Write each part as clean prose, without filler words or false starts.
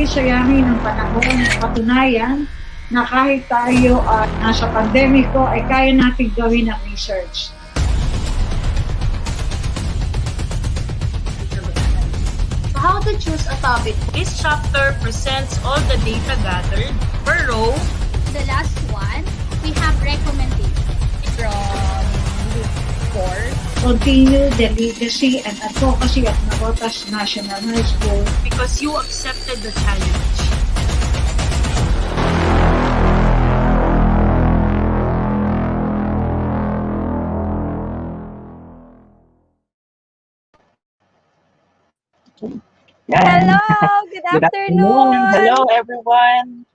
tayo sayahin ng panahon na patunayan na kahit tayo nasa pandemiko ay kaya natin gawin ang research. How to choose a topic. This chapter presents all the data gathered per row. The last one, we have recommendations from Group 4. Continue the legacy and advocacy of Navotas National High School Because you accepted the challenge. Yan. Hello! Good afternoon! Hello, everyone!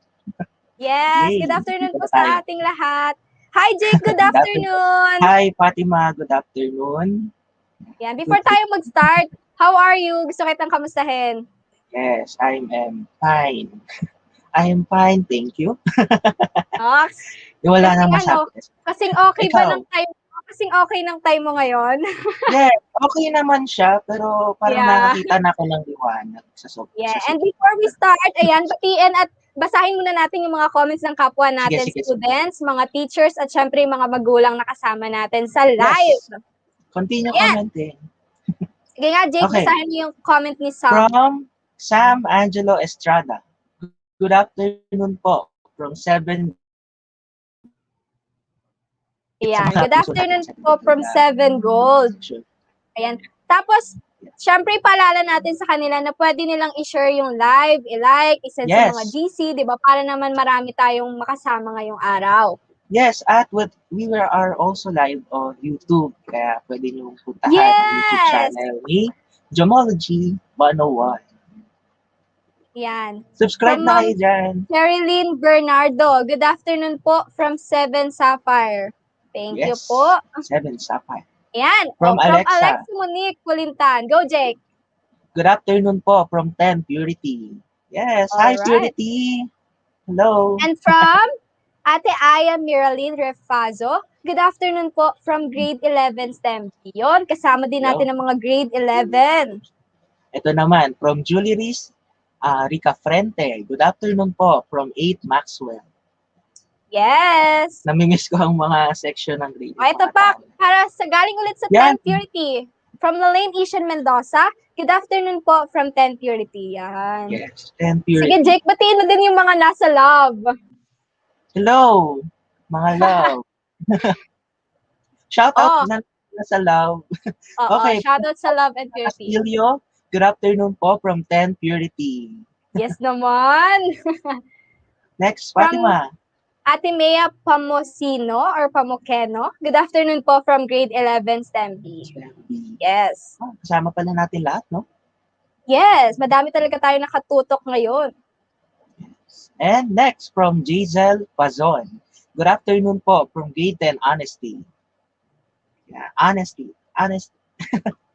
Yes, Yay. good afternoon po Dito tayo. sa ating lahat. Hi Jake, good afternoon! Hi, Fatima. Good afternoon. Yan, before tayo mag-start, how are you? Gusto kitang kamustahin. Yes, I am fine. I am fine, thank you. Ox, Wala Kasi nang ano, masabi. kasing okay ba Ikaw? ng time mo? Kasing okay ng time mo ngayon? Yes, okay naman siya, pero parang Yeah. nakakita na ako ng liwanag sa Yeah, and before we start, ayan, batiin at basahin muna natin yung mga comments ng kapwa natin, Sige. students, mga teachers, at syempre yung mga magulang na kasama natin sa live. Yes. Continue Ayan. commenting. Sige nga, Jake, Okay. basahin mo yung comment ni Sam. From Sam Angelo Estrada. Good afternoon po. From 7. Ayan, good afternoon po from 7 Gold. Ayan. Tapos, syempre, paalala natin sa kanila na pwede nilang i-share yung live, i-like, i-send sa Yes. mga GC, di ba? Para naman marami tayong makasama ngayong araw. Yes, we are also live on YouTube. Kaya pwede nyo puntahan Yes! ang YouTube channel ni Gemology 101. Yan. Subscribe From na kayo dyan. Sherilyn Bernardo, good afternoon po from 7 Sapphire. Thank you Yes. po. 7 Sapphire. Yan. From Alexa. Monique Pulintan. Go, Jake. Good afternoon po from 10 Purity. Yes. Hi, Alright. Purity. Hello. And from Ate Aya Miraline Refazo, good afternoon po from grade 11 STEM. Yun, kasama din natin ang mga grade 11. Ito naman, from Julie Rica Frente. Good afternoon po from 8 Maxwell. Yes. Namimiss ko ang mga section ng grade. O, ito pa, para sa galing ulit sa Yan. 10 Purity. From Lalaine Ishan Mendoza, good afternoon po from 10 Purity. Yan. Yes, 10 Purity. Sige, Jake, batiin mo din yung mga nasa love. Hello, mga love. Shout out na sa love. Oo, Okay. shoutout sa love and purity. Castillo, good afternoon po from 10 Purity. Yes naman. Next, Fatima. Ate Mea Pamosino or Pamokeno, good afternoon po from grade 11 STEM B. Yes. Oh, kasama pala natin lahat, no? Yes, madami talaga tayo nakatutok ngayon. And next, from Jazel Pazon. Good afternoon po from grade 10 Honesty. Yeah, Honesty.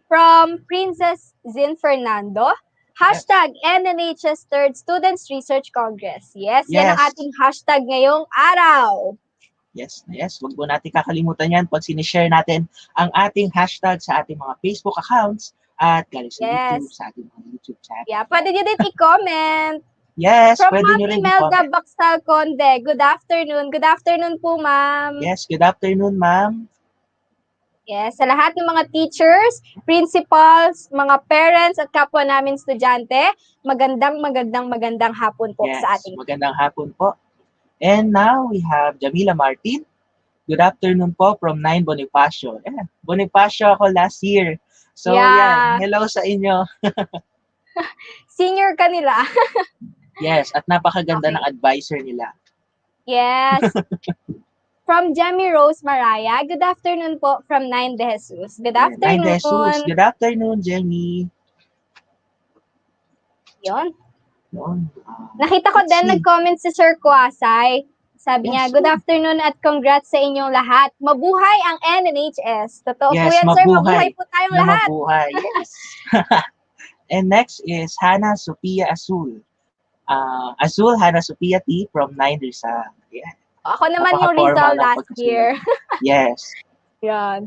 From Princess Zin Fernando, hashtag NNHS Student-Researchers Congress. Yes, yan ang Yes. ating hashtag ngayong araw. Yes. Huwag po natin kakalimutan yan pag sinishare natin ang ating hashtag sa ating mga Facebook accounts at galing sa Yes. YouTube, sa ating mga YouTube channel. Yeah, pwede nyo din i-comment. Yes, From pwede nyo Ma'am rin Imelda i-comment. Baxtal Conde, good afternoon. Good afternoon po, ma'am. Yes, good afternoon, ma'am. Yes, sa lahat ng mga teachers, principals, mga parents at kapwa namin estudyante, magandang hapon po Yes, sa ating. magandang hapon po. And now we have Jamila Martin. Good afternoon po from 9 Bonifacio. Bonifacio ako last year. So Yeah. yan, hello sa inyo. Senior kanila. Yes, at napakaganda Okay. ng advisor nila. Yes. From Jamie Rose Maraya, good afternoon po from 9 De Jesus. Good Nine afternoon. Jesus. Good afternoon, Jenny. Yun. Yun. Nakita ko Let's din, see. nag-comment si Sir Kwasay. Sabi niya, Yes, good sir. afternoon at congrats sa inyong lahat. Mabuhay ang NNHS. Totoo po Yes, yan, sir. Mabuhay po tayong Na lahat. mabuhay. Yes. And next is Hannah Sophia Azul. Azul Hannah Sophia T from 9 Rizal. Yeah. Ako naman yung Napaka-formal Rizal ng last pagkasulat. year. Yes. Yan.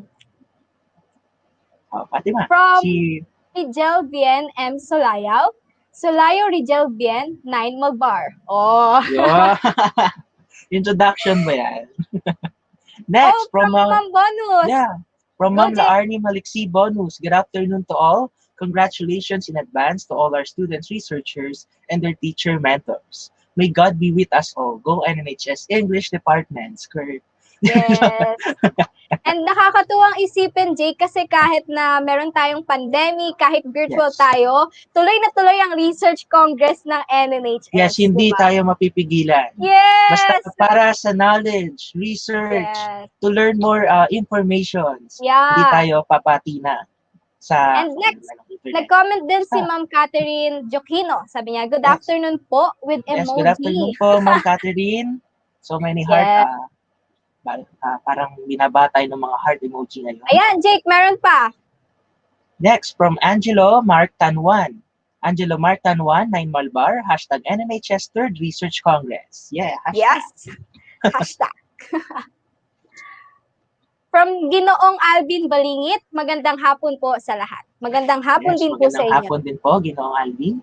Fatima. From Si Jelvien M. Solayaw, Solayo Rigel Bien, 9 Malbar. Oh. Yun. Introduction ba yan? Oh, Next, from Ma'am Bonus. yeah, from Go, Ma'am Jake. Laarni Maliksi Bonus. Good afternoon to all. Congratulations in advance to all our students, researchers, and their teacher mentors. May God be with us all. Go NNHS English Department. Skirt. Yes. And nakakatuwang isipin, Jake, kasi kahit na meron tayong pandemic, kahit virtual Yes. tayo, tuloy na tuloy ang Research Congress ng NNHS. Yes, hindi diba? tayo mapipigilan. Basta Yes! para sa knowledge, research, Yes. to learn more informations. Hindi Yeah. tayo papatina sa And next, internet. nag-comment din si Basta. Ma'am Catherine Jokino. Sabi niya, good Yes. afternoon po with Yes, emoji. good afternoon po, Ma'am Catherine. So many heart, Yes. parang binabata ng mga heart emoji ngayon. Ayan, Jake, meron pa. Next, from Angelo Mark Tanwan. Angelo Mark Tanwan, 9 Malbar, hashtag NNHS Third Research Congress. Yeah, hashtag. Yes. Hashtag. From Ginoong Alvin Balingit, magandang hapon po sa lahat. Magandang hapon Yes, din po sa magandang inyo. hapon din po, Ginoong Alvin.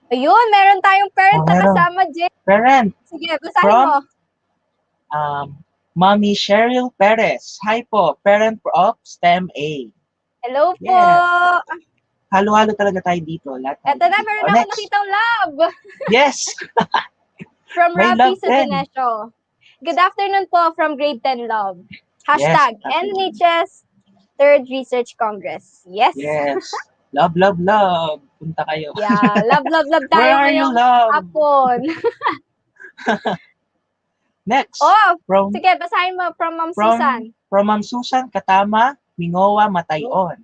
Ayun, meron tayong parent na meron. kasama, Jake. Parent, Sige, basahin From- mo. Mommy Cheryl Perez. Hi po, parent of STEM A. Hello po. Yes. Halo-halo talaga tayo dito. Lahat tayo Eto na, dito. meron Oh, ako next. nakitang love. Yes. From May Rafi love din. Sudinesio. Good afternoon po from Grade 10 Love. Hashtag Yes, afternoon. NNHS Third Research Congress. Yes. Yes. Love, love, love. Punta kayo. Yeah, love, love, love tayo Where are you, ngayong love? hapon. Next. Oh, From sige, basahin mo from Ma'am From- Susan. Ma'am Susan Katama, Mingowa Matayon.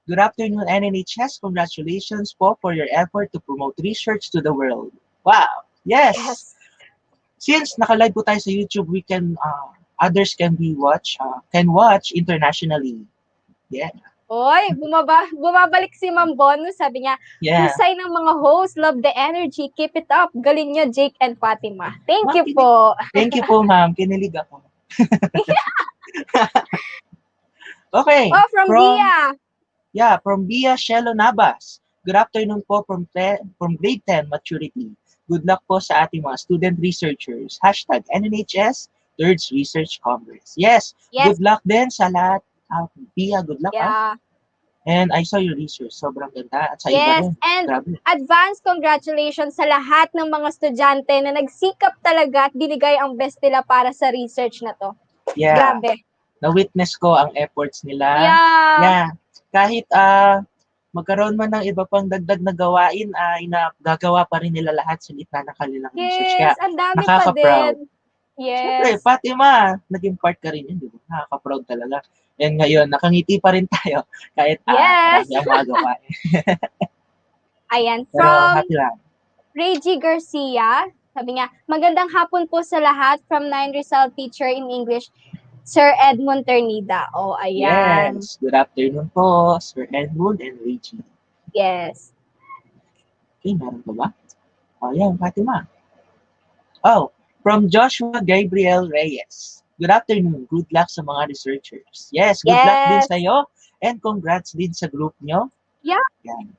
Good afternoon, NNHS. Congratulations po for your effort to promote research to the world. Wow. Yes. Yes. Since naka-live po tayo sa YouTube, we can others can watch internationally. Yeah. Oy, bumabalik si Ma'am Bonus. Sabi niya, Yeah. husay ng mga host, love the energy, keep it up. Galing niyo, Jake and Fatima. Thank Ma'am, you po. Thank you po, ma'am. Kinilig ako. Okay. Oh, from Dia. Yeah, from Bia Shelo Navas. Good afternoon po from grade 10 maturity. Good luck po sa ating mga student researchers. Hashtag NNHS Third Research Congress. Yes, Yes. good luck din sa lahat. Bia, good luck. Yeah. And I saw your research. Sobrang ganda. At sa iba Yes, rin. and Grabe. advance congratulations sa lahat ng mga estudyante na nagsikap talaga at binigay ang best nila para sa research na to. Yeah. Grabe. Na-witness ko ang efforts nila. Yeah. Yeah. Kahit magkaroon man ng iba pang dagdag na gawain, ay nagagawa pa rin nila lahat sa gitna ng kanilang research. Kaya Yes, ang dami pa nakaka-proud. din. Yes. Siyempre, Fatima, naging part ka rin yun, di ba? Nakaka-proud talaga. And ngayon, nakangiti pa rin tayo kahit Yes. marami ang mga gawain. Ayan, Pero from happy lang. Reggie Garcia, sabi niya, magandang hapon po sa lahat from 9 Rizal teacher in English, Sir Edmund Ternida. Oh, ayan. Yes. Good afternoon po, Sir Edmund and Reggie. Yes. Okay, meron pa ba? Oh, yan, Fatima. Oh, from Joshua Gabriel Reyes. Good afternoon. Good luck sa mga researchers. Yes, good luck din Yes. sa'yo. And congrats din sa group nyo. Yeah. Yan.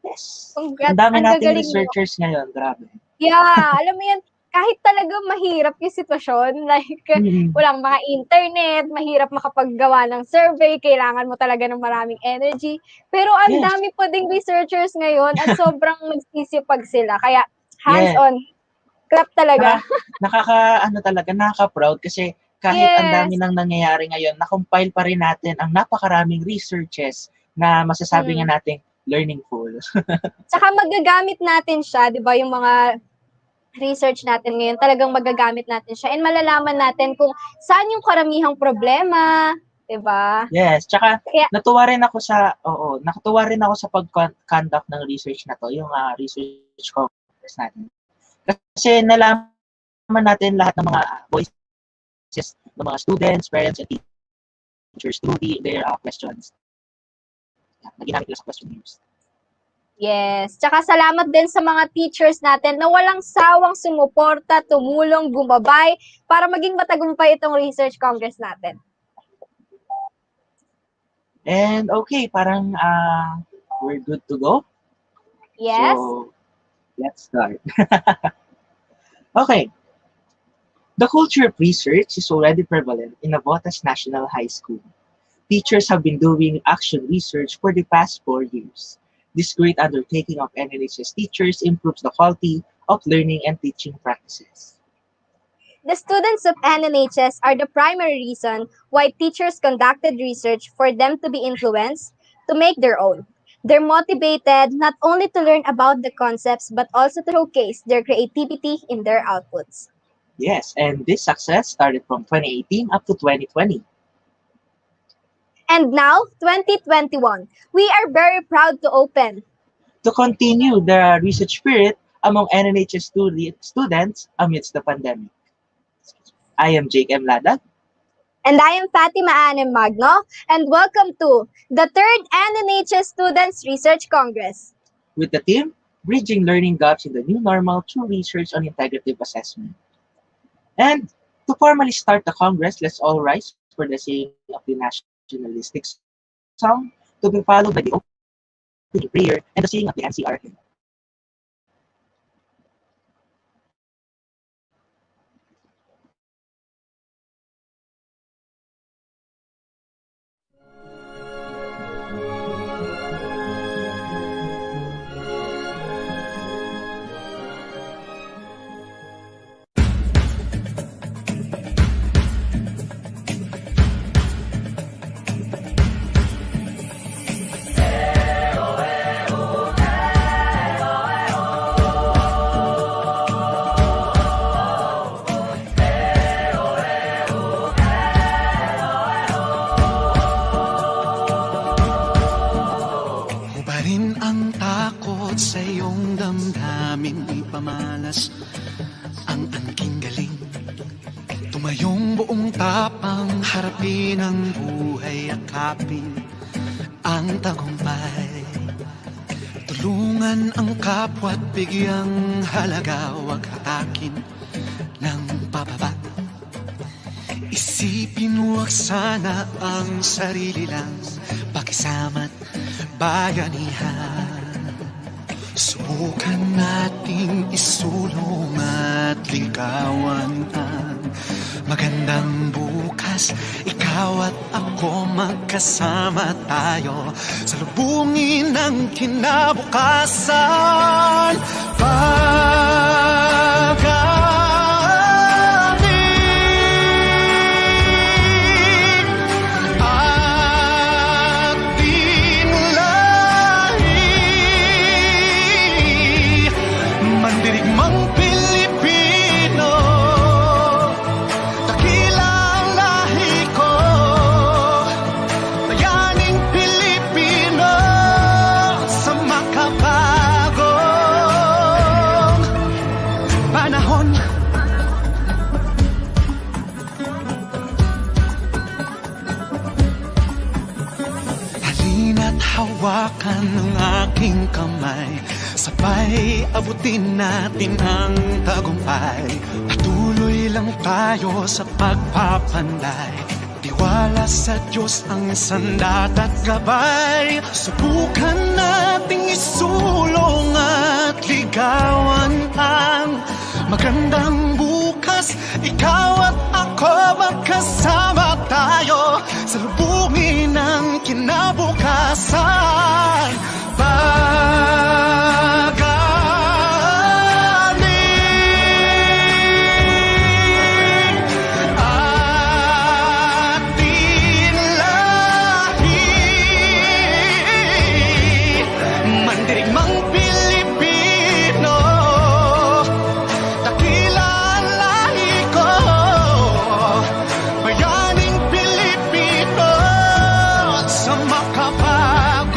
Yes. Congrats. Ang dami Ang nating gagaling mo. researchers ngayon. Grabe. Yeah, alam mo yan, kahit talaga mahirap yung sitwasyon, like, walang mga internet, mahirap makapaggawa ng survey, kailangan mo talaga ng maraming energy. Pero ang Yes. dami pa ding researchers ngayon at sobrang nagsisipag sila. Kaya, hands-on. Clap talaga. Nakaka-proud kasi kahit ang Yes. dami nang nangyayari ngayon, na-compile pa rin natin ang napakaraming researches na masasabi nga nating learningful. Tsaka magagamit natin siya, di ba, yung mga research natin ngayon, talagang magagamit natin siya and malalaman natin kung saan yung karamihang problema, di ba? Yes, tsaka Kaya- nakatuwa rin ako sa pag-conduct ng research na to, yung research conference natin. Kasi nalaman natin lahat ng mga voices ng mga students, parents, and teachers through their questions. Na ginamit nila sa questionnaires. Yes. Tsaka salamat din sa mga teachers natin na walang sawang sumuporta, tumulong, gumabay para maging matagumpay itong research congress natin. And okay, parang we're good to go. Yes. So, let's start. Okay. The culture of research is already prevalent in Navotas National High School. Teachers have been doing action research for the past 4 years. This great undertaking of NNHS teachers improves the quality of learning and teaching practices. The students of NNHS are the primary reason why teachers conducted research for them to be influenced to make their own. They're motivated not only to learn about the concepts but also to showcase their creativity in their outputs. Yes, and this success started from 2018 up to 2020. And now, 2021, we are very proud to open. To continue the research spirit among NNHS students amidst the pandemic. I am Jake M. Ladag. And I am Fatima Anem Magno, and welcome to the 3rd NNHS Students Research Congress. With the team, Bridging Learning Gaps in the New Normal through Research on Integrative Assessment. And to formally start the Congress, let's all rise for the singing of the nationalistic song, to be followed by the opening prayer and the singing of the NCR hymn. Hubarin ang takot sa iyong damdamin, ipamalas ang angking galing. Tumayong buong tapang, harapin ang buhay, akapin ang tagumpay. Tulungan ang kapwa't bigyang halaga, huwag hatakin ng pababa. Isipin huwag sana ang sarili lang, pakisama't bayanihan. Subukan nating isulong at ligawan ang magandang bukas. Ikaw at ako magkasama tayo, salubungin ang kinabukasan. Hawakan ng aking kamay, sabay abutin natin ang tagumpay. Patuloy lang tayo sa pagpapanday, tiwala sa Diyos ang sandat at gabay. Subukan nating isulong at ligawan ang magandang bukas. Ikaw at ako magkasama tayo, salubungin ang kinabukasan. Pagaling ating lahi, mandirigmang Pilipino, dakila ang lahi ko, bayaning Pilipino sa makabago.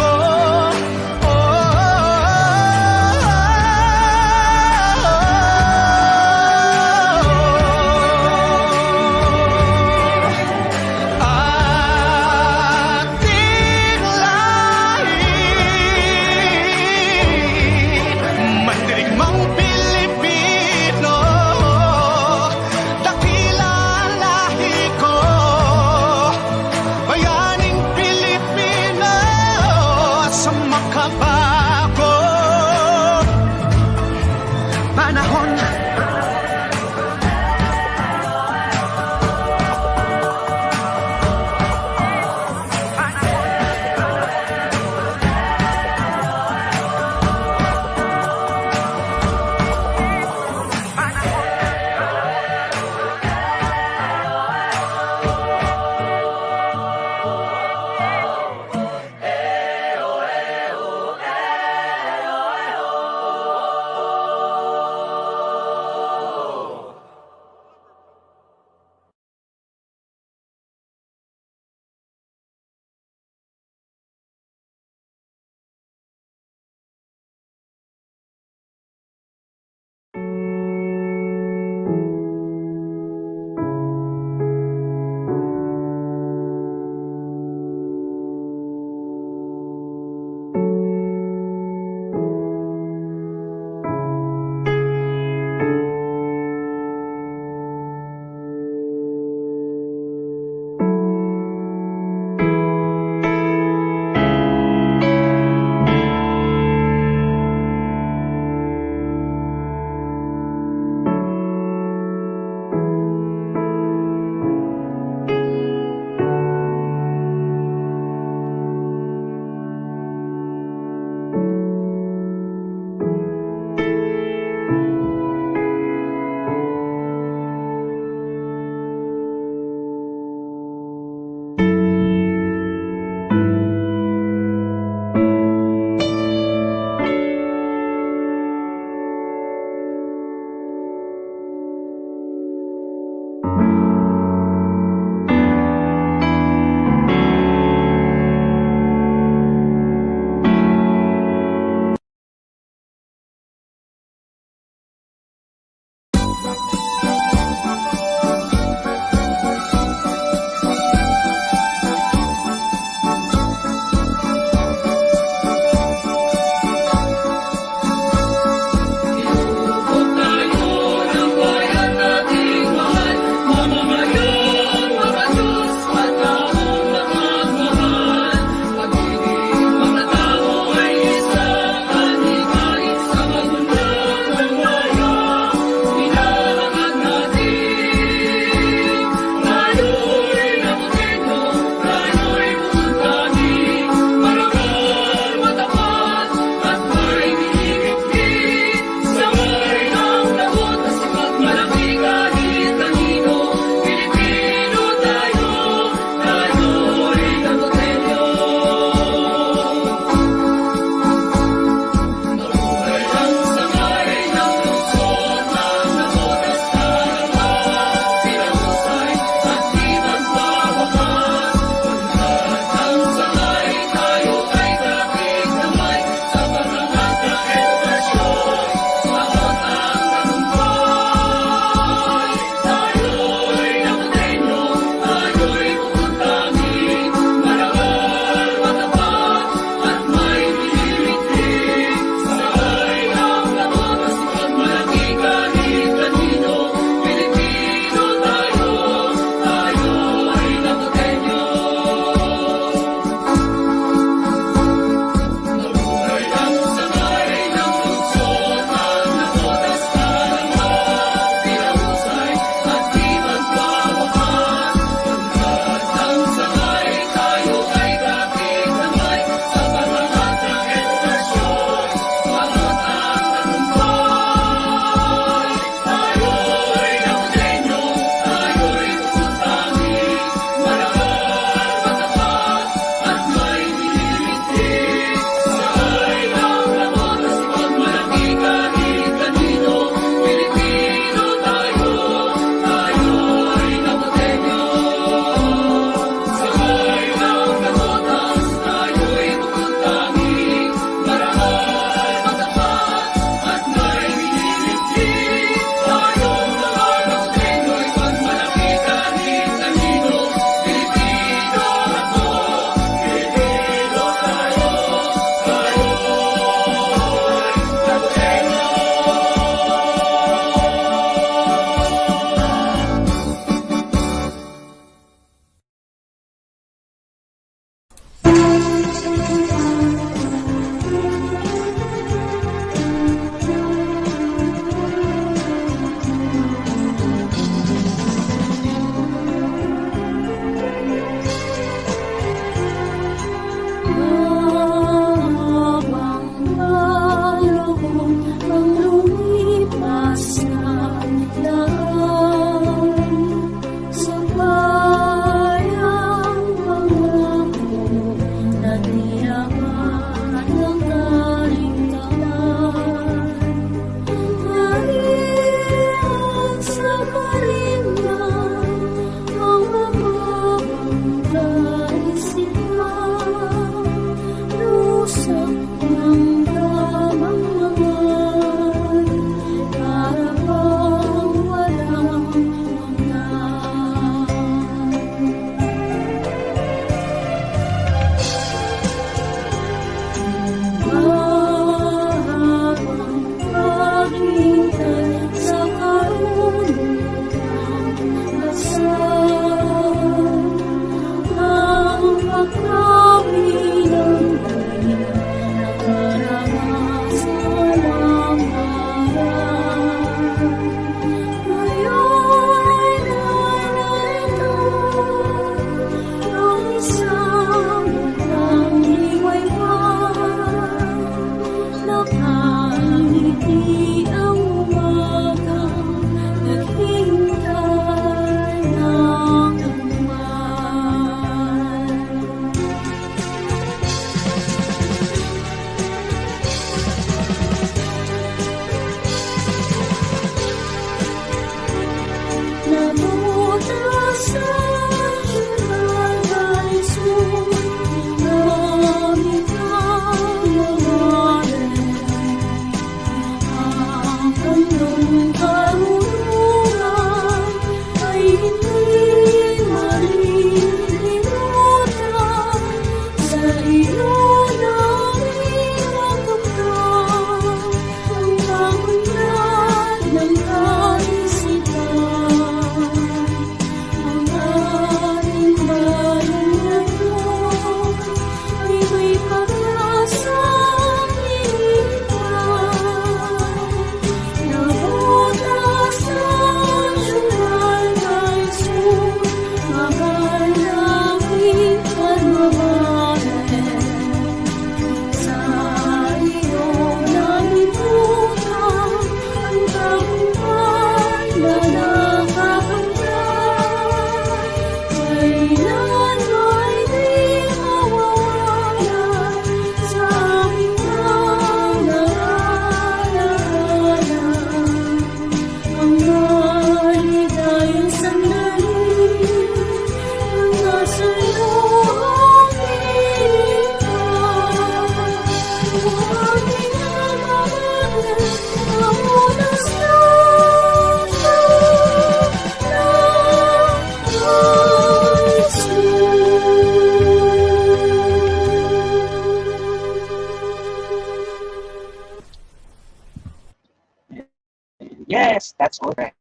That's all right.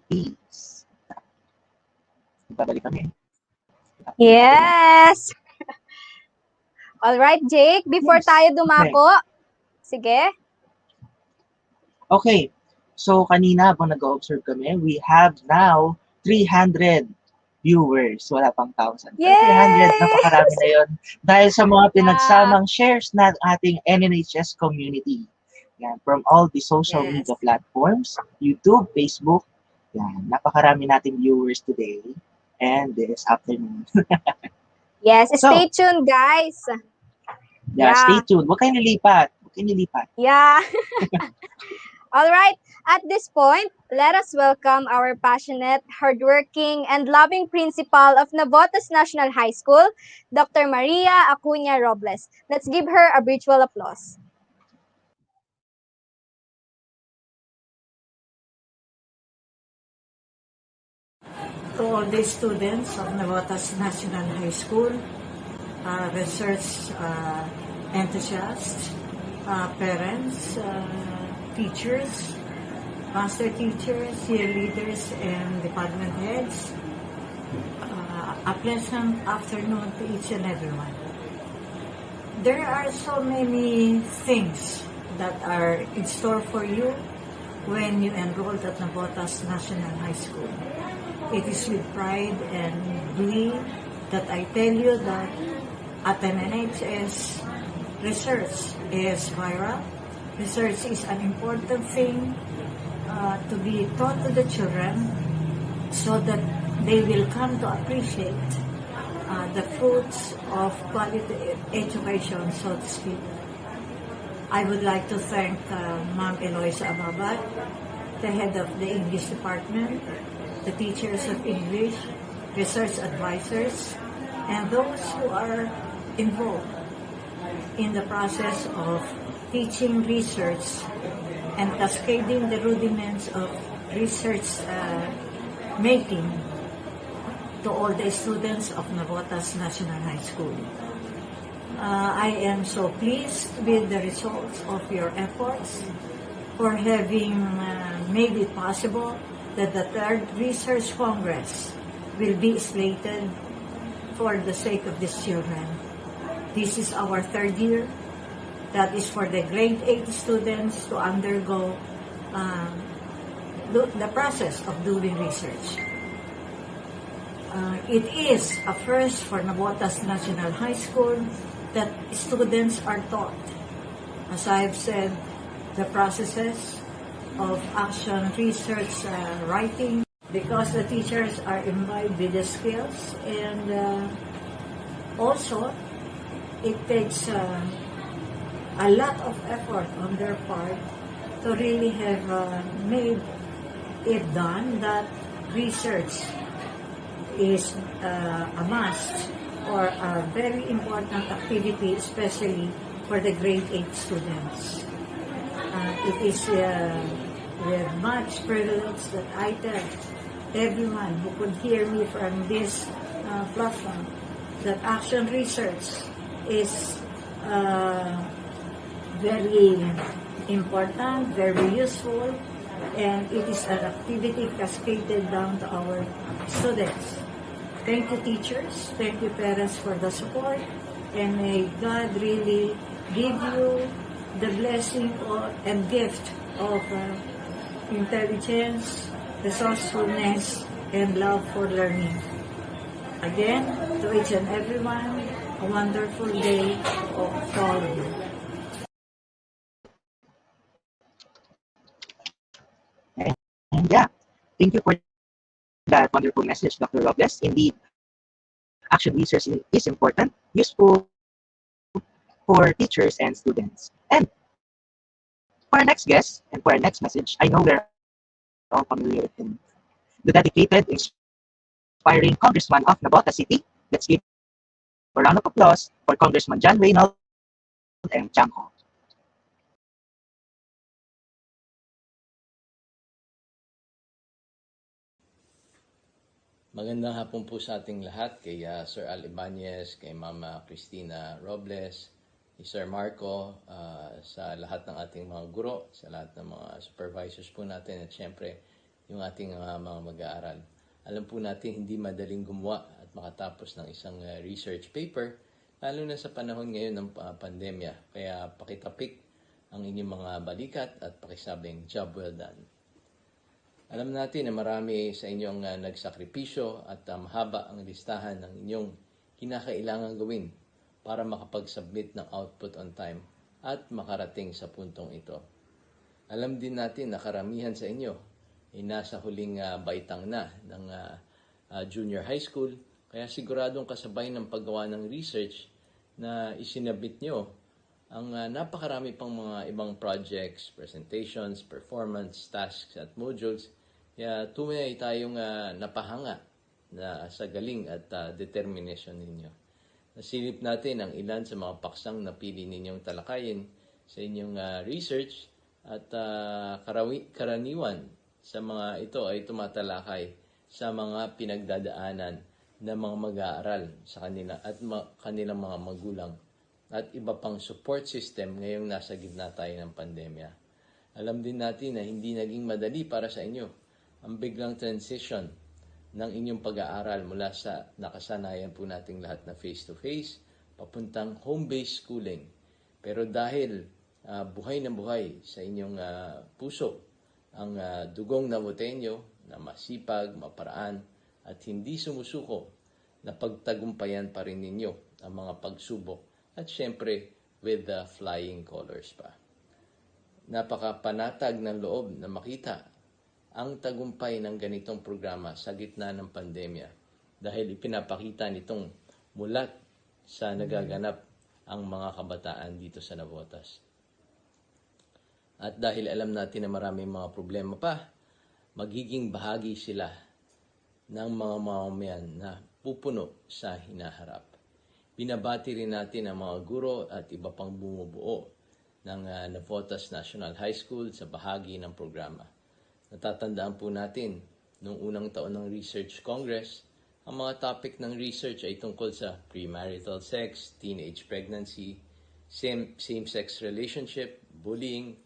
Peace. Babalik kami. Yes! Alright, Jake, before Yes. tayo dumako, sige. Okay. So, kanina habang nag-observe kami, we have now 300 viewers. Wala pang 1,000. Pero 300, Yay! napakarami na yon. Dahil sa mga Yeah. pinagsamang shares na ating NNHS community. Yan, from all the social Yes. media platforms, YouTube, Facebook. Yan, napakarami nating viewers today and this afternoon. Yes, So, stay tuned, guys. yeah, stay Yeah. tuned. Huwag kayong lilipat. Huwag kayong lilipat. Yeah. All right. At this point, let us welcome our passionate, hardworking, and loving principal of Navotas National High School, Dr. Maria Acuña Robles. Let's give her a virtual applause. To all the students of Navotas National High School, research enthusiasts, parents, teachers, master teachers, year leaders, and department heads, a pleasant afternoon to each and everyone. There are so many things that are in store for you when you enrolled at Navotas National High School. It is with pride and glee that I tell you that at NNHS, research is viral. Research is an important thing to be taught to the children so that they will come to appreciate the fruits of quality education, so to speak. I would like to thank Ma'am Eloisa Ababad, the head of the English department, the teachers of English, research advisors, and those who are involved in the process of teaching research and cascading the rudiments of research making to all the students of Navotas National High School. I am so pleased with the results of your efforts for having made it possible that the third Research Congress will be slated for the sake of these children. This is our third year. That is for the grade 8 students to undergo the process of doing research. It is a first for Navotas National High School that students are taught, as I've said, the processes of action research writing, because the teachers are imbibed with the skills, and also it takes a lot of effort on their part to really have made it done that research is a must or a very important activity, especially for the grade 8 students. It is with much privilege that I tell everyone who could hear me from this platform that action research is very important, very useful, and it is an activity cascaded down to our students. Thank you, teachers. Thank you, parents, for the support, and may God really give you the blessing and gift of intelligence, resourcefulness, and love for learning. Again, to each and everyone, a wonderful day to all of you. And yeah, thank you for that wonderful message, Dr. Robles. Indeed, action research is important, useful for teachers and students. And for our next guest and for our next message, I know we're all familiar with him, the dedicated, inspiring Congressman of Navotas City. Let's give a round of applause for Congressman John Reynolds and Chanko. Magandang hapon po sa ating lahat, kay Sir Al Ibanez, kay Mama Cristina Robles, ni Sir Marco, sa lahat ng ating mga guro, sa lahat ng mga supervisors po natin, at syempre yung ating mga mag-aaral. Alam po natin hindi madaling gumawa at makatapos ng isang research paper, lalo na sa panahon ngayon ng pandemya. Kaya pakitapik ang inyong mga balikat at pakisabing job well done. Alam natin na marami sa inyong nagsakripisyo at mahaba ang listahan ng inyong kinakailangan gawin para makapag-submit ng output on time at makarating sa puntong ito. Alam din natin na karamihan sa inyo ay nasa huling baitang na ng junior high school, kaya siguradong kasabay ng paggawa ng research na isinabit nyo ang napakarami pang mga ibang projects, presentations, performance, tasks at modules. Kaya tunay tayong napahanga na sa galing at determination ninyo. Nasilip natin ang ilan sa mga paksang napili ninyong talakayin sa inyong research at karaniwan sa mga ito ay tumatalakay sa mga pinagdadaanan ng mga mag-aaral sa kanila at kanilang mga magulang at iba pang support system ngayong nasa gitna tayo ng pandemya. Alam din natin na hindi naging madali para sa inyo ang biglang transition ng inyong pag-aaral mula sa nakasanayan po nating lahat na face-to-face papuntang home-based schooling. Pero dahil buhay na buhay sa inyong puso ang dugong na Motenyo na masipag, maparaan at hindi sumusuko, na pagtagumpayan pa rin ninyo ang mga pagsubok at syempre with the flying colors pa. Napakapanatag ng loob na makita ang tagumpay ng ganitong programa sa gitna ng pandemya dahil ipinapakita nitong mulat sa nagaganap ang mga kabataan dito sa Navotas. At dahil alam natin na maraming mga problema pa, magiging bahagi sila ng mga mamamayan na pupuno sa hinaharap. Binabati rin natin ang mga guro at iba pang bumubuo ng Navotas National High School sa bahagi ng programa. Natatandaan po natin, noong unang taon ng Research Congress, ang mga topic ng research ay tungkol sa premarital sex, teenage pregnancy, same-sex relationship, bullying,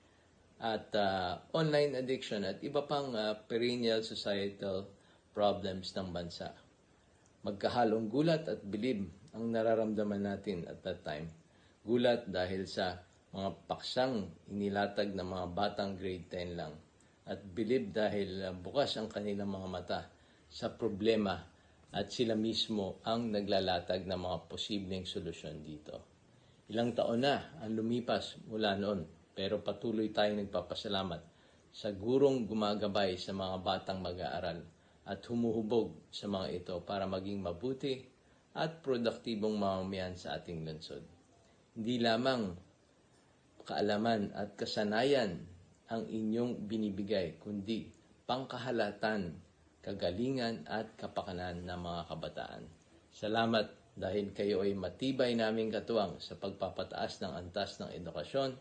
at online addiction at iba pang perennial societal problems ng bansa. Magkahalong gulat at bilib ang nararamdaman natin at that time. Gulat dahil sa mga paksang inilatag ng mga batang grade 10 lang. At bilib dahil bukas ang kanilang mga mata sa problema at sila mismo ang naglalatag ng mga posibleng solusyon dito. Ilang taon na ang lumipas mula noon, pero patuloy tayong nagpapasalamat sa gurong gumagabay sa mga batang mag-aaral at humuhubog sa mga ito para maging mabuti at produktibong mamamayan sa ating lungsod. Hindi lamang kaalaman at kasanayan ang inyong binibigay, kundi pangkahalatan, kagalingan at kapakanan ng mga kabataan. Salamat dahil kayo ay matibay naming katuwang sa pagpapataas ng antas ng edukasyon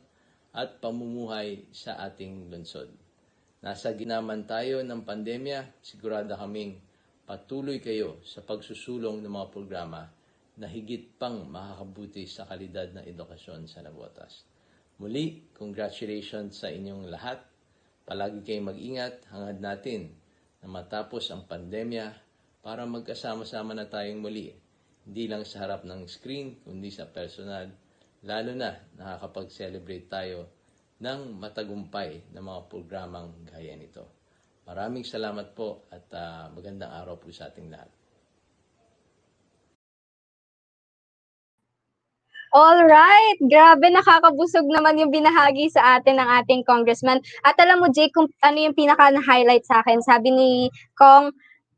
at pamumuhay sa ating lungsod. Nasa gitna man tayo ng pandemya, sigurado kaming patuloy kayo sa pagsusulong ng mga programa na higit pang makakabuti sa kalidad ng edukasyon sa Navotas. Muli, congratulations sa inyong lahat. Palagi kayong mag-ingat, hangad natin na matapos ang pandemya para magkasama-sama na tayong muli. Hindi lang sa harap ng screen, kundi sa personal, lalo na nakakapag-celebrate tayo ng matagumpay na mga programang gaya nito. Maraming salamat po at magandang araw po sa ating lahat. Alright, grabe, nakakabusog naman yung binahagi sa atin ng ating congressman. At alam mo, Jake, kung ano yung pinaka-highlight sa akin, sabi ni Kong,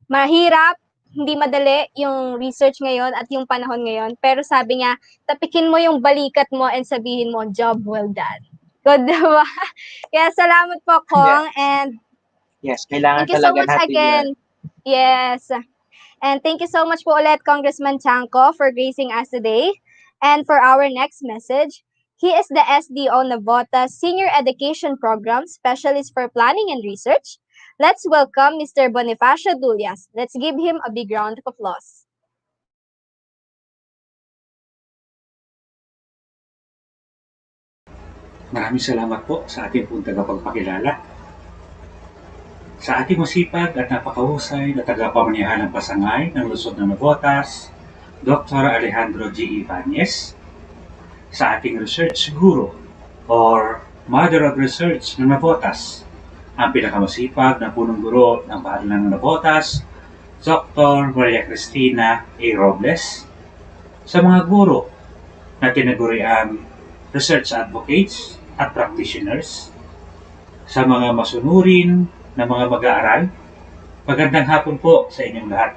mahirap, hindi madali yung research ngayon at yung panahon ngayon. Pero sabi niya, tapikin mo yung balikat mo and sabihin mo, job well done. Good, diba? Kaya salamat po, Kong. Yes. And Yes, kailangan thank you so talaga much natin again. Yes. And thank you so much po ulit, Congressman Chanco, for gracing us today. And for our next message, he is the SDO Navota Senior Education Program Specialist for Planning and Research. Let's welcome Mr. Bonifacio Dullas. Let's give him a big round of applause. Maraming salamat po sa ating pong tagapagpakilala. Sa ating masipag at napakahusay na tagapamanihan ng pasangay ng Lungsod ng Navotas, Dr. Alejandro G. Ibanez, sa ating research guru or Mother of Research ng Navotas, ang pinakamasipag na punong guro ng Paaralan ng Navotas, Dr. Maria Cristina A. Robles, sa mga guro na tinaguriang research advocates at practitioners, sa mga masunurin na mga mag-aaral, magandang hapon po sa inyong lahat.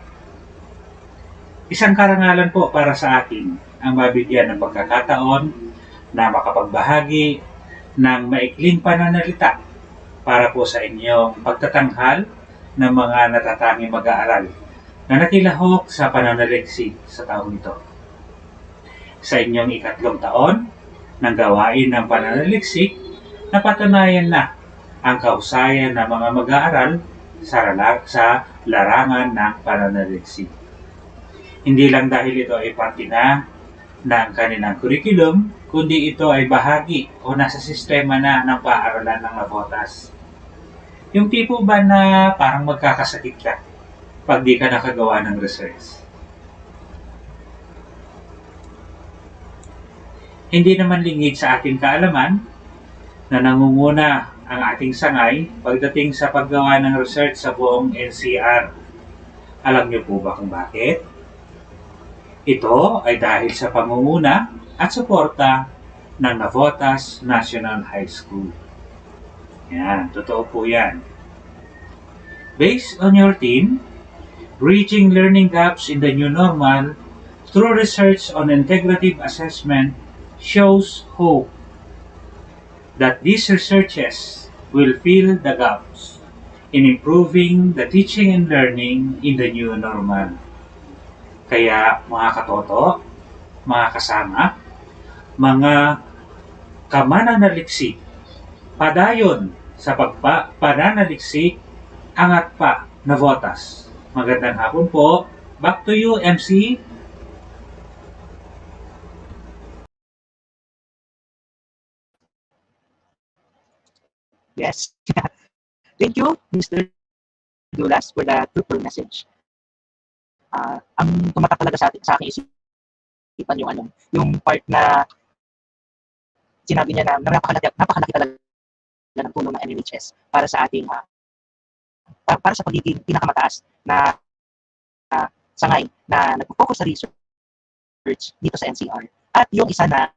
Isang karangalan po para sa akin ang mabigyan ng pagkakataon na makapagbahagi ng maikling pananalita para po sa inyong pagtatanghal ng mga natatanging mag-aaral na nakilahok sa pananaliksik sa taong ito. Sa inyong ikatlong taon ng gawain ng pananaliksik, napatunayan na ang kahusayan ng mga mag-aaral sa larangan ng pananaliksik. Hindi lang dahil ito ay parte na ng kanilang curriculum, kundi ito ay bahagi o nasa sistema na ng paaralan ng Navotas. Yung tipo ba na parang magkakasakit ka pag di ka nakagawa ng research? Hindi naman lingid sa ating kaalaman na nangunguna ang ating sangay pagdating sa paggawa ng research sa buong NCR. Alam niyo po ba kung bakit? Ito ay dahil sa pangunguna at suporta ng Navotas National High School. Yan, totoo po yan. Based on your team, Bridging Learning Gaps in the New Normal through research on integrative assessment shows hope that these researches will fill the gaps in improving the teaching and learning in the new normal. Kaya mga katoto, mga kasama, mga kamananaliksik, padayon sa pananaliksik, angat pa Navotas. Magandang hapon po. Back to you, MC. Yes. Thank you, Mr. Dulas, for the truthful message. Ang tumatak talaga sa aking isipan yung part na sinabi niya na napakalaki talaga ng tulong ng NNHS para sa ating para sa pagiging pinakamataas na sangay na nagpo-focus sa research dito sa NCR. At yung isa na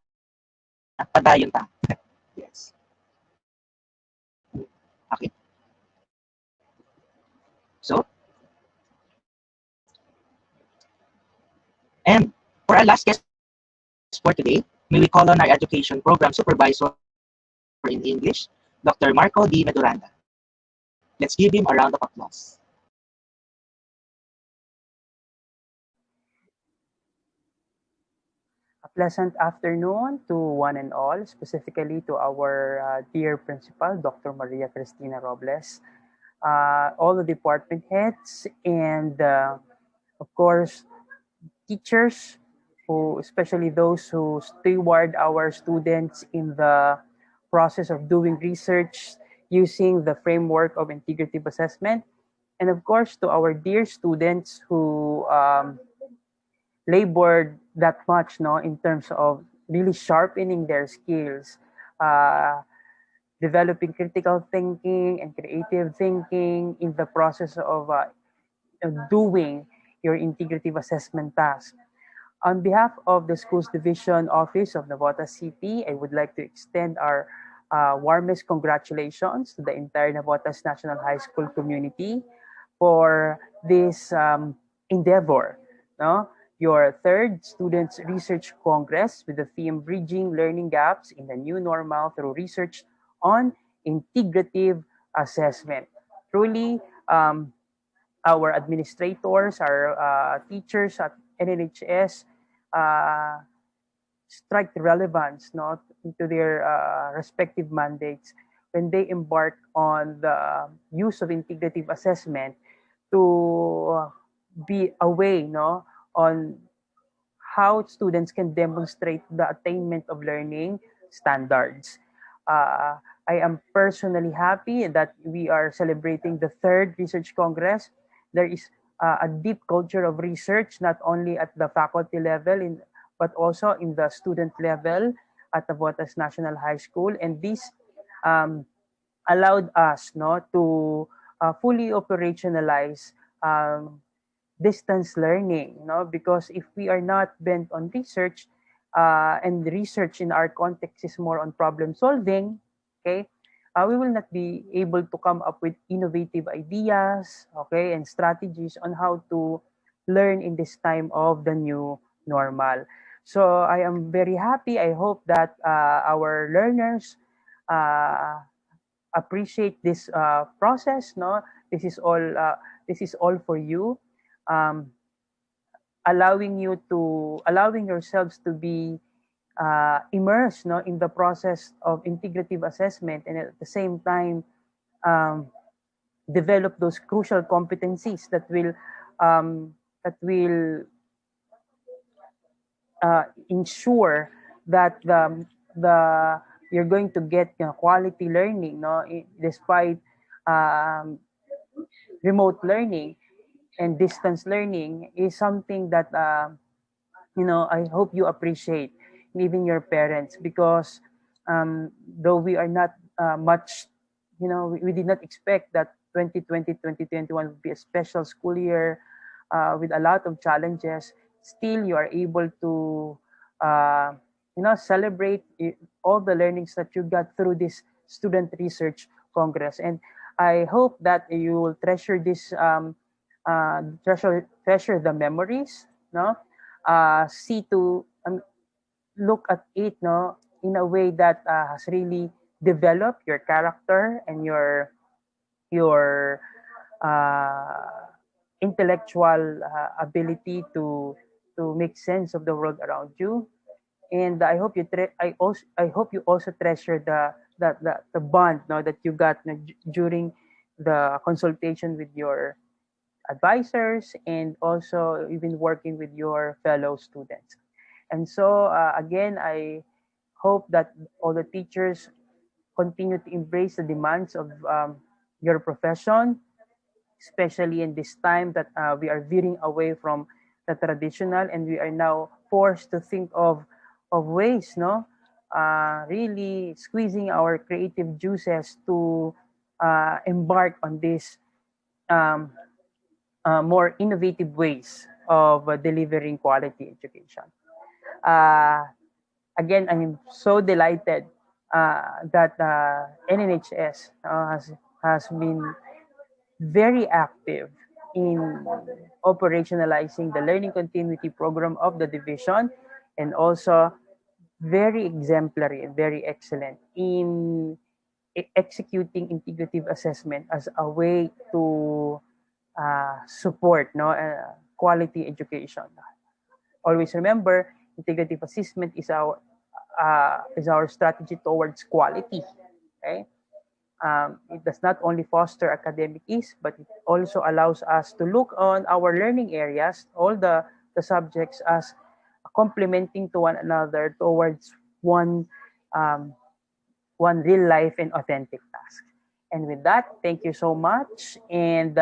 padayon pa. Yes. Okay. So, and for our last guest for today, may we call on our education program supervisor in English, Dr. Marco D. Meduranda. Let's give him a round of applause. A pleasant afternoon to one and all, specifically to our dear principal, Dr. Maria Cristina Robles, all the department heads, and of course, teachers, who, especially those who steward our students in the process of doing research using the framework of integrative assessment, and of course, to our dear students who labored that much, no, in terms of really sharpening their skills, developing critical thinking and creative thinking in the process of doing your integrative assessment task. On behalf of the Schools Division Office of Navotas City, I would like to extend our warmest congratulations to the entire Navotas National High School community for this endeavor, no? Your third Students Research Congress with the theme Bridging Learning Gaps in the New Normal through Research on Integrative Assessment. Truly, our administrators, our teachers at NNHS strike relevance, not into their respective mandates when they embark on the use of integrative assessment to be a way, no, on how students can demonstrate the attainment of learning standards. Uh, I am personally happy that we are celebrating the third Research Congress. There is a deep culture of research, not only at the faculty level, but also in the student level at the Navotas National High School. And this um, allowed us to fully operationalize um, distance learning, because if we are not bent on research, and research in our context is more on problem solving, okay, we will not be able to come up with innovative ideas, okay, and strategies on how to learn in this time of the new normal. So I am very happy. I hope that our learners uh, appreciate this process. No, this is all. This is all for you. Um, allowing yourselves to be immersed, in the process of integrative assessment, and at the same time um, develop those crucial competencies that will ensure that the you're going to get quality learning, despite um, remote learning and distance learning is something that I hope you appreciate, even your parents, because though we are not much, we did not expect that 2020, 2021 would be a special school year with a lot of challenges. Still, you are able to, celebrate all the learnings that you got through this Student Research Congress. And I hope that you will treasure this, treasure the memories, no? See to look at it, in a way that has really developed your character and your intellectual ability to make sense of the world around you. And I hope I hope you also treasure the bond, that you got, during the consultation with your advisors, and also even working with your fellow students. And so again, I hope that all the teachers continue to embrace the demands of your profession, especially in this time that we are veering away from the traditional, and we are now forced to think of ways, really squeezing our creative juices to embark on this um, more innovative ways of delivering quality education. Uh, Again, I'm so delighted that NNHS has been very active in operationalizing the learning continuity program of the division, and also very exemplary and very excellent in executing integrative assessment as a way to support, quality education. Always remember, integrative assessment is our strategy towards quality. Okay, it does not only foster academic ease, but it also allows us to look on our learning areas, all the subjects, as complementing to one another towards one um, one real life and authentic task. And with that, thank you so much, and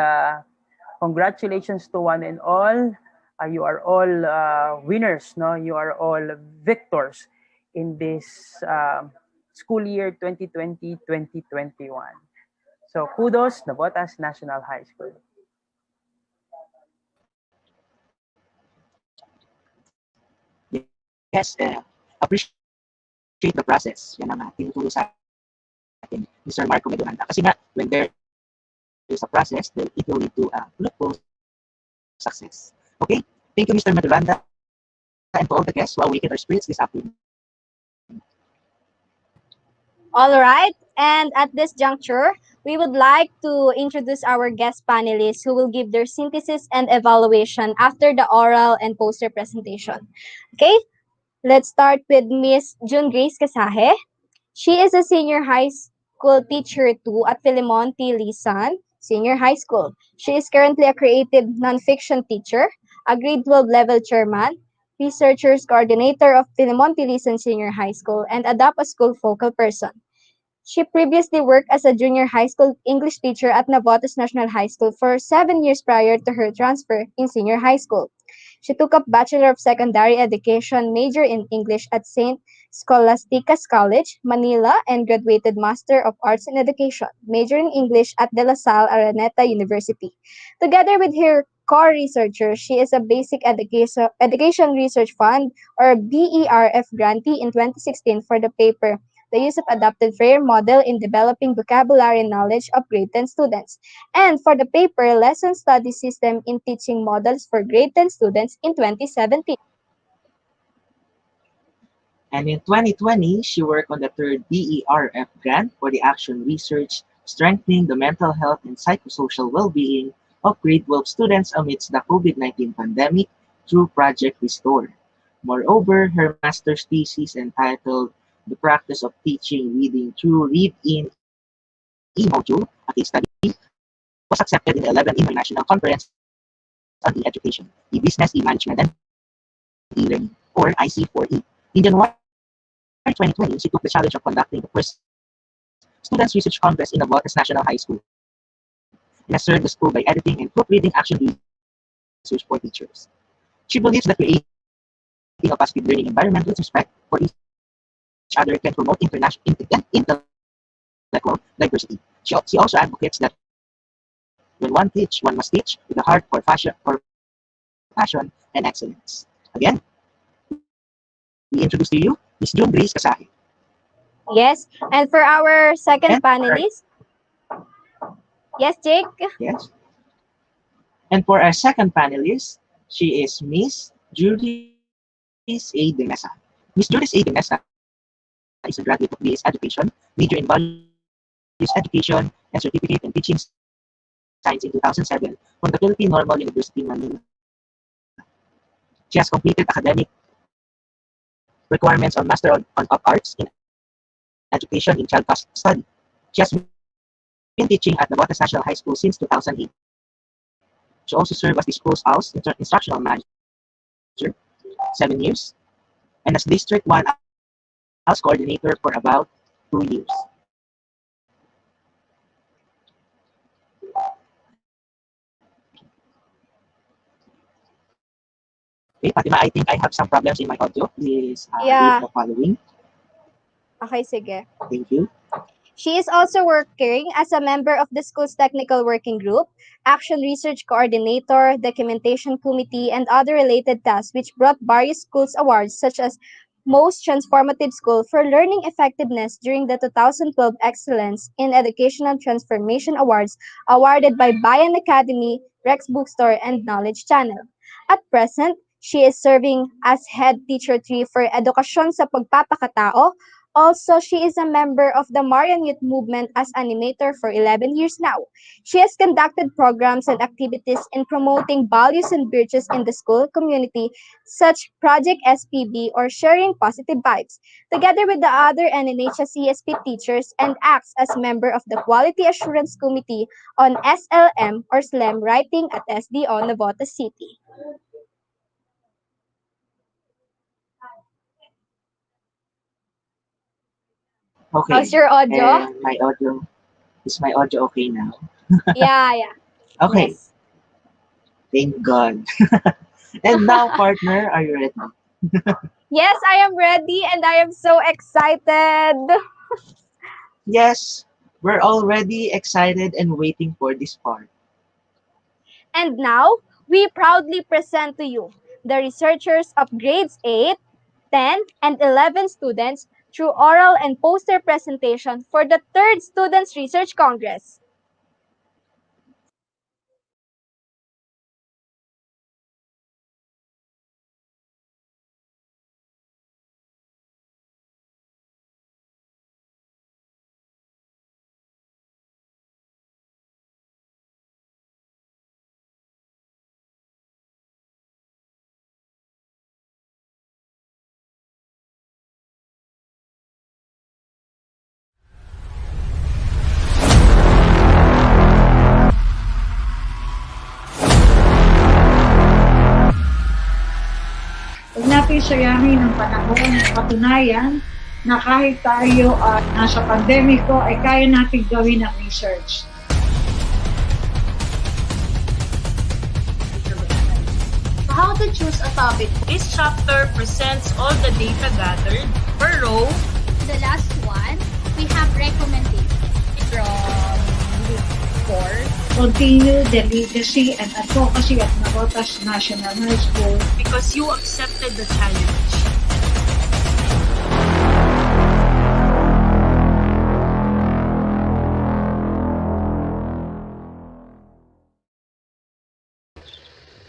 congratulations to one and all. You are all winners, no? You are all victors in this school year 2020-2021. So kudos, Navotas National High School. Yes, appreciate the process. Yan ang tinuturo sa atin, Mr. Marco Meduranda. Kasi nga, when there is a process, then it will lead to success. Okay? Thank you, Mr. Meduranda, and to all the guests who awakened our spirits this afternoon. All right. And at this juncture, we would like to introduce our guest panelists who will give their synthesis and evaluation after the oral and poster presentation. Okay, let's start with Miss June Grace Casaje. She is a senior high school teacher too at Philemon T. Lisan Senior High School. She is currently a creative nonfiction teacher, a grade 12 level chairman, researchers coordinator of Philemon T. Lisan Senior High School, and Adopt a School focal person. She previously worked as a junior high school English teacher at Navotas National High School for 7 years prior to her transfer in senior high school. She took up Bachelor of Secondary Education major in English at St. Scholastica's College, Manila, and graduated Master of Arts in Education, major in English at De La Salle Araneta University. Together with her co-researcher, she is a Basic Education Research Fund or BERF grantee in 2016 for the paper The Use of Adapted Fair Model in Developing Vocabulary Knowledge of Grade 10 Students, and for the paper Lesson Study System in Teaching Models for Grade 10 Students in 2017. And in 2020, she worked on the third BERF grant for the action research strengthening the mental health and psychosocial well-being of grade 12 students amidst the COVID-19 pandemic through Project Restore. Moreover, her master's thesis entitled The Practice of Teaching Reading Through Read-In e-Module, a case study, was accepted in the 11th International Conference on E-Education, E-Business, E-Management, and E-Learning, or IC4E. In January 2020, she took the challenge of conducting the first Students' Research Congress in Navotas National High School and has served the school by editing and proofreading action research for teachers. She believes that creating a positive learning environment with respect for each other can promote intellectual diversity. She also advocates that when one teach, one must teach with a heart for passion and excellence. Again, we introduce to you Ms. June Grace Kasahe. Yes, and for our second panelist, yes, Jake? Yes. And for our second panelist, she is Miss Juris A. De Mesa. Miss Juris A. De Mesa is a graduate of BS Education, major in Values Education, and certificate in Teaching Science in 2007 from the Philippine Normal University, Manila. She has completed academic requirements on Master of Arts in Education in Child Study. She has been teaching at Navotas National High School since 2008. She also served as the school's house instructional manager 7 years and as District 1 house coordinator for about 2 years. Okay, Fatima, I think I have some problems in my audio. Please Yeah. read the following. Okay, sige. Thank you. She is also working as a member of the school's technical working group, action research coordinator, documentation committee, and other related tasks which brought various schools awards such as Most Transformative School for Learning Effectiveness during the 2012 Excellence in Educational Transformation Awards awarded by Bayan Academy, Rex Bookstore, and Knowledge Channel. At present, she is serving as head teacher 3 for Edukasyon sa Pagpapakatao. Also, she is a member of the Marian Youth Movement as animator for 11 years now. She has conducted programs and activities in promoting values and virtues in the school community, such Project SPB or Sharing Positive Vibes, together with the other NNHS CSP teachers, and acts as member of the Quality Assurance Committee on SLM or SLM Writing at SDO Navotas City. Okay. How's your audio? And my audio, is my audio okay now? Yeah. Okay. Yes. Thank God. And now, partner, are you ready? Yes, I am ready and I am so excited. Yes, we're already excited and waiting for this part. And now, we proudly present to you the researchers of grades 8, 10, and 11 students through oral and poster presentation for the 3rd Students' Research Congress. Huwag natin sayangin ang panahon. Patunayan na kahit tayo nasa pandemiko ay kaya natin gawin ang research. How to choose a topic? This chapter presents all the data gathered per row. The last one, we have recommendations from Group 4. Continue the legacy and advocacy of Navotas National High School Because you accepted the challenge.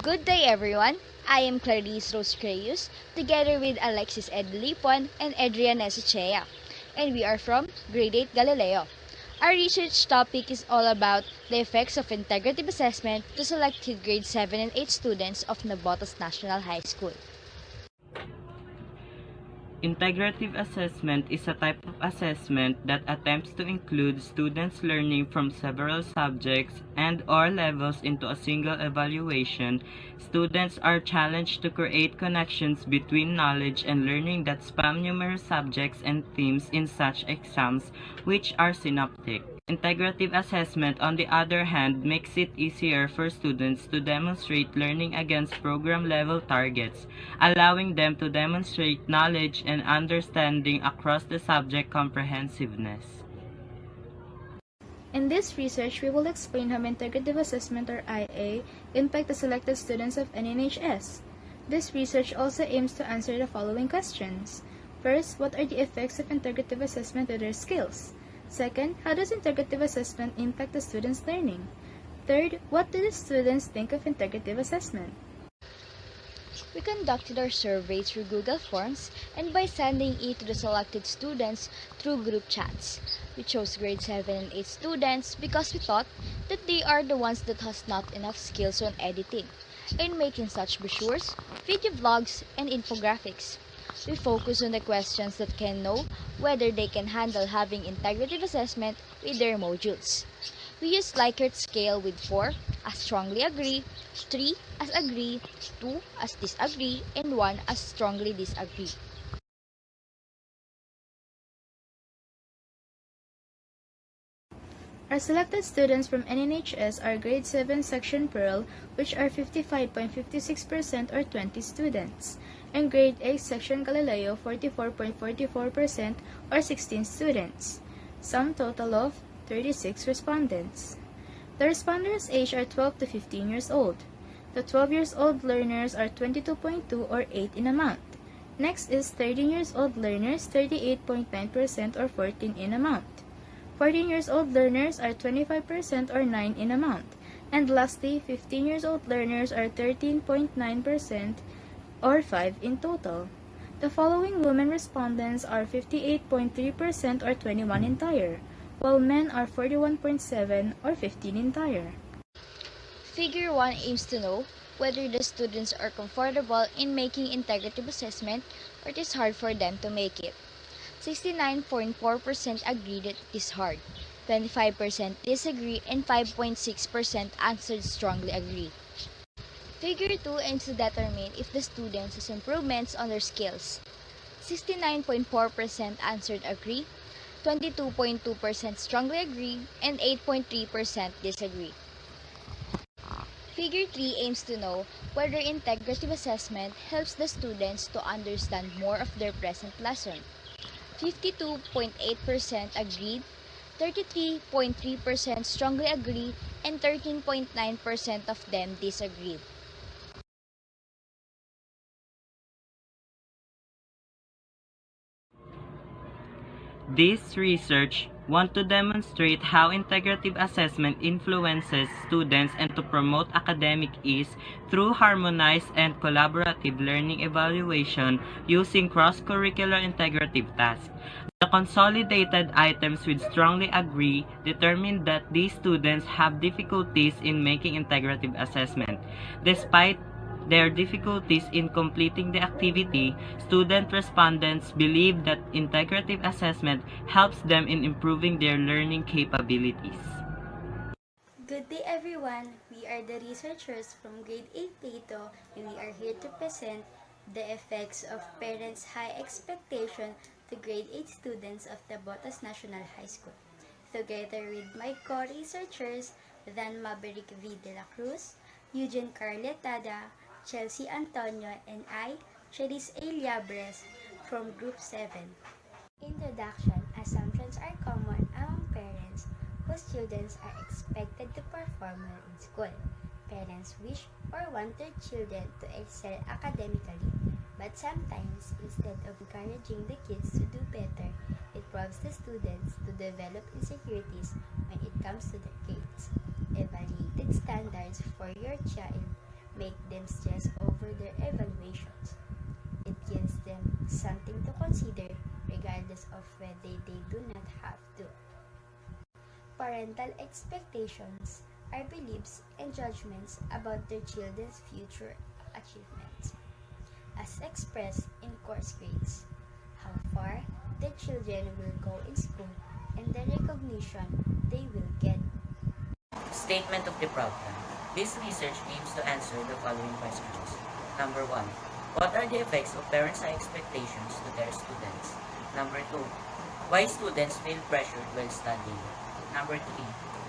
Good day, everyone. I am Clarice Rose Creyus, together with Alexis Edlipon and Adrian Nesechea, and we are from Grade 8 Galileo. Our research topic is all about the effects of integrative assessment to selected grade 7 and 8 students of Navotas National High School. Integrative assessment is a type of assessment that attempts to include students learning from several subjects and/or levels into a single evaluation. Students are challenged to create connections between knowledge and learning that span numerous subjects and themes in such exams, which are synoptic. Integrative assessment, on the other hand, makes it easier for students to demonstrate learning against program-level targets, allowing them to demonstrate knowledge and understanding across the subject comprehensiveness. In this research, we will explain how integrative assessment, or IA, impact the selected students of NNHS. This research also aims to answer the following questions. First, what are the effects of integrative assessment to their skills? Second, how does integrative assessment impact the students' learning? Third, what do the students think of integrative assessment? We conducted our survey through Google Forms and by sending it to the selected students through group chats. We chose grade 7 and 8 students because we thought that they are the ones that has not enough skills on editing, in making such brochures, video vlogs, and infographics. We focus on the questions that can know whether they can handle having integrative assessment with their modules. We use Likert scale with 4 as strongly agree, 3 as agree, 2 as disagree, and 1 as strongly disagree. Our selected students from NNHS are grade 7 section Pearl, which are 55.56% or 20 students, and grade 8 section Galileo, 44.44% or 16 students. Sum total of 36 respondents. The respondents' age are 12 to 15 years old. The 12 years old learners are 22.2 or 8 in amount. Next is 13 years old learners, 38.9% or 14 in amount. 14 years old learners are 25% or 9 in amount. And lastly, 15 years old learners are 13.9% or 5 in total. The following women respondents are 58.3% or 21 entire, while men are 41.7 or 15 entire. Figure 1 aims to know whether the students are comfortable in making integrative assessment or it is hard for them to make it. 69.4% agree that it is hard, 25% disagree, and 5.6% answered strongly agree. Figure 2 aims to determine if the students has improvements on their skills. 69.4% answered agree, 22.2% strongly agree, and 8.3% disagree. Figure 3 aims to know whether integrative assessment helps the students to understand more of their present lesson. 52.8% agreed, 33.3% strongly agree, and 13.9% of them disagreed. This research wants to demonstrate how integrative assessment influences students and to promote academic ease through harmonized and collaborative learning evaluation using cross-curricular integrative tasks. The consolidated items with strongly agree determined that these students have difficulties in making integrative assessment. Despite their difficulties in completing the activity, student respondents believe that integrative assessment helps them in improving their learning capabilities. Good day everyone, we are the researchers from grade 8 and we are here to present the effects of parents' high expectation to grade 8 students of the Botas National High School. Together with my co-researchers, Dan Maverick V. De La Cruz, Eugene Carletada, Chelsea Antonio, and I, Cherise A. Liabres, from Group 7. Introduction. Assumptions are common among parents whose children are expected to perform well in school. Parents wish or want their children to excel academically, but sometimes, instead of encouraging the kids to do better, it prompts the students to develop insecurities when it comes to their grades. Evaluated standards for your child make them stress over their evaluations. It gives them something to consider regardless of whether they do not have to. Parental expectations are beliefs and judgments about their children's future achievements, as expressed in course grades, how far their children will go in school, and the recognition they will get. Statement of the problem. This research aims to answer the following questions. Number 1. What are the effects of parents' high expectations to their students? Number 2. Why students feel pressured while studying? Number 3.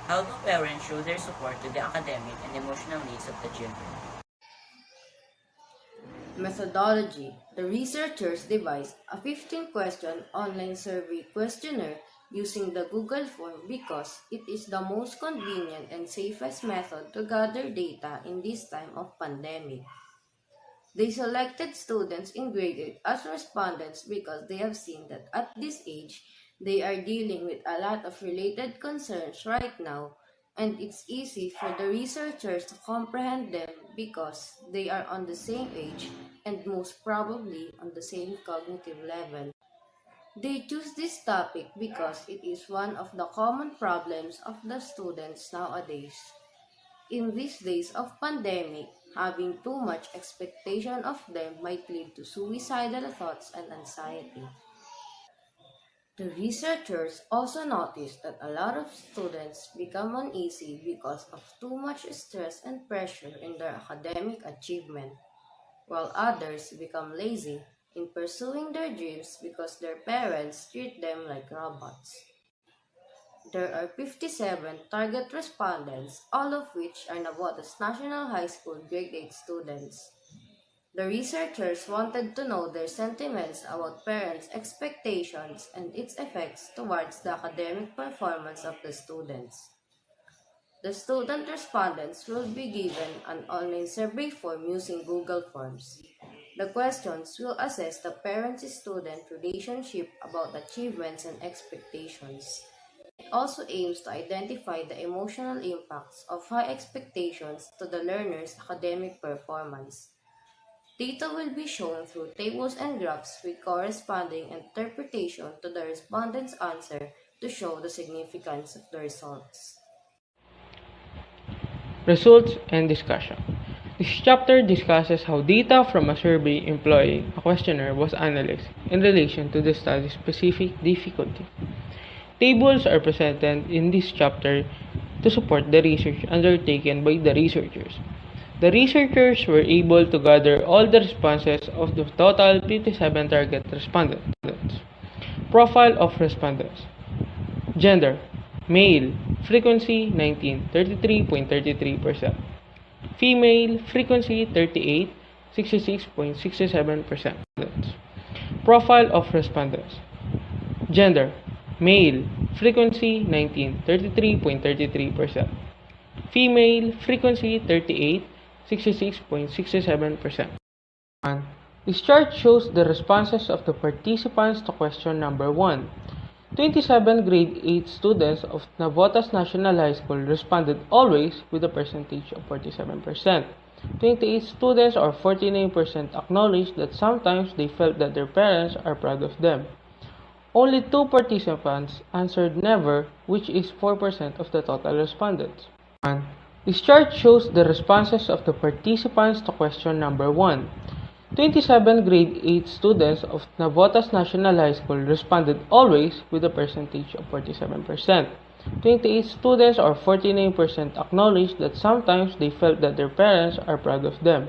How do parents show their support to the academic and emotional needs of the children? Methodology. The researchers devised a 15-question online survey questionnaire using the Google form because it is the most convenient and safest method to gather data in this time of pandemic. They selected students in grade 8 as respondents because they have seen that at this age, they are dealing with a lot of related concerns right now, and it's easy for the researchers to comprehend them because they are on the same age and most probably on the same cognitive level. They choose this topic because it is one of the common problems of the students nowadays. In these days of pandemic, having too much expectation of them might lead to suicidal thoughts and anxiety. The researchers also noticed that a lot of students become uneasy because of too much stress and pressure in their academic achievement, while others become lazy in pursuing their dreams because their parents treat them like robots. There are 57 target respondents, all of which are Navotas National High School grade 8 students. The researchers wanted to know their sentiments about parents' expectations and its effects towards the academic performance of the students. The student respondents will be given an online survey form using Google Forms. The questions will assess the parent-student relationship about achievements and expectations. It also aims to identify the emotional impacts of high expectations to the learner's academic performance. Data will be shown through tables and graphs with corresponding interpretation to the respondent's answer to show the significance of the results. Results and discussion. This chapter discusses how data from a survey employing a questionnaire was analyzed in relation to the study's specific difficulty. Tables are presented in this chapter to support the research undertaken by the researchers. The researchers were able to gather all the responses of the total 57 target respondents. Profile of respondents. Gender. Male. Frequency 19, 33.33%. Female. Frequency 38, 66.67%. Profile of respondents. Gender. Male. Frequency 19, 33.33%. Female. Frequency 38, 66.67%. This chart shows the responses of the participants to question number 1. 27 grade 8 students of Navotas National High School responded always with a percentage of 47%. 28 students or 49% acknowledged that sometimes they felt that their parents are proud of them. Only 2 participants answered never, which is 4% of the total respondents. This chart shows the responses of the participants to question number 1. 27 grade 8 students of Navotas National High School responded always with a percentage of 47%. 28 students or 49% acknowledged that sometimes they felt that their parents are proud of them.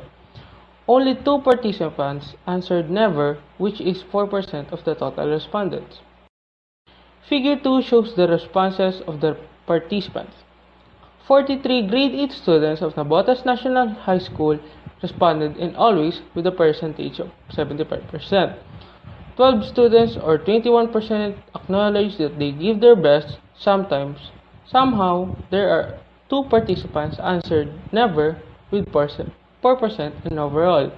Only 2 participants answered never, which is 4% of the total respondents. Figure 2 shows the responses of the participants. 43 grade 8 students of Navotas National High School responded in always with a percentage of 75%. 12 students or 21% acknowledge that they give their best sometimes. Somehow, there are 2 participants answered never with 4% in overall.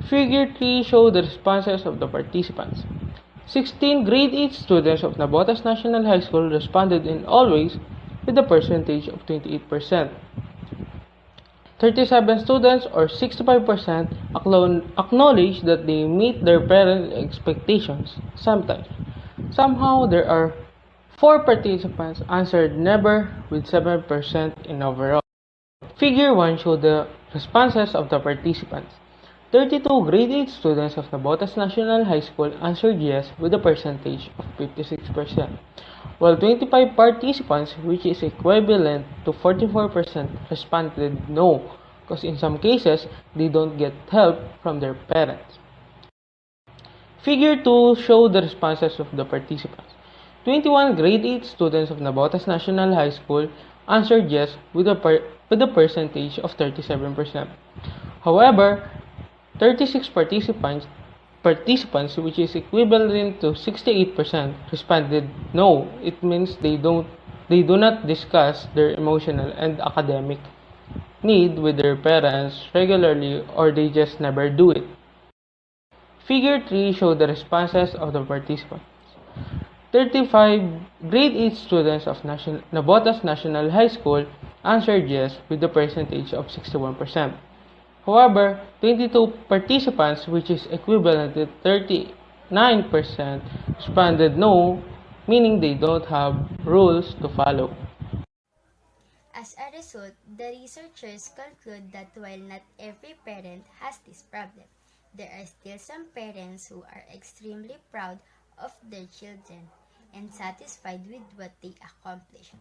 Figure 3 shows the responses of the participants. 16 grade 8 students of Navotas National High School responded in always with a percentage of 28%. 37 students or 65% acknowledge that they meet their parents' expectations sometimes. Somehow, there are 4 participants answered never with 7% in overall. Figure 1 shows the responses of the participants. 32 grade 8 students of Navotas National High School answered yes with a percentage of 56%, while 25 participants, which is equivalent to 44%, responded no, because in some cases, they don't get help from their parents. Figure 2 shows the responses of the participants. 21 grade 8 students of Navotas National High School answered yes with a percentage of 37%. However, 36 participants, which is equivalent to 68%, responded no. It means they do not discuss their emotional and academic need with their parents regularly, or they just never do it. Figure 3 shows the responses of the participants. 35 grade 8 students of Navotas National High School answered yes with a percentage of 61%. However, 22 participants, which is equivalent to 39%, responded no, meaning they don't have rules to follow. As a result, the researchers conclude that while not every parent has this problem, there are still some parents who are extremely proud of their children and satisfied with what they accomplish.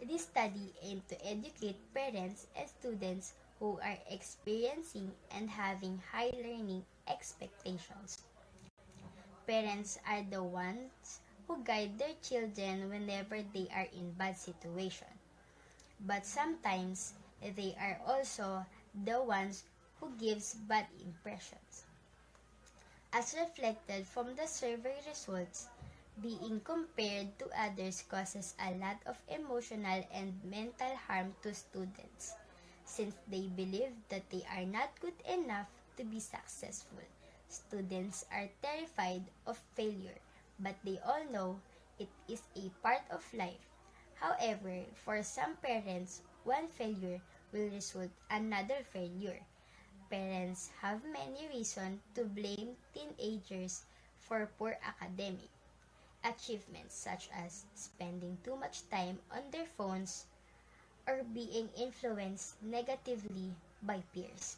This study aimed to educate parents and students who are experiencing and having high learning expectations. Parents are the ones who guide their children whenever they are in bad situation. But sometimes they are also the ones who gives bad impressions. As reflected from the survey results, being compared to others causes a lot of emotional and mental harm to students, since they believe that they are not good enough to be successful. Students are terrified of failure, but they all know it is a part of life. However, for some parents, one failure will result another failure. Parents have many reasons to blame teenagers for poor academic achievements, such as spending too much time on their phones or being influenced negatively by peers.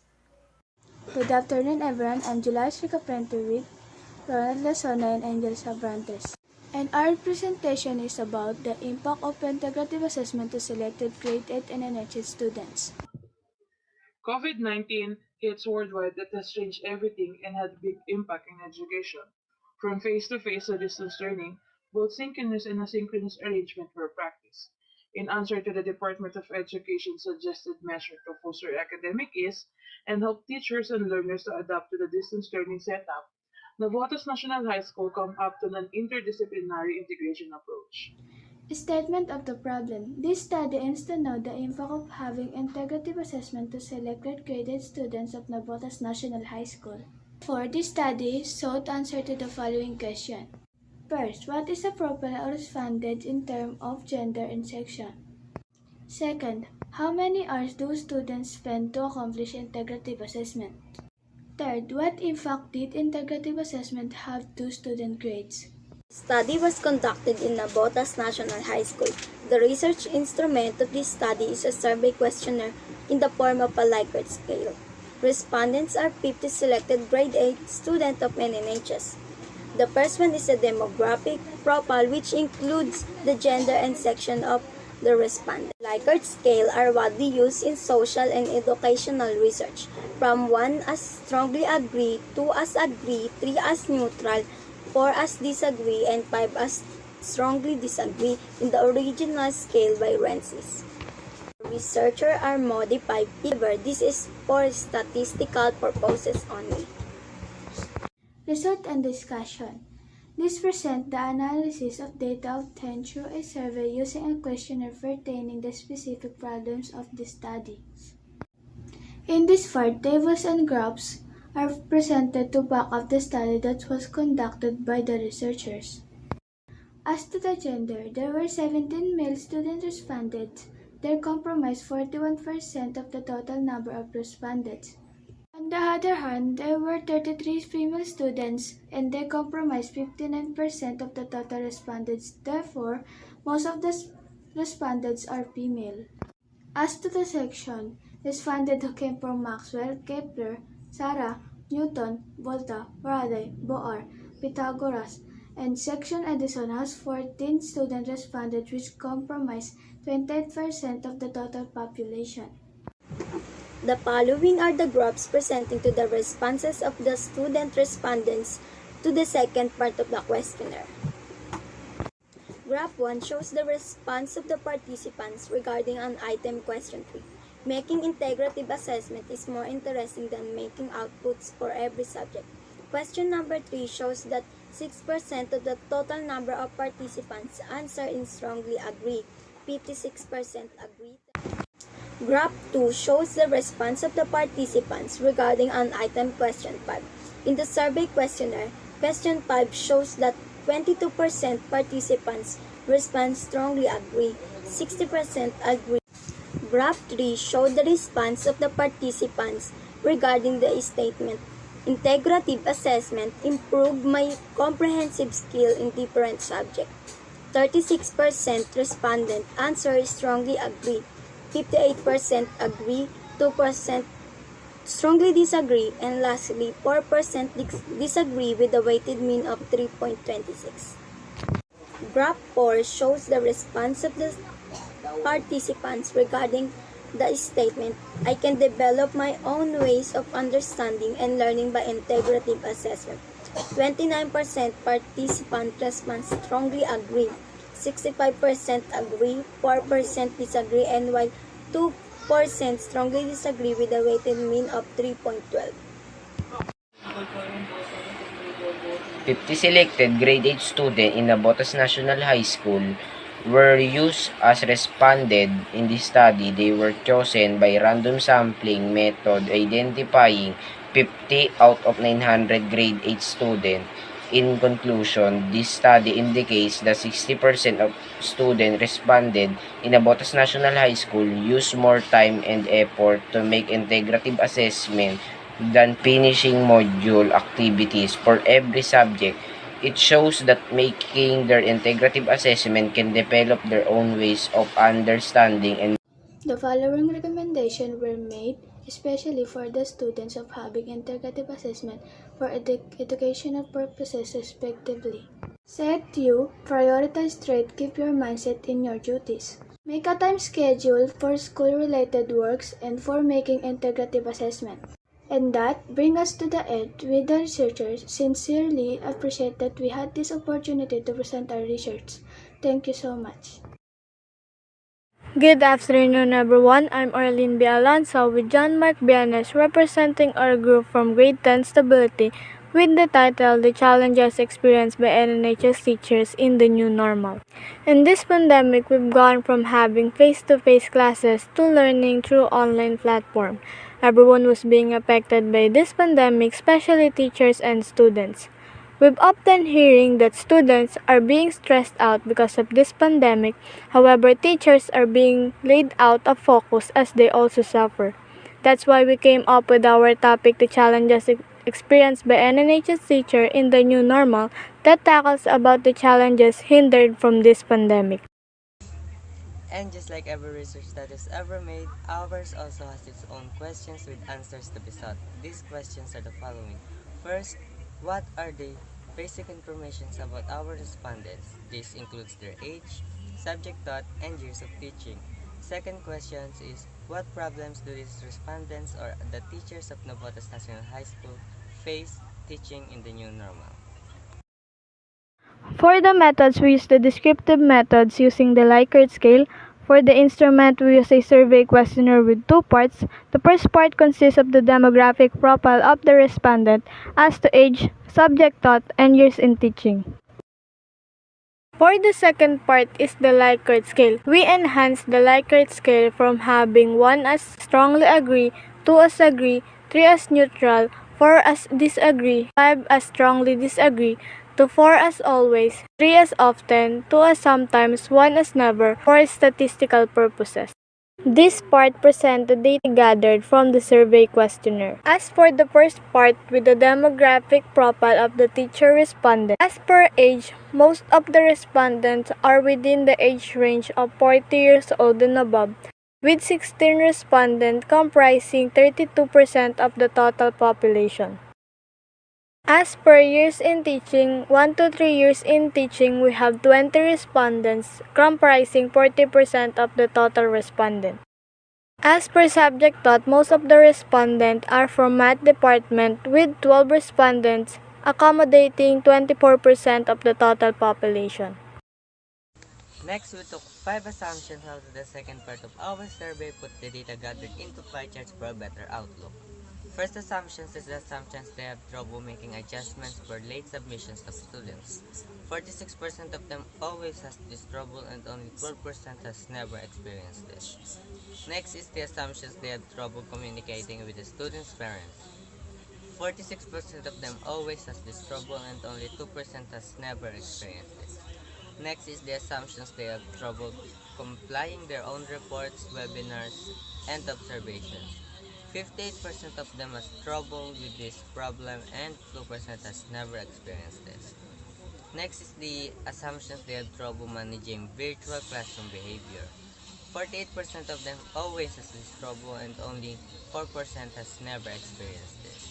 Good afternoon, everyone. I'm Julius Ricapente with Ronald Lasona and Angel Sabrantes. And our presentation is about the impact of integrative assessment to selected grade 8 NNHS students. COVID-19 hits worldwide that has changed everything and had a big impact in education. From face-to-face to distance learning, both synchronous and asynchronous arrangement were practiced. In answer to the Department of Education's suggested measure to foster academic ease and help teachers and learners to adapt to the distance learning setup, Navotas National High School come up to an interdisciplinary integration approach. Statement of the problem. This study aims to know the impact of having integrative assessment to selected graded students of Navotas National High School. For this study, sought answer to the following question. First, what is the profile or responded in terms of gender and section? Second, how many hours do students spend to accomplish integrative assessment? Third, what impact did integrative assessment have to student grades? Study was conducted in Navotas National High School. The research instrument of this study is a survey questionnaire in the form of a Likert scale. Respondents are 50 selected grade 8 students of NNHS. The first one is a demographic profile which includes the gender and section of the respondent. Likert scale are widely used in social and educational research, from 1 as strongly agree, 2 as agree, 3 as neutral, 4 as disagree, and 5 as strongly disagree in the original scale by Rensis. Researchers are modified, however, this is for statistical purposes only. Result and discussion. This presents the analysis of data obtained through a survey using a questionnaire pertaining the specific problems of the study. In this part, tables and graphs are presented to back up the study that was conducted by the researchers. As to the gender, there were 17 male student respondents. They comprised 41% of the total number of respondents. On the other hand, there were 33 female students, and they comprised 59% of the total respondents. Therefore, most of the respondents are female. As to the section, respondents who came from Maxwell, Kepler, Sarah, Newton, Volta, Faraday, Bohr, Pythagoras, and section Edison has 14 student respondents, which comprise 28% of the total population. The following are the graphs presenting to the responses of the student respondents to the second part of the questionnaire. Graph 1 shows the response of the participants regarding an item question 3. Making integrative assessment is more interesting than making outputs for every subject. Question number 3 shows that 6% of the total number of participants answer in strongly agree, 56% agree. Graph 2 shows the response of the participants regarding an item question 5. In the survey questionnaire, question 5 shows that 22% participants respond strongly agree, 60% agree. Graph 3 showed the response of the participants regarding the statement, integrative assessment improved my comprehensive skill in different subjects. 36% respondent answer strongly agree, 58% agree, 2% strongly disagree, and lastly, 4% disagree with a weighted mean of 3.26. Graph 4 shows the response of the participants regarding the statement, I can develop my own ways of understanding and learning by integrative assessment. 29% participants respond strongly agree, 65% agree, 4% disagree, and while 2% strongly disagree with a weighted mean of 3.12. 50 selected grade 8 students in Nabotas National High School were used as responded in this study. They were chosen by random sampling method identifying 50 out of 900 grade 8 students. In conclusion, this study indicates that 60% of students responded in Nabotas National High School used more time and effort to make integrative assessment than finishing module activities for every subject. It shows that making their integrative assessment can develop their own ways of understanding and The following recommendations were made especially for the students of having integrative assessment for educational purposes respectively. Set you, prioritize straight, keep your mindset in your duties. Make a time schedule for school-related works and for making integrative assessment. And that brings us to the end. We the researchers sincerely appreciate that we had this opportunity to present our research. Thank you so much. Good afternoon, everyone. I'm Orlene B. Alonso with John Mark Bianes representing our group from Grade 10 Stability with the title The Challenges Experienced by NNHS Teachers in the New Normal. In this pandemic, we've gone from having face-to-face classes to learning through online platform. Everyone was being affected by this pandemic, especially teachers and students. We've often hearing that students are being stressed out because of this pandemic. However, teachers are being laid out of focus as they also suffer. That's why we came up with our topic, the challenges experienced by NNHS teacher in the new normal, that tackles about the challenges hindered from this pandemic. And just like every research that is ever made, ours also has its own questions with answers to be sought. These questions are the following. First, what are the basic informations about our respondents? This includes their age, subject taught, and years of teaching. second question is, what problems do these respondents or the teachers of Navotas National High School face teaching in the new normal? For the methods, we use the descriptive methods using the Likert scale. For the instrument, we use a survey questionnaire with two parts. The first part consists of the demographic profile of the respondent as to age, subject taught, and years in teaching. For the second part is the Likert scale. We enhance the Likert scale from having 1 as strongly agree, 2 as agree, 3 as neutral, 4 as disagree, 5 as strongly disagree, to 4 as always, 3 as often, 2 as sometimes, 1 as never, for statistical purposes. This part presents the data gathered from the survey questionnaire. As for the first part with the demographic profile of the teacher respondent, as per age, most of the respondents are within the age range of 40 years old and above, with 16 respondents comprising 32% of the total population. As per years in teaching, 1 to 3 years in teaching, we have 20 respondents comprising 40% of the total respondent. As per subject taught, most of the respondents are from math department with 12 respondents accommodating 24% of the total population. Next, we took 5 assumptions out of the second part of our survey, put the data gathered into pie charts for a better outlook. First assumptions is the assumptions they have trouble making adjustments for late submissions of students. 46% of them always has this trouble and only 12% has never experienced this. Next is the assumptions they have trouble communicating with the students' parents. 46% of them always has this trouble and only 2% has never experienced this. Next is the assumptions they have trouble complying their own reports, webinars, and observations. 58% of them has trouble with this problem and 2% has never experienced this. Next is the assumptions they have trouble managing virtual classroom behavior. 48% of them always has this trouble and only 4% has never experienced this.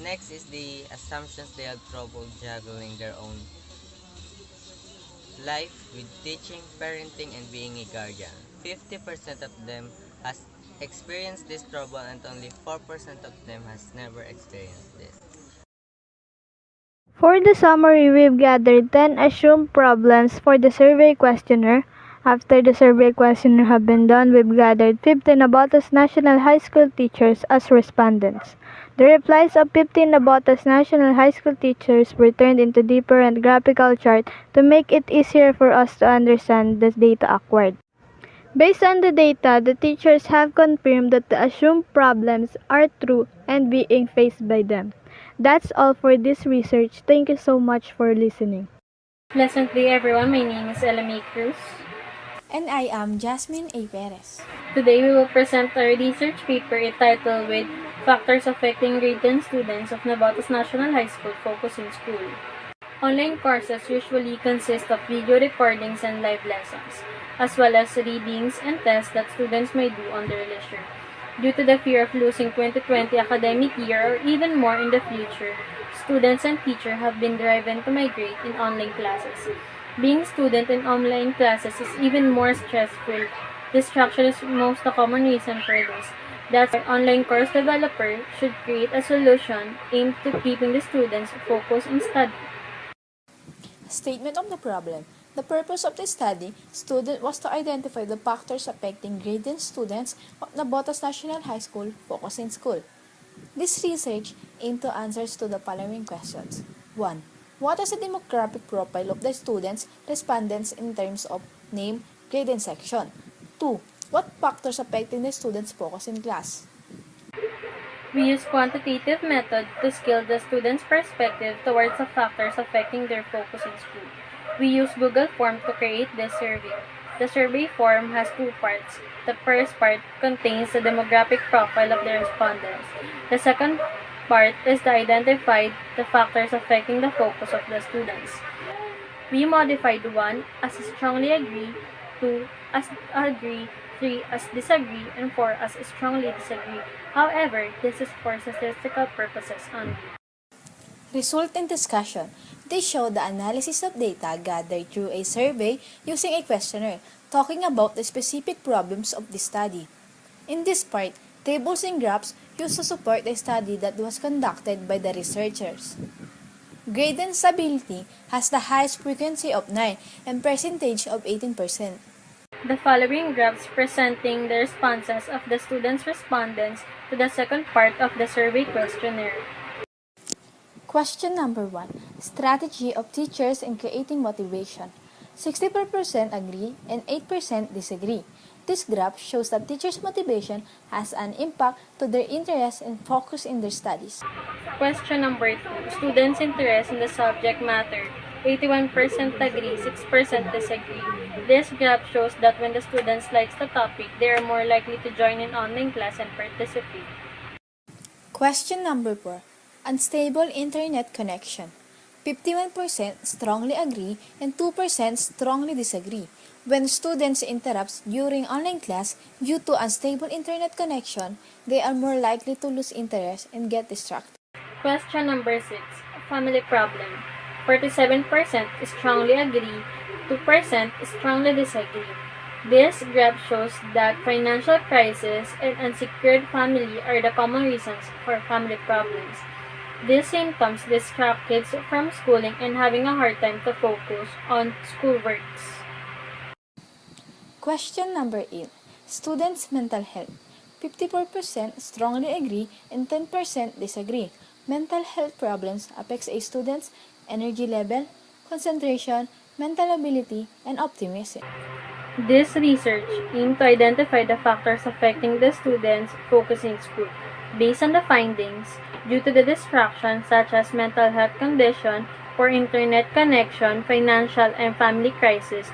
Next is the assumptions they have trouble juggling their own life with teaching, parenting, and being a guardian. 50% of them has experienced this trouble and only 4% of them has never experienced this. For the summary, we've gathered 10 assumed problems for the survey questionnaire. After the survey questionnaire have been done, we've gathered 15 Navotas National High School teachers as respondents. The replies of 15 Navotas National High School teachers were turned into different graphical chart to make it easier for us to understand the data acquired. Based on the data, the teachers have confirmed that the assumed problems are true and being faced by them. That's all for this research. Thank you so much for listening. Pleasant day, everyone. My name is Elame Cruz. And I am Jasmine A. Perez. Today, we will present our research paper entitled with Factors Affecting Grade 10 Students of Navotas National High School Focus in School. Online courses usually consist of video recordings and live lessons, as well as readings and tests that students may do on their leisure. Due to the fear of losing 2020 academic year or even more in the future, students and teachers have been driven to migrate in online classes. Being a student in online classes is even more stressful. Distraction is most common reason for this. That's why online course developer should create a solution aimed to keeping the students focused in study. Statement of the problem. The purpose of the study was to identify the factors affecting grade 10 students of Navotas National High School Focus in School. This research aimed to answers to the following questions. 1. What is the demographic profile of the students respondents in terms of name, grade, and section? 2. What factors affecting the students' focus in class? We use quantitative method to scale the students' perspective towards the factors affecting their focus in school. We use Google Form to create this survey. The survey form has two parts. The first part contains the demographic profile of the respondents. The second part is to identify the factors affecting the focus of the students. We modified 1 as strongly agree, 2 as agree, 3 as disagree, and 4 as strongly disagree. However, this is for statistical purposes only. Result and discussion. They show the analysis of data gathered through a survey using a questionnaire talking about the specific problems of the study. In this part, tables and graphs used to support the study that was conducted by the researchers. Grade and stability has the highest frequency of 9 and percentage of 18%. The following graphs presenting the responses of the students' respondents to the second part of the survey questionnaire. Question number 1. Strategy of teachers in creating motivation. 64% agree and 8% disagree. This graph shows that teachers' motivation has an impact to their interest and focus in their studies. Question number 2. Students' interest in the subject matter. 81% agree, 6% disagree. This graph shows that when the students likes the topic, they are more likely to join in online class and participate. Question number 4. Unstable internet connection. 51% strongly agree and 2% strongly disagree. When students interrupt during online class due to unstable internet connection, they are more likely to lose interest and get distracted. Question number 6. Family problem. 47% strongly agree, 2% strongly disagree. This graph shows that financial crisis and unsecured family are the common reasons for family problems. These symptoms distract kids from schooling and having a hard time to focus on schoolworks. Question number 8. Students' mental health. 54% strongly agree and 10% disagree. Mental health problems affects a student's energy level, concentration, mental ability, and optimism. This research aimed to identify the factors affecting the students' focus in school. Based on the findings, due to the distractions such as mental health condition, poor internet connection, financial and family crisis,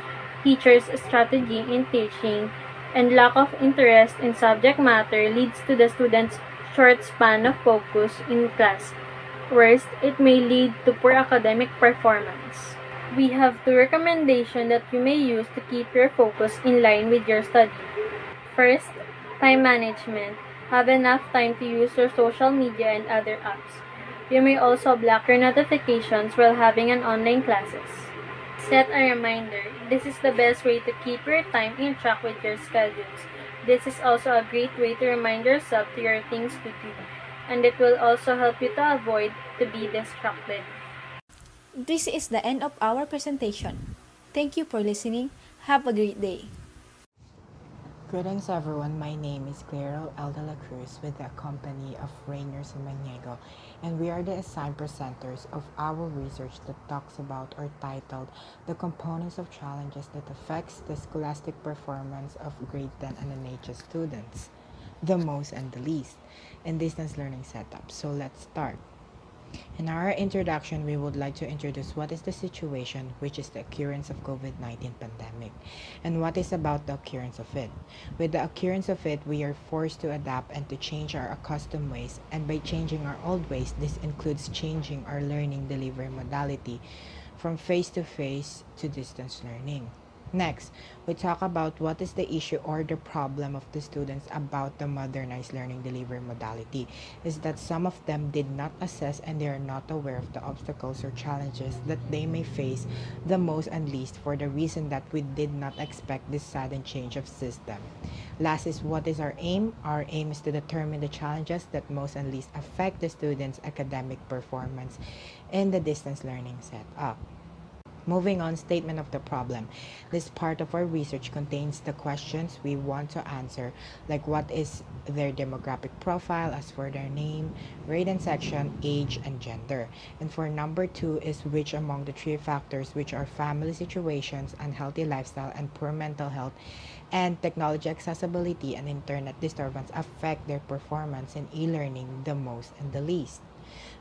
teachers' strategy in teaching, and lack of interest in subject matter leads to the students' short span of focus in class. Worst, it may lead to poor academic performance. We have 2 recommendations that you may use to keep your focus in line with your study. First, time management. Have enough time to use your social media and other apps. You may also block your notifications while having an online classes. Set a reminder. This is the best way to keep your time in track with your schedules. This is also a great way to remind yourself to your things to do, and it will also help you to avoid to be distracted. This is the end of our presentation. Thank you for listening. Have a great day. Greetings everyone, my name is Clero L. de la Cruz with the company of Rainier Samaniego, and we are the assigned presenters of our research that talks about or titled The Components of Challenges that Affects the Scholastic Performance of Grade 10 NNHS Students, the Most and the Least, in Distance Learning Setup. So let's start. In our introduction, we would like to introduce what is the situation, which is the occurrence of COVID-19 pandemic, and what is about the occurrence of it. With the occurrence of it, we are forced to adapt and to change our accustomed ways, and by changing our old ways, this includes changing our learning delivery modality from face-to-face to distance learning. Next, we talk about what is the issue or the problem of the students about the modernized learning delivery modality is that some of them did not assess and they are not aware of the obstacles or challenges that they may face the most and least for the reason that we did not expect this sudden change of system. Last is what is our aim? Our aim is to determine the challenges that most and least affect the students' academic performance in the distance learning setup. Moving on, statement of the problem. This part of our research contains the questions we want to answer, like what is their demographic profile as for their name, grade and section, age, and gender. And for number 2 is which among the 3 factors, which are family situations, unhealthy lifestyle, and poor mental health, and technology accessibility and internet disturbance affect their performance in e-learning the most and the least.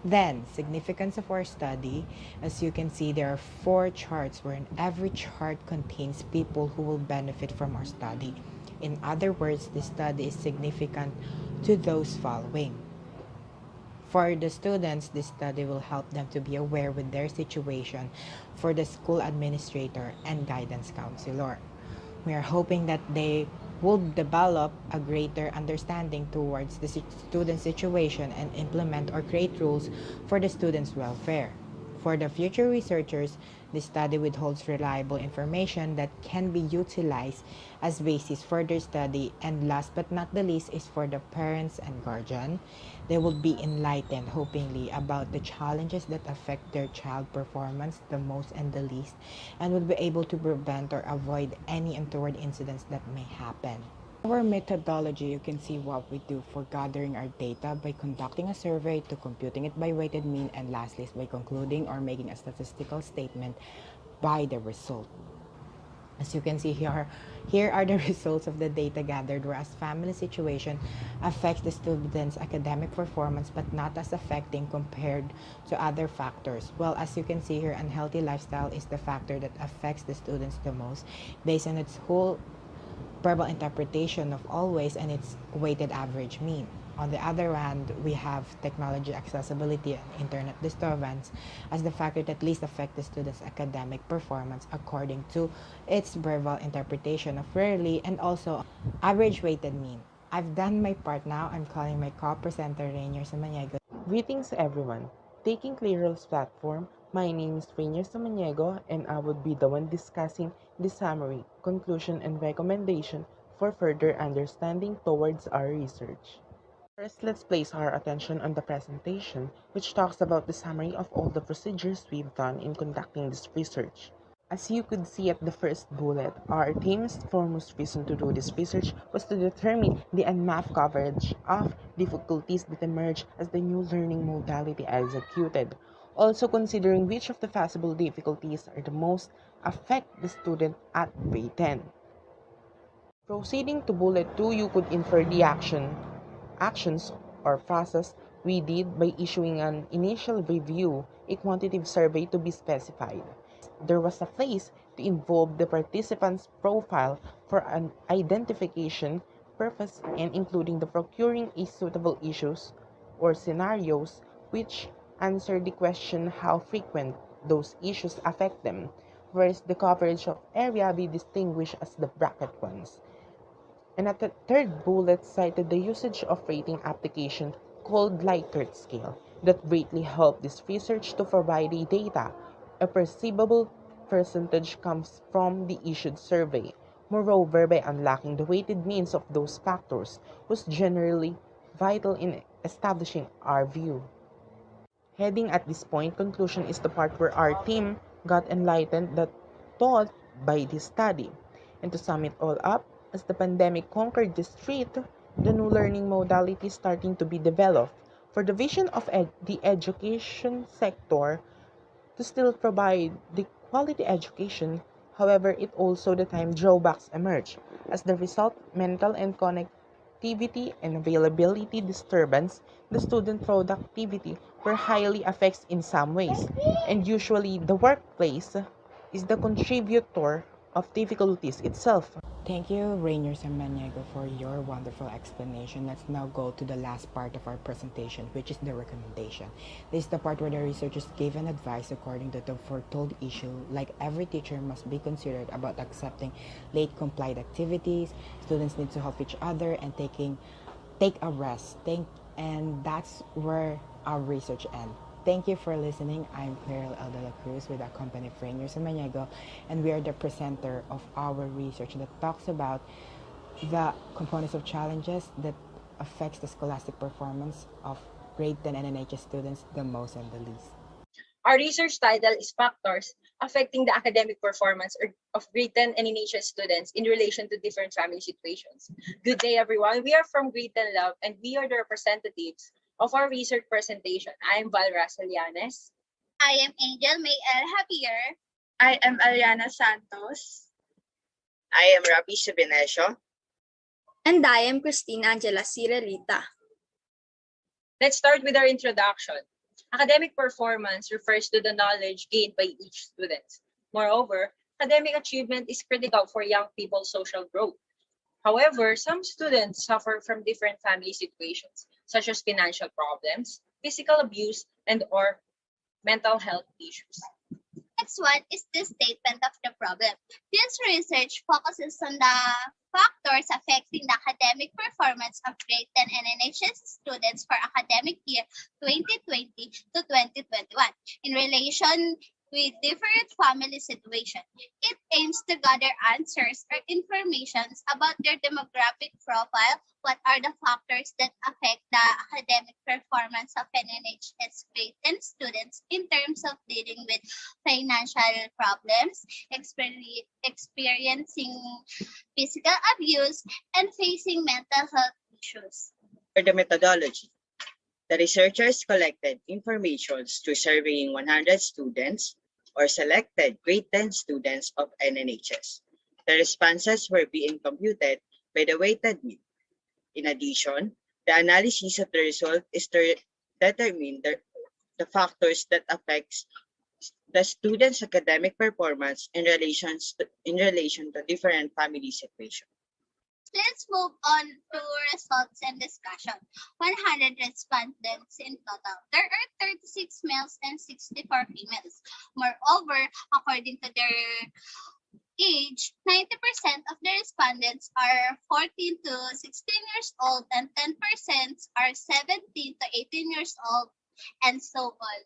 Then, significance of our study. As you can see, there are 4 charts wherein every chart contains people who will benefit from our study. In other words, this study is significant to those following. For the students, this study will help them to be aware with their situation for the school administrator and guidance counselor. We are hoping that they will develop a greater understanding towards the student situation and implement or create rules for the students' welfare. For the future researchers, the study withholds reliable information that can be utilized as basis for their study. And last but not the least is for the parents and guardian. They will be enlightened, hopingly, about the challenges that affect their child performance the most and the least, and will be able to prevent or avoid any untoward incidents that may happen. Our methodology, you can see what we do for gathering our data by conducting a survey to computing it by weighted mean, and lastly is by concluding or making a statistical statement by the result. As you can see here are the results of the data gathered, whereas family situation affects the student's academic performance but not as affecting compared to other factors. Well, as you can see here, unhealthy lifestyle is the factor that affects the students the most based on its whole verbal interpretation of always and its weighted average mean. On the other hand, we have technology accessibility and internet disturbance as the factor that least affect the student's academic performance according to its verbal interpretation of rarely and also average weighted mean. I've done my part now. I'm calling my co-presenter Rainier Samaniego. Greetings everyone. Taking Clearl's platform, my name is Rainier Samaniego and I would be the one discussing the summary, conclusion, and recommendation for further understanding towards our research. First, let's place our attention on the presentation, which talks about the summary of all the procedures we've done in conducting this research. As you could see at the first bullet, our team's foremost reason to do this research was to determine the unmapped coverage of difficulties that emerge as the new learning modality executed, also considering which of the possible difficulties are the most affect the student at grade 10. Proceeding to bullet 2, you could infer the actions or process we did by issuing an initial review, a quantitative survey to be specified. There was a phase to involve the participant's profile for an identification purpose and including the procuring a suitable issues or scenarios which answer the question how frequent those issues affect them, whereas the coverage of area be distinguished as the bracket ones. And at the third bullet cited the usage of rating application called Likert scale that greatly helped this research to provide a data. A perceivable percentage comes from the issued survey. Moreover, by unlocking the weighted means of those factors was generally vital in establishing our view. Heading at this point, conclusion is the part where our team got enlightened that taught by this study. And to sum it all up, as the pandemic conquered the street, the new learning modality is starting to be developed. For the vision of the education sector to still provide the quality education, however, it also the time drawbacks emerge. As the result, mental and connectivity and availability disturbance, the student productivity were highly affected in some ways, and usually the workplace is the contributor of difficulties itself. Thank you, Rainier Samaniego, for your wonderful explanation. Let's now go to the last part of our presentation, which is the recommendation. This is the part where the researchers gave an advice according to the foretold issue, like every teacher must be considered about accepting late complied activities. Students need to help each other and take a rest. And that's where our research ends. Thank you for listening. I'm Cleral El de la Cruz with the company of Rainier Samaniego, and we are the presenter of our research that talks about the components of challenges that affects the scholastic performance of grade 10 NNHS students the most and the least. Our research title is Factors Affecting the Academic Performance of Grade 10 NNHS Students in Relation to Different Family Situations. Good day, everyone. We are from Grade 10 Love, and we are the representatives of our research presentation. I am Val Raselianes. I am Angel May L. Javier. I am Aliana Santos. I am Rabi Sabinesio. And I am Christine Angela Cirelita. Let's start with our introduction. Academic performance refers to the knowledge gained by each student. Moreover, academic achievement is critical for young people's social growth. However, some students suffer from different family situations, such as financial problems, physical abuse, and/or mental health issues. Let's Next one is the statement of the problem. This research focuses on the factors affecting the academic performance of grade 10 NNHS students for academic year 2020 to 2021 in relation with different family situations. It aims to gather answers or information about their demographic profile, what are the factors that affect the academic performance of NNHS grade 10 students in terms of dealing with financial problems, experiencing physical abuse, and facing mental health issues. For the methodology, the researchers collected information through surveying 100 students or selected grade 10 students of NNHS. The responses were being computed by the weighted mean. In addition, the analysis of the result is to determine the factors that affects the student's academic performance in relation to different family situations. Let's move on to results and discussion. 100 respondents in total. There are 36 males and 64 females. Moreover, according to their age, 90% of the respondents are 14 to 16 years old and 10% are 17 to 18 years old, and so on.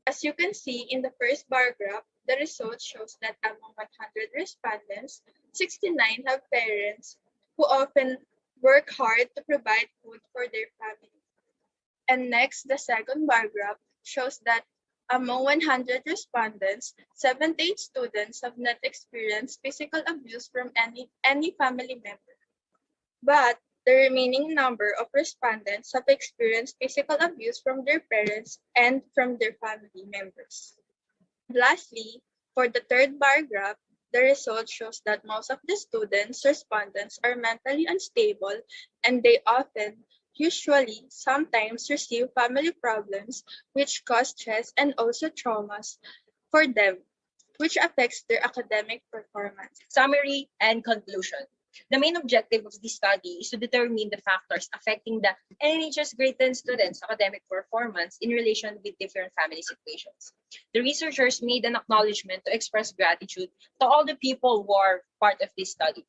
As you can see in the first bar graph, the result shows that among 100 respondents, 69 have parents who often work hard to provide food for their family. And next, the second bar graph shows that among 100 respondents, 78 students have not experienced physical abuse from any family member. But the remaining number of respondents have experienced physical abuse from their parents and from their family members. Lastly, for the third bar graph, the result shows that most of the students' respondents are mentally unstable and they often, usually, sometimes receive family problems which cause stress and also traumas for them, which affects their academic performance. Summary and conclusion. The main objective of this study is to determine the factors affecting the NNHS grade 10 students' academic performance in relation with different family situations. The researchers made an acknowledgement to express gratitude to all the people who are part of this study.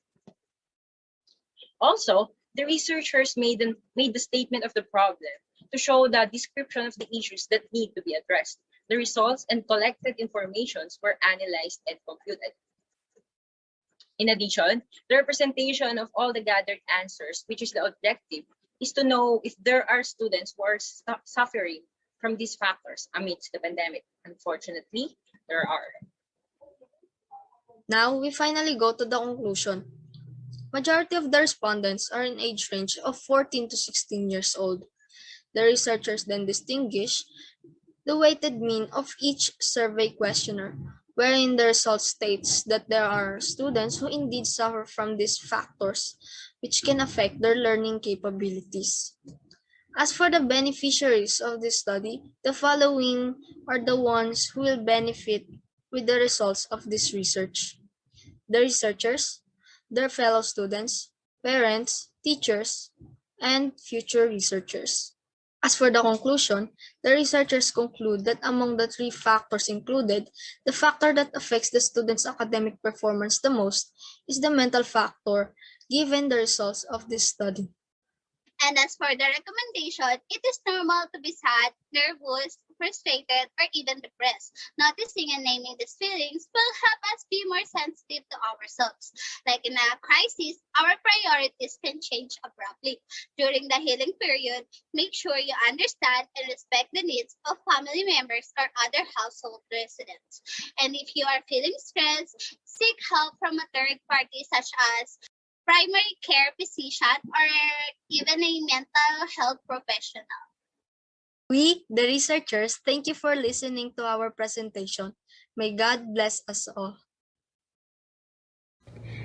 Also, the researchers made the statement of the problem to show the description of the issues that need to be addressed. The results and collected informations were analyzed and computed. In addition, the representation of all the gathered answers, which is the objective, is to know if there are students who are suffering from these factors amidst the pandemic. Unfortunately, there are. Now, we finally go to the conclusion. Majority of the respondents are in age range of 14 to 16 years old. The researchers then distinguish the weighted mean of each survey questionnaire, wherein the result states that there are students who indeed suffer from these factors, which can affect their learning capabilities. As for the beneficiaries of this study, the following are the ones who will benefit with the results of this research: the researchers, their fellow students, parents, teachers, and future researchers. As for the conclusion, the researchers conclude that among the three factors included, the factor that affects the student's academic performance the most is the mental factor, given the results of this study. And as for the recommendation, it is normal to be sad, nervous, frustrated, or even depressed. Noticing and naming these feelings will help us be more sensitive to ourselves. Like in a crisis, our priorities can change abruptly. During the healing period, make sure you understand and respect the needs of family members or other household residents. And if you are feeling stressed, seek help from a third party such as primary care physician, or even a mental health professional. We, the researchers, thank you for listening to our presentation. May God bless us all.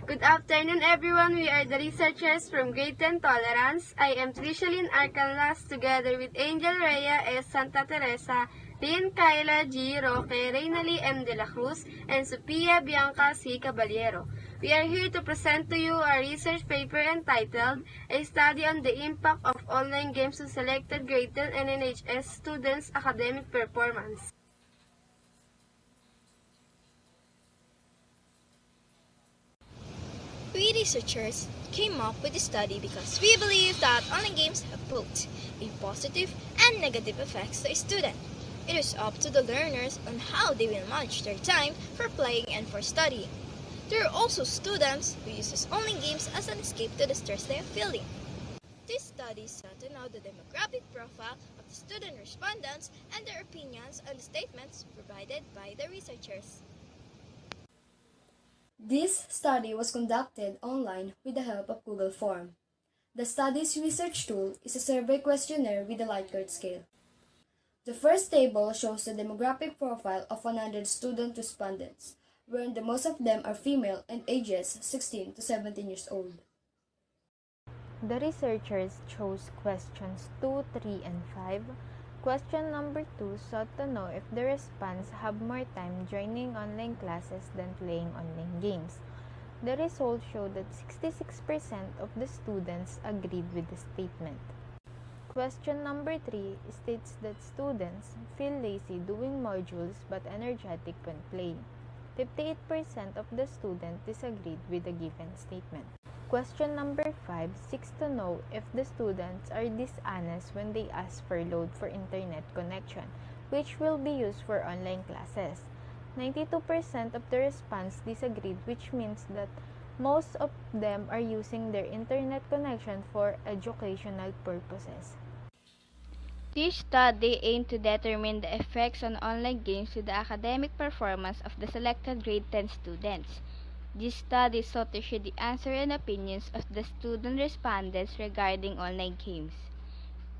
Good afternoon, everyone. We are the researchers from Grade 10 Tolerance. I am Trishalyn Arcalas together with Angel Rhea S. Santa Teresa, Lynn Kyla G. Roque, Reynali M. De La Cruz, and Sophia Bianca C. Caballero. We are here to present to you a research paper entitled A Study on the Impact of Online Games on Selected Grade 10 NNHS Students' Academic Performance. We researchers came up with this study because we believe that online games have both a positive and negative effects to a student. It is up to the learners on how they will manage their time for playing and for studying. There are also students who use online games as an escape to the stress they are feeling. This study sought to know the demographic profile of the student respondents and their opinions on the statements provided by the researchers. This study was conducted online with the help of Google Form. The study's research tool is a survey questionnaire with a Likert scale. The first table shows the demographic profile of 100 student respondents, wherein the most of them are female and ages 16 to 17 years old. The researchers chose questions 2, 3, and 5. Question number 2 sought to know if the respondents have more time joining online classes than playing online games. The results showed that 66% of the students agreed with the statement. Question number 3 states that students feel lazy doing modules but energetic when playing. 58% of the students disagreed with the given statement. Question number 5 seeks to know if the students are dishonest when they ask for load for internet connection, which will be used for online classes. 92% of the response disagreed, which means that most of them are using their internet connection for educational purposes. This study aimed to determine the effects on online games to the academic performance of the selected grade 10 students. This study sought to share the answer and opinions of the student respondents regarding online games.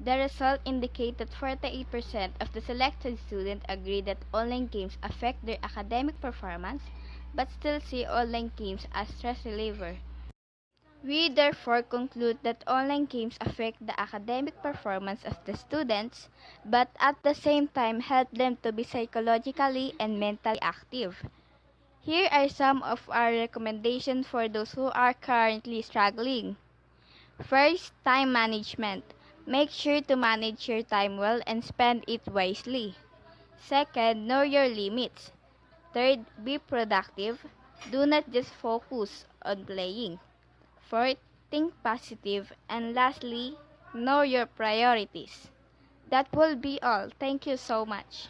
The result indicate that 48% of the selected students agree that online games affect their academic performance, but still see online games as stress reliever. We therefore conclude that online games affect the academic performance of the students, but at the same time help them to be psychologically and mentally active. Here are some of our recommendations for those who are currently struggling. First, time management. Make sure to manage your time well and spend it wisely. Second, know your limits. Third, be productive. Do not just focus on playing. Fourth, think positive. And lastly, know your priorities. That will be all. Thank you so much.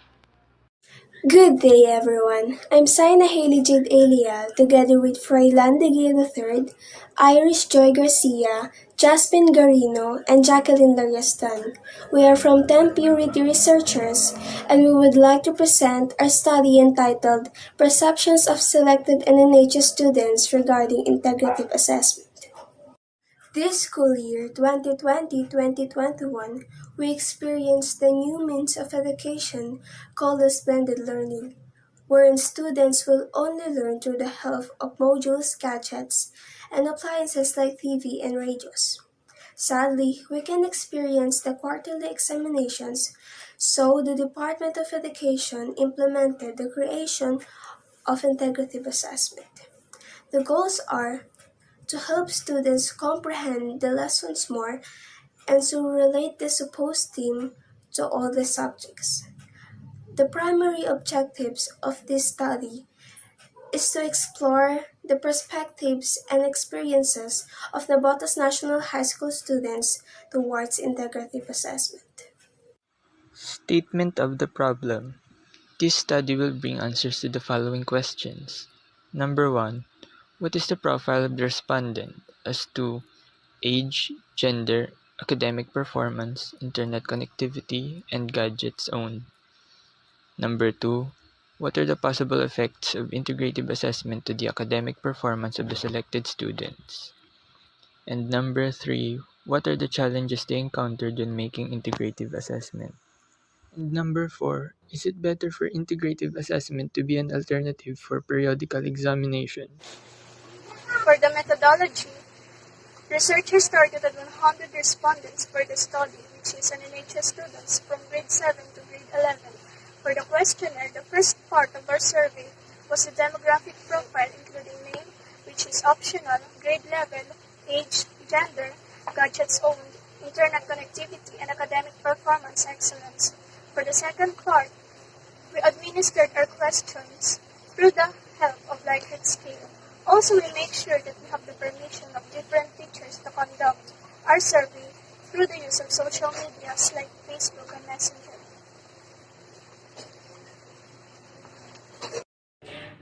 Good day, everyone. I'm Saina Haley Jade Elial, together with Froilan de Guia III, Irish Joy Garcia, Jasmine Garino, and Jacqueline Lariastan. We are from 10 Purity Researchers, and we would like to present our study entitled Perceptions of Selected NNHS Students Regarding Integrative Assessment. This school year, 2020-2021, we experienced the new means of education called as blended learning, wherein students will only learn through the help of modules, gadgets, and appliances like TV and radios. Sadly, we can experience the quarterly examinations, so the Department of Education implemented the creation of integrative assessment. The goals are to help students comprehend the lessons more and to relate the supposed theme to all the subjects. The primary objectives of this study is to explore the perspectives and experiences of Nabotas National High School students towards integrative assessment. Statement of the problem. This study will bring answers to the following questions. Number 1. What is the profile of the respondent as to age, gender, academic performance, internet connectivity, and gadgets owned? Number 2. What are the possible effects of integrative assessment to the academic performance of the selected students? And number 3. What are the challenges they encountered when making integrative assessment? And number 4. Is it better for integrative assessment to be an alternative for periodical examination? For the methodology, researchers targeted 100 respondents for the study, which is NNHS students from grade 7 to grade 11. For the questionnaire, the first part of our survey was the demographic profile, including name, which is optional, grade level, age, gender, gadgets owned, internet connectivity, and academic performance excellence. For the second part, we administered our questions through the help of Likert scale. Also, we make sure that we have the permission of different teachers to conduct our survey through the use of social medias like Facebook and Messenger.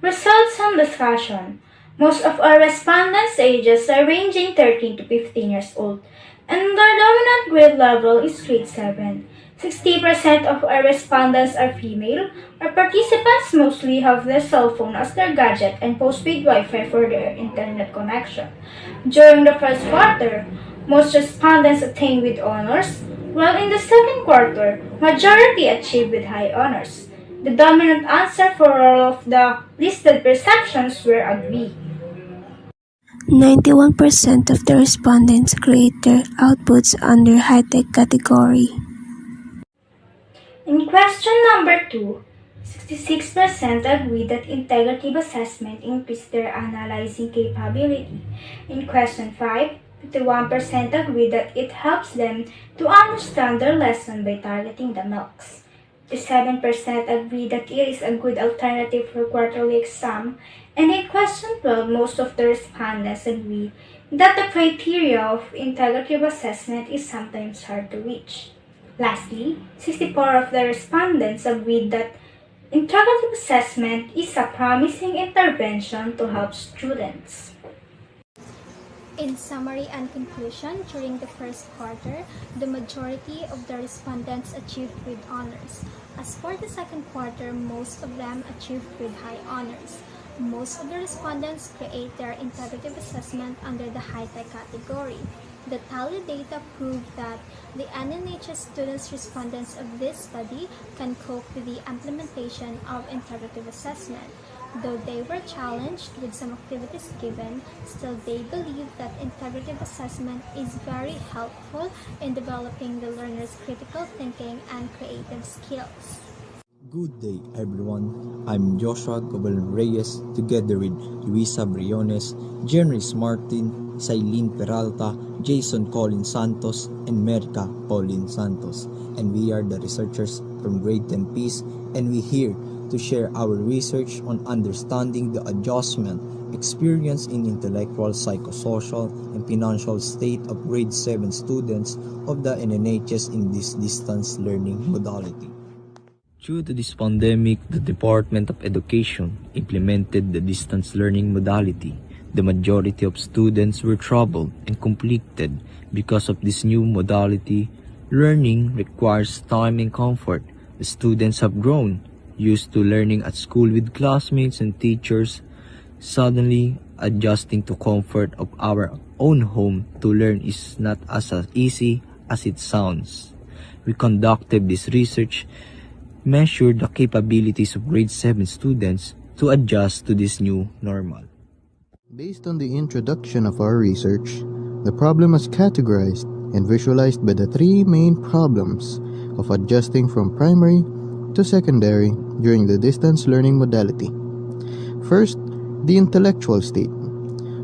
Results and discussion. Most of our respondents' ages are ranging 13 to 15 years old, and their dominant grade level is grade 7. 60% of our respondents are female. Our participants mostly have their cell phone as their gadget and postpaid Wi-Fi for their internet connection. During the first quarter, most respondents attained with honors, while in the second quarter, majority achieved with high honors. The dominant answer for all of the listed perceptions were agree. 91% of the respondents grade their outputs under high-tech category. In question number 2, 66% agree that integrative assessment increased their analyzing capability. In question 5, 51% agree that it helps them to understand their lesson by targeting the marks. 57% agree that it is a good alternative for quarterly exam, and in question 12, most of the respondents agree that the criteria of integrative assessment is sometimes hard to reach. Lastly, 64 of the respondents agreed that integrative assessment is a promising intervention to help students. In summary and conclusion, during the first quarter, the majority of the respondents achieved with honors. As for the second quarter, most of them achieved with high honors. Most of the respondents create their integrative assessment under the high-tech category. The tally data prove that the NNHS students respondents of this study can cope with the implementation of integrative assessment. Though they were challenged with some activities given, still they believe that integrative assessment is very helpful in developing the learner's critical thinking and creative skills. Good day, everyone. I'm Joshua Gobel Reyes, together with Luisa Briones, Jernris Martin, Sailin Peralta, Jason Colin Santos, and Merca Pauline Santos. And we are the researchers from Grade 10 Peace, and we're here to share our research on understanding the adjustment experienced in intellectual, psychosocial, and financial state of grade 7 students of the NNHS in this distance learning modality. Due to this pandemic, the Department of Education implemented the distance learning modality. The majority of students were troubled and conflicted because of this new modality. Learning requires time and comfort. The students have grown used to learning at school with classmates and teachers. Suddenly, adjusting to comfort of our own home to learn is not as easy as it sounds. We conducted this research, measured the capabilities of grade 7 students to adjust to this new normal. Based on the introduction of our research, the problem was categorized and visualized by the three main problems of adjusting from primary to secondary during the distance learning modality. First, the intellectual state.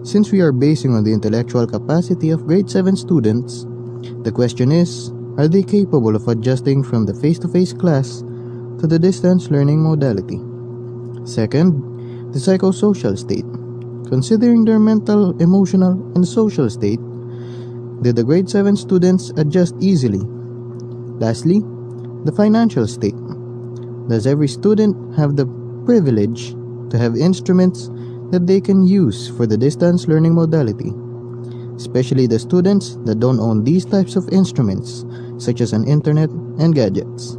Since we are basing on the intellectual capacity of grade 7 students, the question is, are they capable of adjusting from the face-to-face class to the distance learning modality? Second, the psychosocial state. Considering their mental, emotional, and social state, did the grade 7 students adjust easily? Lastly, the financial state. Does every student have the privilege to have instruments that they can use for the distance learning modality? Especially the students that don't own these types of instruments, such as an internet and gadgets.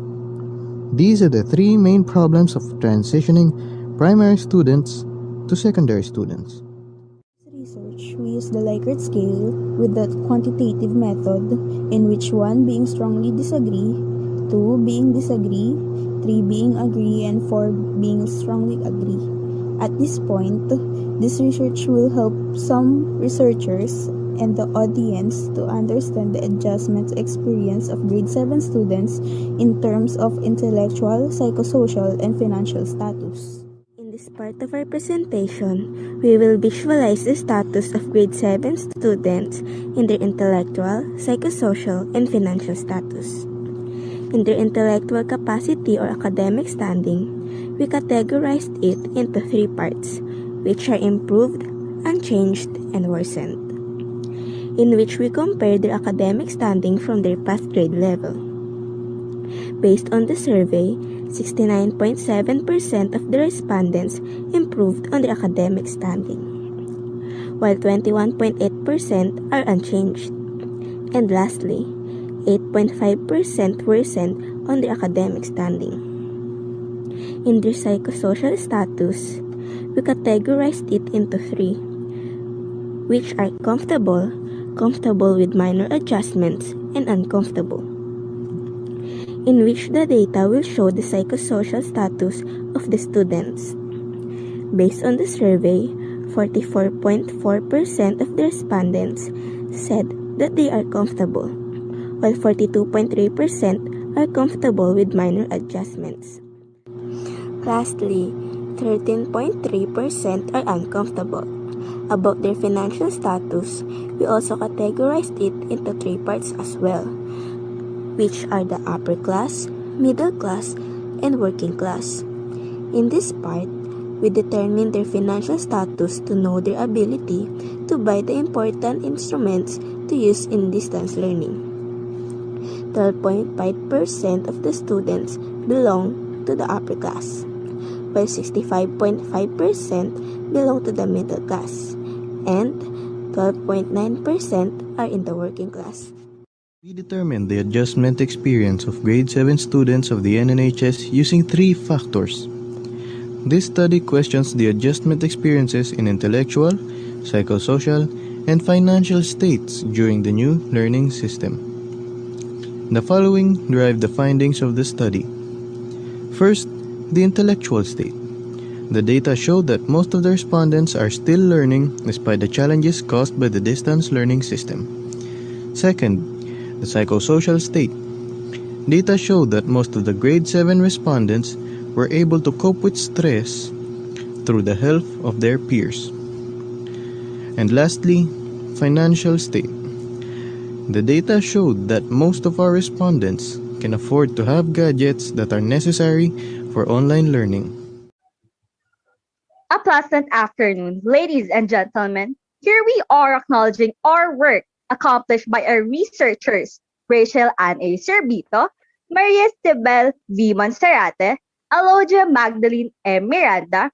These are the three main problems of transitioning primary students to secondary students. Research, we use the Likert scale with the quantitative method, in which 1 being strongly disagree, 2 being disagree, 3 being agree, and 4 being strongly agree. At this point, this research will help some researchers and the audience to understand the adjustment experience of grade 7 students in terms of intellectual, psychosocial, and financial status. In this part of our presentation, we will visualize the status of grade 7 students in their intellectual, psychosocial, and financial status. In their intellectual capacity or academic standing, we categorized it into 3 parts, which are improved, unchanged, and worsened, in which we compare their academic standing from their past grade level. Based on the survey, 69.7% of the respondents improved on their academic standing, while 21.8% are unchanged. And lastly, 8.5% worsened on their academic standing. In their psychosocial status, we categorized it into three, which are comfortable, comfortable with minor adjustments, and uncomfortable, in which the data will show the psychosocial status of the students. Based on the survey, 44.4% of the respondents said that they are comfortable, while 42.3% are comfortable with minor adjustments. Lastly, 13.3% are uncomfortable. About their financial status, we also categorized it into three parts as well, which are the upper class, middle class, and working class. In this part, we determine their financial status to know their ability to buy the important instruments to use in distance learning. 12.5% of the students belong to the upper class, while 65.5% belong to the middle class, and 12.9% are in the working class. We determined the adjustment experience of grade 7 students of the NNHS using three factors. This study questions the adjustment experiences in intellectual, psychosocial, and financial states during the new learning system. The following derive the findings of the study. First, the intellectual state. The data show that most of the respondents are still learning despite the challenges caused by the distance learning system. Second, the psychosocial state. Data show that most of the grade 7 respondents were able to cope with stress through the help of their peers. And lastly, financial state. The data showed that most of our respondents can afford to have gadgets that are necessary for online learning. A pleasant afternoon, ladies and gentlemen. Here we are acknowledging our work accomplished by our researchers, Rachel Ann A. Cervito, Maria Estebel V. Monserrate, Alodia Magdalene M. Miranda,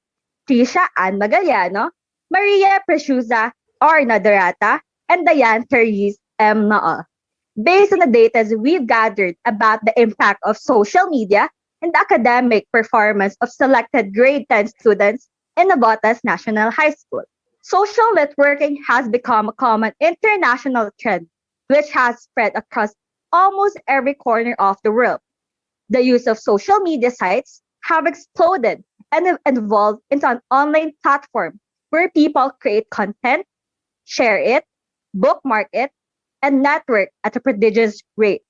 Trisha Ann Magallano, Maria Preciosa R. Nadarata, and Diane Therese M. Naal. Based on the data we've gathered about the impact of social media and the academic performance of selected grade 10 students in Navotas National High School. Social networking has become a common international trend, which has spread across almost every corner of the world. The use of social media sites have exploded and have evolved into an online platform where people create content, share it, bookmark it, and network at a prodigious rate.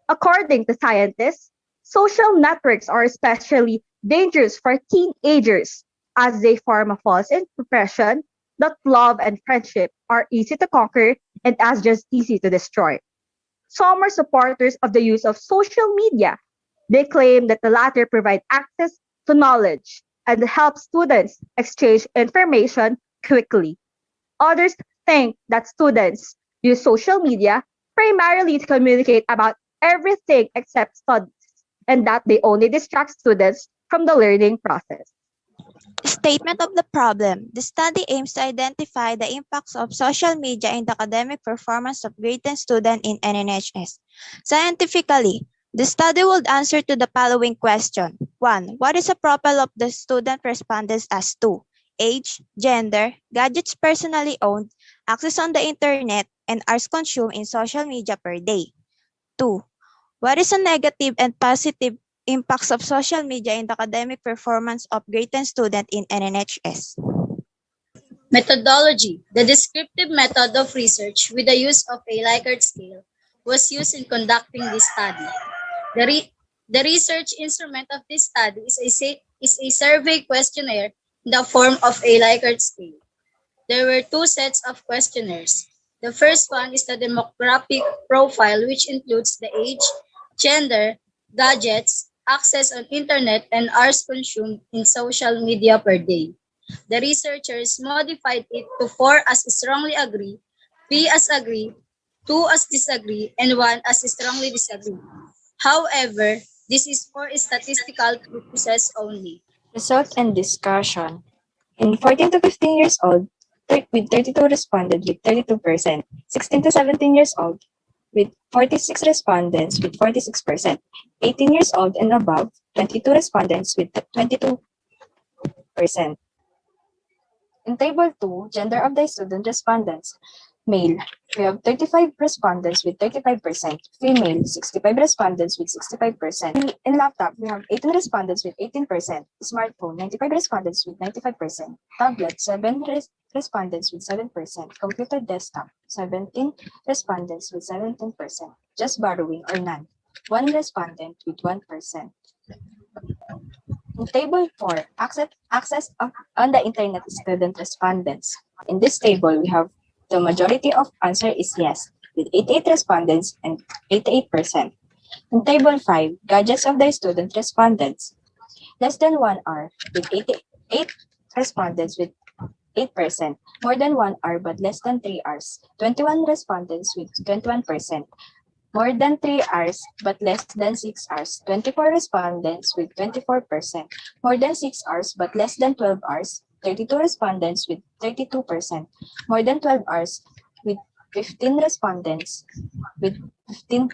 According to scientists, social networks are especially dangerous for teenagers as they form a false impression that love and friendship are easy to conquer and as just easy to destroy. Some are supporters of the use of social media. They claim that the latter provide access to knowledge and help students exchange information quickly. Others think that students use social media primarily to communicate about everything except studies, and that they only distract students from the learning process. Statement of the problem. The study aims to identify the impacts of social media in the academic performance of grade 10 students in NNHS. Scientifically, the study would answer to the following question. 1. What is the profile of the student respondents as to age, gender, gadgets personally owned, access on the internet, and hours consumed in social media per day? 2. What is the negative and positive impacts of social media in the academic performance of grade 10 student in NNHS? Methodology. The descriptive method of research with the use of a Likert scale was used in conducting this study. The research instrument of this study is a survey questionnaire in the form of a Likert scale. There were two sets of questionnaires. The first one is the demographic profile, which includes the age, gender, gadgets, access on internet, and hours consumed in social media per day. The researchers modified it to 4 as strongly agree, 3 as agree, 2 as disagree, and 1 as strongly disagree. However, this is for statistical purposes only. Result and discussion. In 14 to 15 years old, with 32 responded with 32%, 16 to 17 years old with 46 respondents with 46%, 18 years old and above, 22 respondents with 22%. In Table 2, gender of the student respondents. Male, we have 35 respondents with 35%. Female, 65 respondents with 65%. In laptop, we have 18 respondents with 18%. Smartphone, 95 respondents with 95%. Tablet, 7 respondents with 7%. Computer desktop, 17 respondents with 17%. Just borrowing or none, 1 respondent with 1%. In Table 4, access on the internet student respondents. In this table, we have the majority of answer is yes, with 88 respondents and 88%. In Table 5, gadgets of the student respondents. Less than 1 hour, with 88 respondents with 8%. More than 1 hour but less than 3 hours, 21 respondents with 21%. More than 3 hours but less than 6 hours, 24 respondents with 24%. More than 6 hours but less than 12 hours, 32 respondents with 32%. More than 12 hours with 15 respondents with 15%.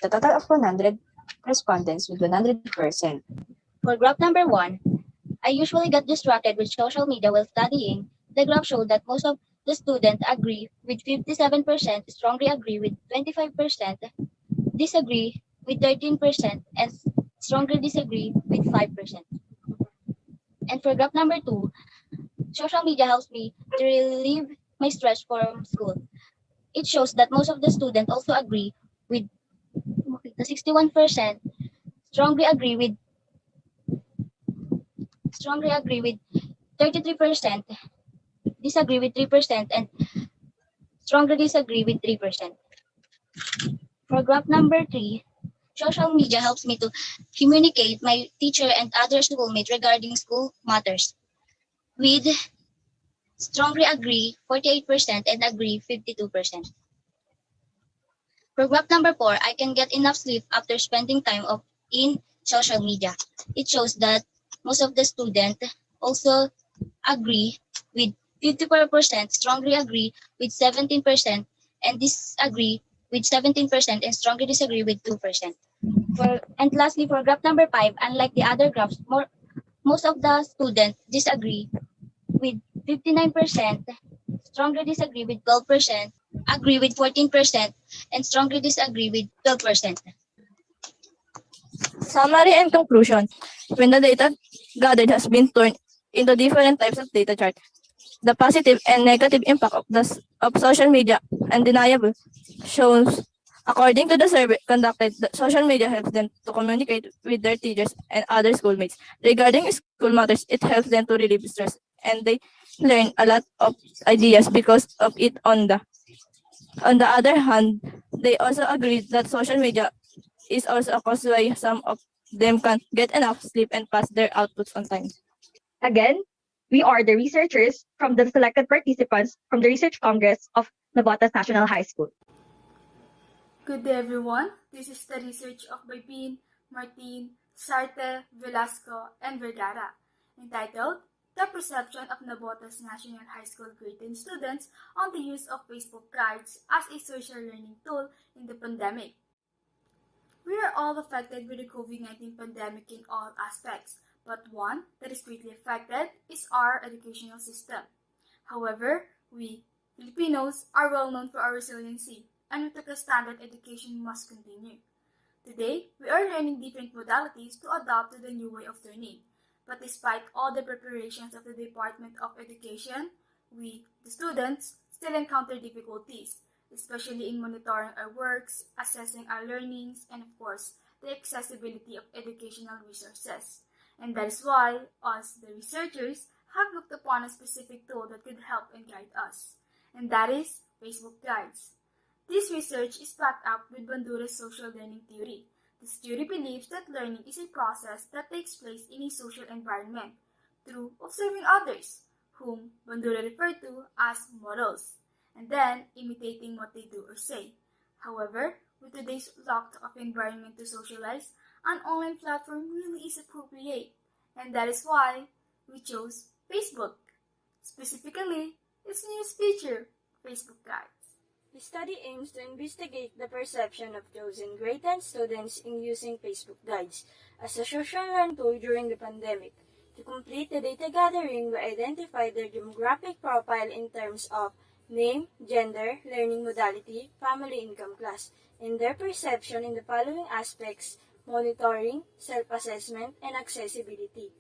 The total of 100 respondents with 100%. For graph number 1, I usually get distracted with social media while studying. The graph showed that most of the students agree with 57%, strongly agree with 25%, disagree with 13%, and strongly disagree with 5%. And for graph number 2, social media helps me to relieve my stress from school. It shows that most of the students also agree with the 61%, strongly agree with 33%, disagree with 3%, and strongly disagree with 3%. For graph number 3, social media helps me to communicate my teacher and other schoolmates regarding school matters. With strongly agree 48% and agree 52%. For graph number 4, I can get enough sleep after spending time in social media. It shows that most of the students also agree with 54%, strongly agree with 17%, and disagree with 17%, and strongly disagree with 2%. And lastly, for graph number 5, unlike the other graphs, most of the students disagree with 59%, strongly disagree with 12%, agree with 14%, and strongly disagree with 12%. Summary and conclusion. When the data gathered has been turned into different types of data chart, the positive and negative impact of social media undeniable shows. According to the survey conducted, the social media helps them to communicate with their teachers and other schoolmates. Regarding school matters, it helps them to relieve stress, and they learn a lot of ideas because of it. On the other hand, they also agree that social media is also a cause why some of them can't get enough sleep and pass their outputs on time. Again, we are the researchers from the selected participants from the Research Congress of Navotas National High School. Good day, everyone. This is the research of Baybin, Martin, Sarte, Velasco, and Vergara, entitled The Perception of Navotas National High School Grade 10 Students on the Use of Facebook Cards as a Social Learning Tool in the Pandemic. We are all affected with the COVID-19 pandemic in all aspects, but one that is greatly affected is our educational system. However, we Filipinos are well known for our resiliency, and we took a standard education must continue. Today, we are learning different modalities to adapt to the new way of learning. But despite all the preparations of the Department of Education, we, the students, still encounter difficulties, especially in monitoring our works, assessing our learnings, and of course, the accessibility of educational resources. And that is why us, the researchers, have looked upon a specific tool that could help and guide us, and that is Facebook Guides. This research is backed up with Bandura's social learning theory. This theory believes that learning is a process that takes place in a social environment. through observing others, whom Bandura referred to as models, and then imitating what they do or say. However, with today's lack of environment to socialize, an online platform really is appropriate, and that is why we chose Facebook. Specifically, its newest feature, Facebook Guides. The study aims to investigate the perception of those in grade 10 students in using Facebook Guides as a social learning tool during the pandemic. To complete the data gathering, we identified their demographic profile in terms of name, gender, learning modality, family income class, and their perception in the following aspects: monitoring, self-assessment, and accessibility.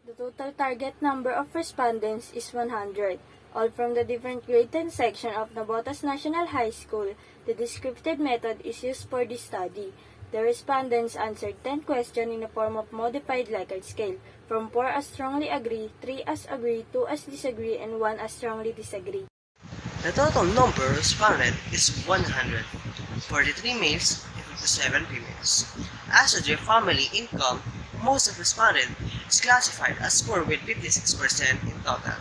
The total target number of respondents is 100, all from the different grade 10 section of Navotas National High School. The descriptive method is used for this study. The respondents answered 10 questions in the form of modified Likert scale, from 4 as strongly agree, 3 as agree, 2 as disagree, and 1 as strongly disagree. The total number responded is 100, 43 males and 57 females. As to their family income, most of responded is classified as poor with 56% in total.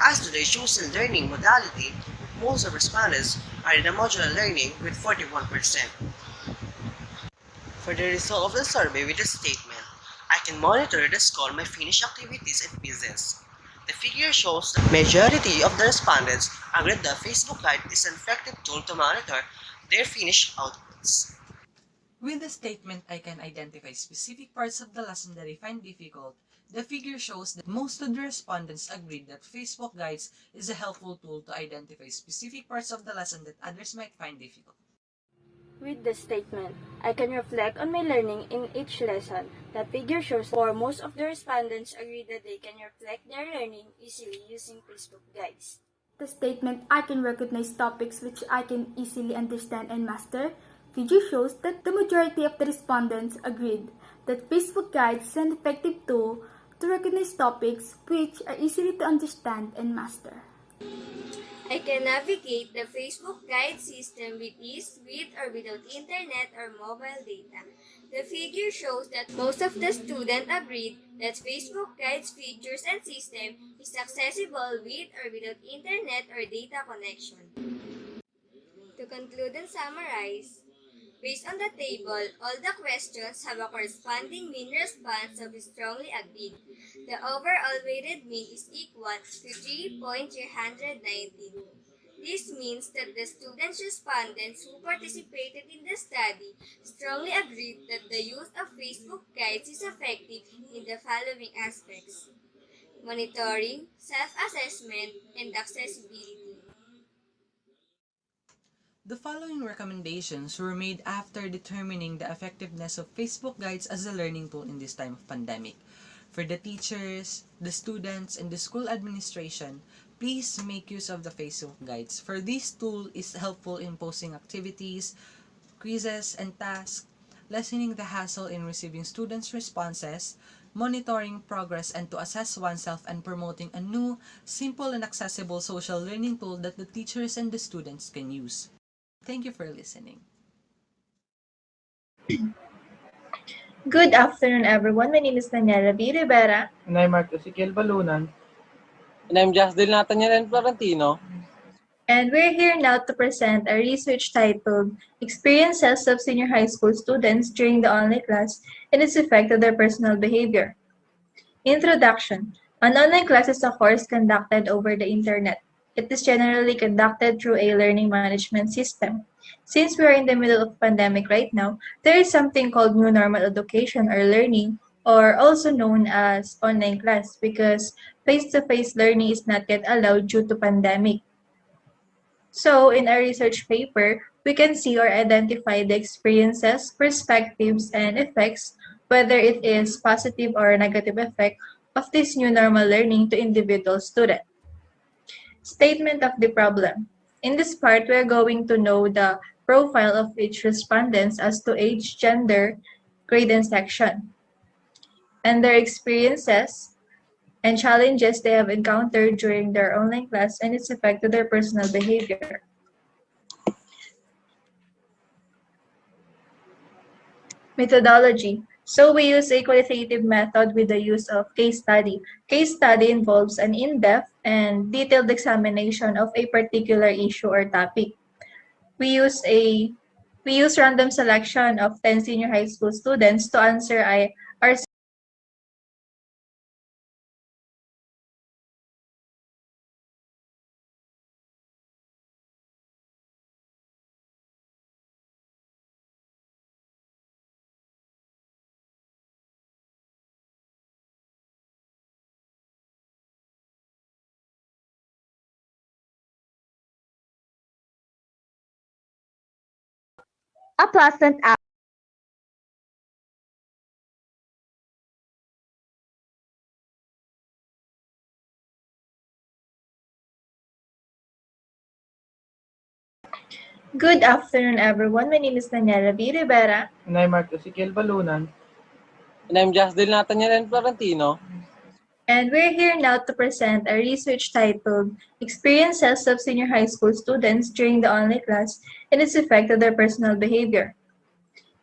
As to their chosen learning modality, most of respondents are in the modular learning with 41%. For the result of the survey with the statement, I can monitor the score of my finished activities and quizzes. The figure shows the majority of the respondents agreed that Facebook Guide is an effective tool to monitor their finished outputs. With the statement, I can identify specific parts of the lesson that I find difficult. The figure shows that most of the respondents agreed that Facebook Guides is a helpful tool to identify specific parts of the lesson that others might find difficult. With the statement, I can reflect on my learning in each lesson. The figure shows for most of the respondents agree that they can reflect their learning easily using Facebook Guides. The statement, I can recognize topics which I can easily understand and master, figure shows that the majority of the respondents agreed that Facebook Guides is an effective tool to recognize topics which are easily to understand and master. I can navigate the Facebook Guide system with ease, with or without internet or mobile data. The figure shows that most of the students agreed that Facebook Guide's features and system is accessible with or without internet or data connection. To conclude and summarize, based on the table, all the questions have a corresponding mean response of strongly agreed. The overall weighted mean is equal to 3.319. This means that the students respondents who participated in the study strongly agreed that the use of Facebook Guides is effective in the following aspects: monitoring, self-assessment, and accessibility. The following recommendations were made after determining the effectiveness of Facebook Guides as a learning tool in this time of pandemic. For the teachers, the students, and the school administration, please make use of the Facebook Guides, for this tool is helpful in posting activities, quizzes, and tasks, lessening the hassle in receiving students' responses, monitoring progress, and to assess oneself, and promoting a new, simple, and accessible social learning tool that the teachers and the students can use. Thank you for listening. Good afternoon, everyone. My name is Daniela B. Rivera. And I'm Mark Ezequiel Balunan. And I'm Jasdel Nathaniel and Florentino. And we're here now to present a research titled Experiences of Senior High School Students During the Online Class and Its Effect on Their Personal Behavior. Introduction. An online class is a course conducted over the internet. It is generally conducted through a learning management system. Since we are in the middle of pandemic right now, there is something called new normal education or learning, or also known as online class, because face-to-face learning is not yet allowed due to pandemic. So, in our research paper, we can see or identify the experiences, perspectives, and effects, whether it is positive or negative effect of this new normal learning to individual students. Statement of the problem. In this part, we are going to know the profile of each respondents as to age, gender, grade, and section, and their experiences and challenges they have encountered during their online class and its effect to their personal behavior. Methodology. So we use a qualitative method with the use of case study. Case study involves an in-depth and detailed examination of a particular issue or topic. We use a we use random selection of 10 senior high school students to answer our A pleasant Good afternoon, everyone. My name is Daniela V. Rivera. And I'm Mark Ezekiel Balunan. And I'm Jasdel Nathaniel and Florentino. And we're here now to present a research titled Experiences of Senior High School Students During the Online Class and Its Effect on Their Personal Behavior.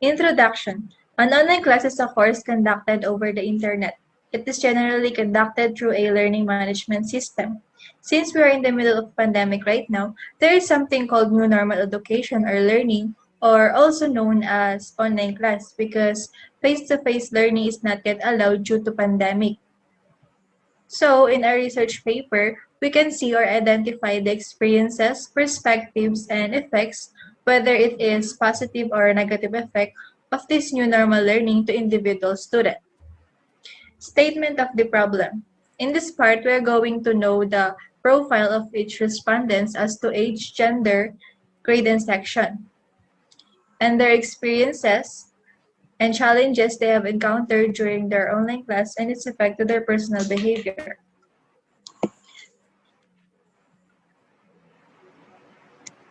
Introduction. An online class is a course conducted over the internet. It is generally conducted through a learning management system. Since we are in the middle of pandemic right now, there is something called new normal education or learning, or also known as online class, because face-to-face learning is not yet allowed due to pandemic. So, in our research paper, we can see or identify the experiences, perspectives, and effects, whether it is positive or negative effect of this new normal learning to individual student. Statement of the problem. In this part, we are going to know the profile of each respondents as to age, gender, grade, and section, and their experiences and challenges they have encountered during their online class and its effect to their personal behavior.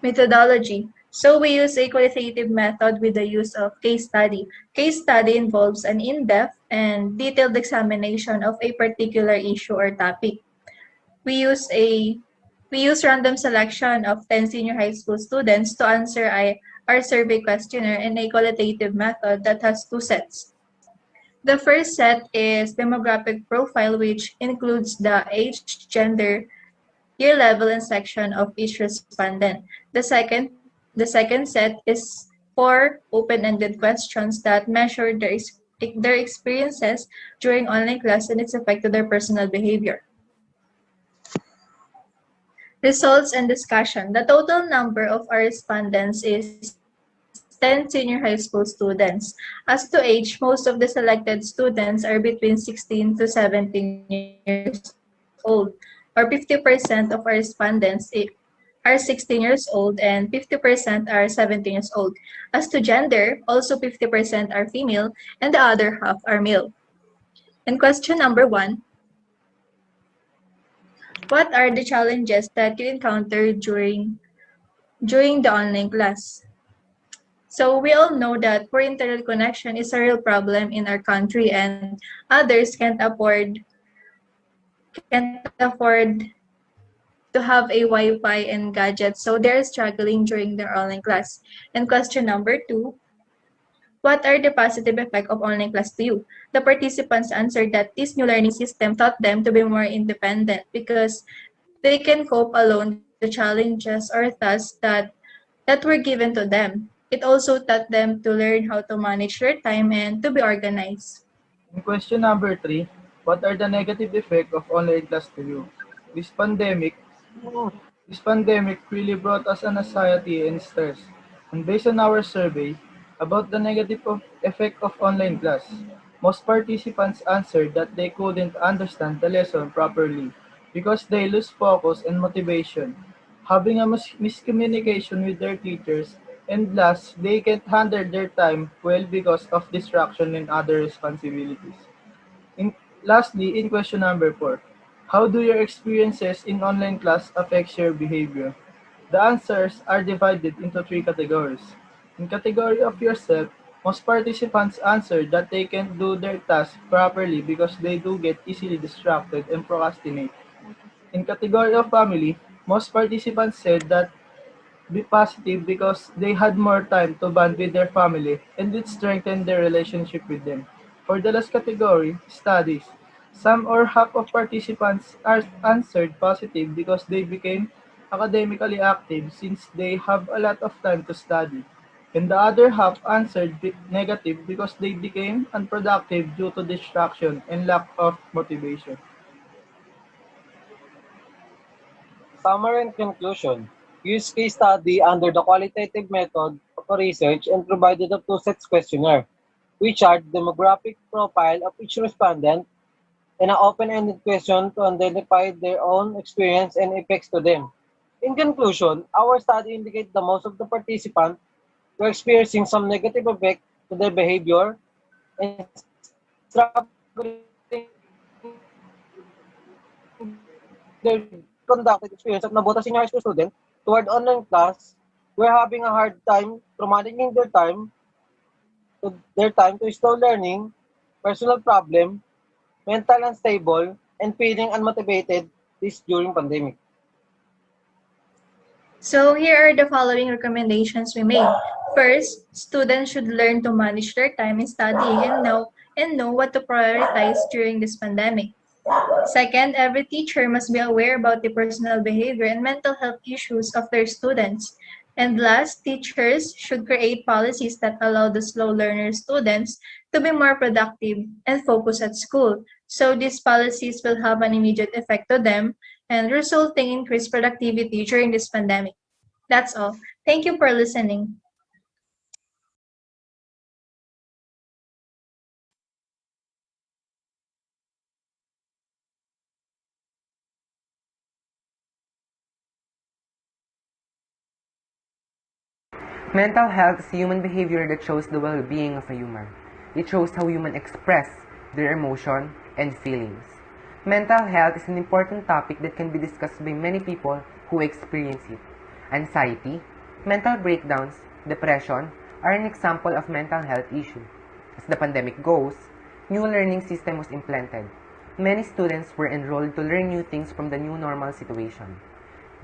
Methodology. So we use a qualitative method with the use of case study. Case study involves an in-depth and detailed examination of a particular issue or topic. We use random selection of 10 senior high school students to answer our survey questionnaire in a qualitative method that has two sets. The first set is demographic profile, which includes the age, gender, year level, and section of each respondent. The second set is four open-ended questions that measure their experiences during online class and its effect to their personal behavior. Results and discussion. The total number of our respondents is 10 senior high school students. As to age, most of the selected students are between 16 to 17 years old, or 50% of our respondents are 16 years old and 50% are 17 years old. As to gender, also 50% are female and the other half are male. And question number 1, what are the challenges that you encountered during the online class? So we all know that poor internet connection is a real problem in our country, and others can't afford to have a Wi-Fi and gadgets, so they're struggling during their online class. And question number 2, what are the positive effects of online class to you? The participants answered that this new learning system taught them to be more independent because they can cope alone the challenges or tasks that were given to them. It also taught them to learn how to manage their time and to be organized. In question number 3, what are the negative effects of online class to you? This pandemic This pandemic really brought us an anxiety and stress, and based on our survey about the negative effect of online class, most participants answered that they couldn't understand the lesson properly because they lose focus and motivation, having a miscommunication with their teachers, and last, they can't handle their time well because of distraction and other responsibilities. In, Lastly, in question number 4, how do your experiences in online class affect your behavior? The answers are divided into three categories. In category of yourself, most participants answered that they can't do their task properly because they do get easily distracted and procrastinate. In category of family, most participants said that be positive because they had more time to bond with their family and it strengthened their relationship with them. For the last category, studies, some or half of participants are answered positive because they became academically active since they have a lot of time to study, and the other half answered negative because they became unproductive due to distraction and lack of motivation. Summary and conclusion. Use case study under the qualitative method of research and provided a two-sets questionnaire, which are the demographic profile of each respondent and an open-ended question to identify their own experience and effects to them. In conclusion, our study indicates that most of the participants were experiencing some negative effect to their behavior and struggling their conducted experience of Nabota Senior High School student toward online class were having a hard time to managing their time to slow learning, personal problem, mental unstable, and feeling unmotivated this during pandemic. So here are the following recommendations we made. First, students should learn to manage their time in studying and know what to prioritize during this pandemic. Second, every teacher must be aware about the personal behavior and mental health issues of their students. And last, teachers should create policies that allow the slow learner students to be more productive and focus at school. So these policies will have an immediate effect to them and resulting in increased productivity during this pandemic. That's all. Thank you for listening. Mental health is human behavior that shows the well-being of a human. It shows how humans express their emotion and feelings. Mental health is an important topic that can be discussed by many people who experience it. Anxiety, mental breakdowns, depression are an example of mental health issue. As the pandemic goes, new learning system was implemented. Many students were enrolled to learn new things from the new normal situation.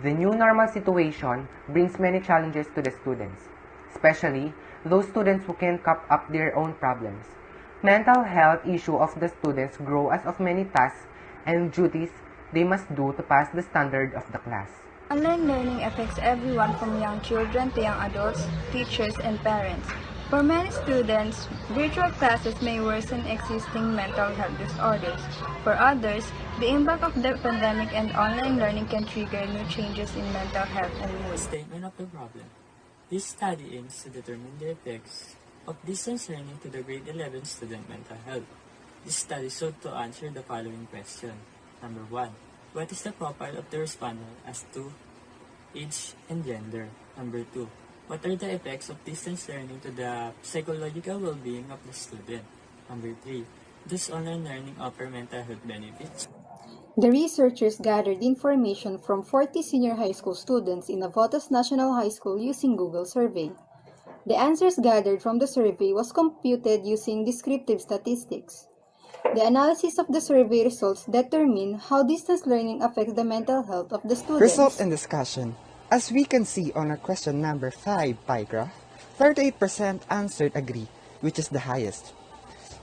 The new normal situation brings many challenges to the students, especially those students who can't cope up their own problems. Mental health issue of the students grow as of many tasks and duties they must do to pass the standard of the class. Online learning affects everyone from young children to young adults, teachers, and parents. For many students, virtual classes may worsen existing mental health disorders. For others, the impact of the pandemic and online learning can trigger new changes in mental health and mood. Statement of the problem. This study aims to determine the effects of distance learning to the grade 11 student mental health. This study sought to answer the following question. Number 1. What is the profile of the respondent as to age and gender? Number 2. What are the effects of distance learning to the psychological well-being of the student? Number 3. Does online learning offer mental health benefits? The researchers gathered information from 40 senior high school students in Navotas National High School using Google Survey. The answers gathered from the survey was computed using descriptive statistics. The analysis of the survey results determine how distance learning affects the mental health of the students. Result and discussion. As we can see on our question number 5 pie graph, 38% answered agree, which is the highest.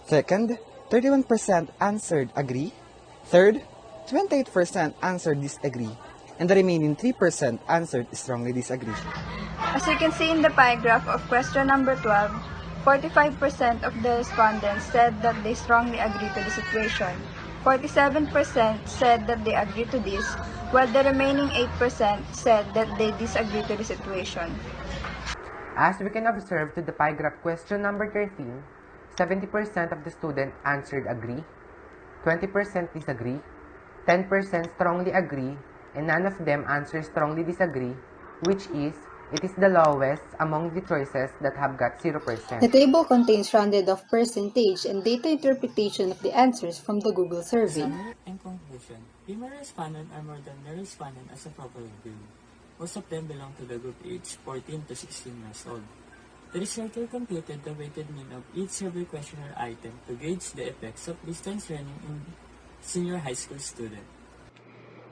Second, 31% answered agree. Third, 28% answered disagree. And the remaining 3% answered strongly disagree. As you can see in the pie graph of question number 12, 45% of the respondents said that they strongly agree to the situation. 47% said that they agree to this, while the remaining 8% said that they disagree to the situation. As we can observe to the pie graph question number 13, 70% of the students answered agree, 20% disagree, 10% strongly agree, and none of them answered strongly disagree, which is, it is the lowest among the choices that have got 0%. The table contains rounded off percentage and data interpretation of the answers from the Google survey. Summary and conclusion. Female respondents are more than male respondents as a proper review. Most of them belong to the group age 14 to 16 years old. The researcher computed the weighted mean of each survey questionnaire item to gauge the effects of distance learning in senior high school students.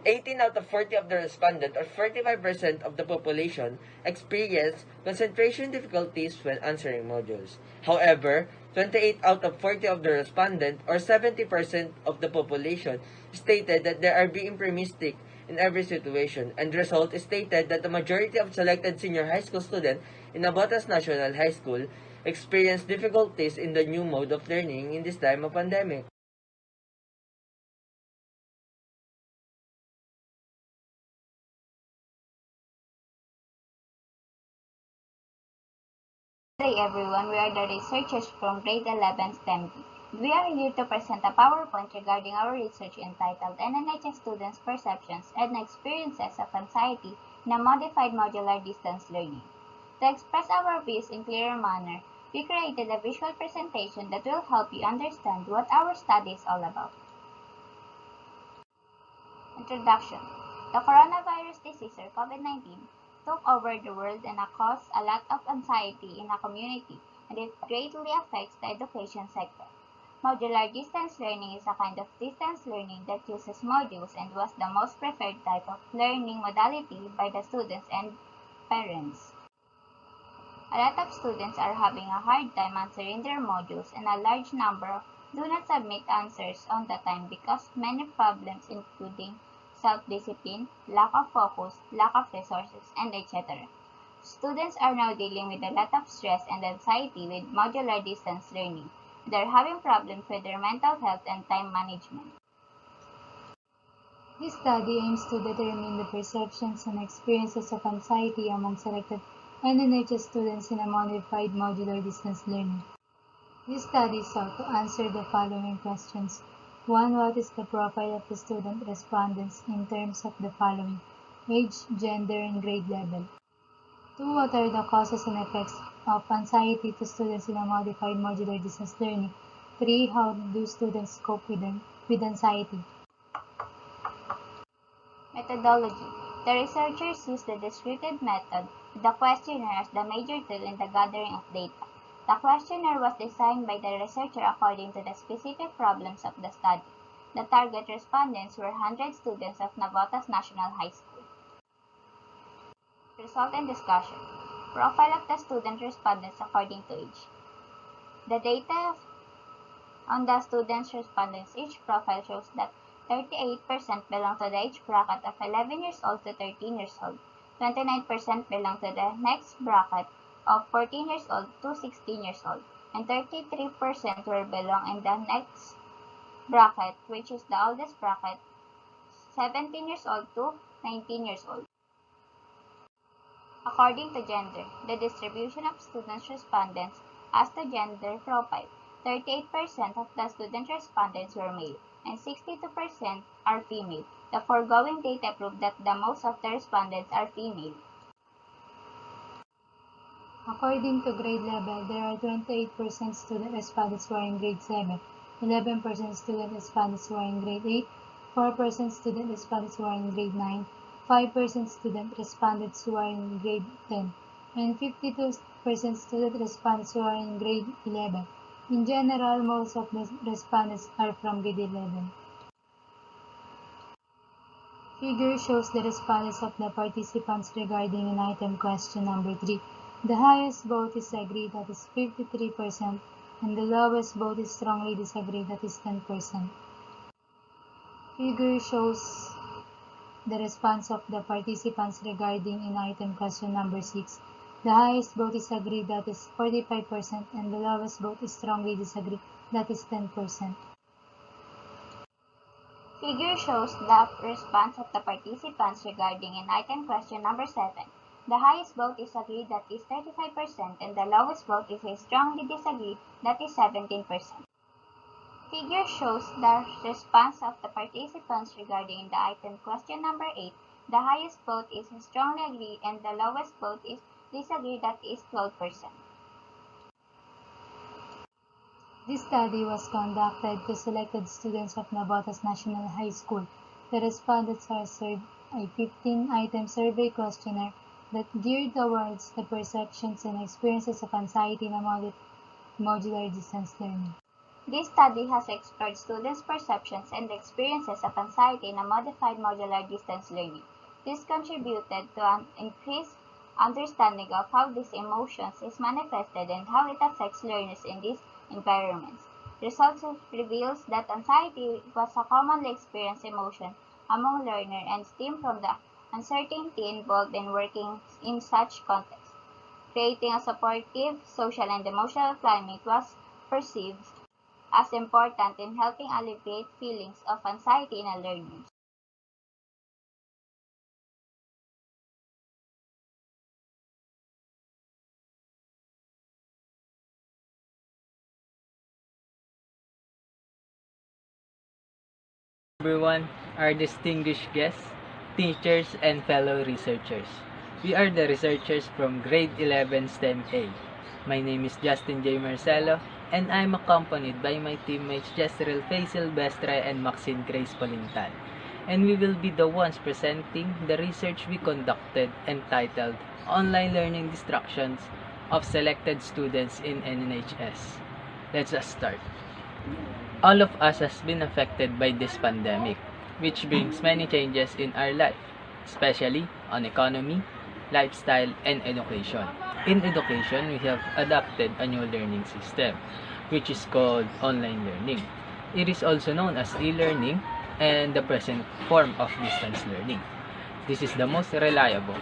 18 out of 40 of the respondents, or 45% of the population, experienced concentration difficulties when answering modules. However, 28 out of 40 of the respondents, or 70% of the population, stated that they are being optimistic in every situation, and the result is stated that the majority of selected senior high school students in Navotas National High School experienced difficulties in the new mode of learning in this time of pandemic. Hi everyone, we are the researchers from grade 11 STEM. We are here to present a PowerPoint regarding our research entitled NNHS Students' Perceptions and Experiences of Anxiety in a Modified Modular Distance Learning. To express our views in clearer manner, we created a visual presentation that will help you understand what our study is all about. Introduction. The coronavirus disease or COVID-19 took over the world and caused a lot of anxiety in a community, and it greatly affects the education sector. Modular distance learning is a kind of distance learning that uses modules and was the most preferred type of learning modality by the students and parents. A lot of students are having a hard time answering their modules, and a large number do not submit answers on the time because of many problems including self-discipline, lack of focus, lack of resources, and etc. Students are now dealing with a lot of stress and anxiety with modular distance learning. They are having problems with their mental health and time management. This study aims to determine the perceptions and experiences of anxiety among selected NNHS students in a modified modular distance learning. This study sought to answer the following questions. 1. What is the profile of the student respondents in terms of the following: age, gender, and grade level? 2. What are the causes and effects of anxiety to students in a modified modular distance learning? 3. How do students cope with anxiety? Methodology. The researchers used the descriptive method with the questionnaire as the major tool in the gathering of data. The questionnaire was designed by the researcher according to the specific problems of the study. The target respondents were 100 students of Navotas National High School. Result and discussion. Profile of the student respondents according to age. The data on the students' respondents' age profile shows that 38% belong to the age bracket of 11 years old to 13 years old. 29% belong to the next bracket of 14 years old to 16 years old, and 33% will belong in the next bracket, which is the oldest bracket, 17 years old to 19 years old. According to gender, the distribution of students' respondents as to gender profile, 38% of the student respondents were male, and 62% are female. The foregoing data prove that the most of the respondents are female. According to grade level, there are 28% student respondents who are in grade 7, 11% student respondents who are in grade 8, 4% student respondents who are in grade 9, 5% student respondents who are in grade 10, and 52% student respondents who are in grade 11. In general, most of the respondents are from grade 11. Figure shows the responses of the participants regarding an item question number 3. The highest vote is agree, that is 53%, and the lowest vote is strongly disagree, that is 10%. Figure shows the response of the participants regarding an item question number 6. The highest vote is agree, that is 45%, and the lowest vote is strongly disagree, that is 10%. Figure shows the response of the participants regarding an item question number 7. The highest vote is agree, that is 35%, and the lowest vote is a strongly disagree, that is 17%. Figure shows the response of the participants regarding the item question number 8. The highest vote is strongly agree, and the lowest vote is disagree, that is 12%. This study was conducted to selected students of Navotas National High School. The respondents are served a 15-item survey questionnaire that geared towards the perceptions and experiences of anxiety in a modular distance learning. This study has explored students' perceptions and experiences of anxiety in a modified modular distance learning. This contributed to an increased understanding of how these emotions is manifested and how it affects learners in these environments. Results reveals that anxiety was a commonly experienced emotion among learners and stemmed from the uncertainty involved in working in such contexts. Creating a supportive social and emotional climate was perceived as important in helping alleviate feelings of anxiety in a learner. Everyone, our distinguished guests, teachers, and fellow researchers. We are the researchers from Grade 11 STEM A. My name is Justin J. Marcelo, and I'm accompanied by my teammates Jezreel Faisal Bestre and Maxine Grace Polintan. And we will be the ones presenting the research we conducted entitled Online Learning Distractions of Selected Students in NNHS. Let's just start. All of us has been affected by this pandemic, which brings many changes in our life, especially on economy, lifestyle, and education. In education, we have adopted a new learning system, which is called online learning. It is also known as e-learning and the present form of distance learning. This is the most reliable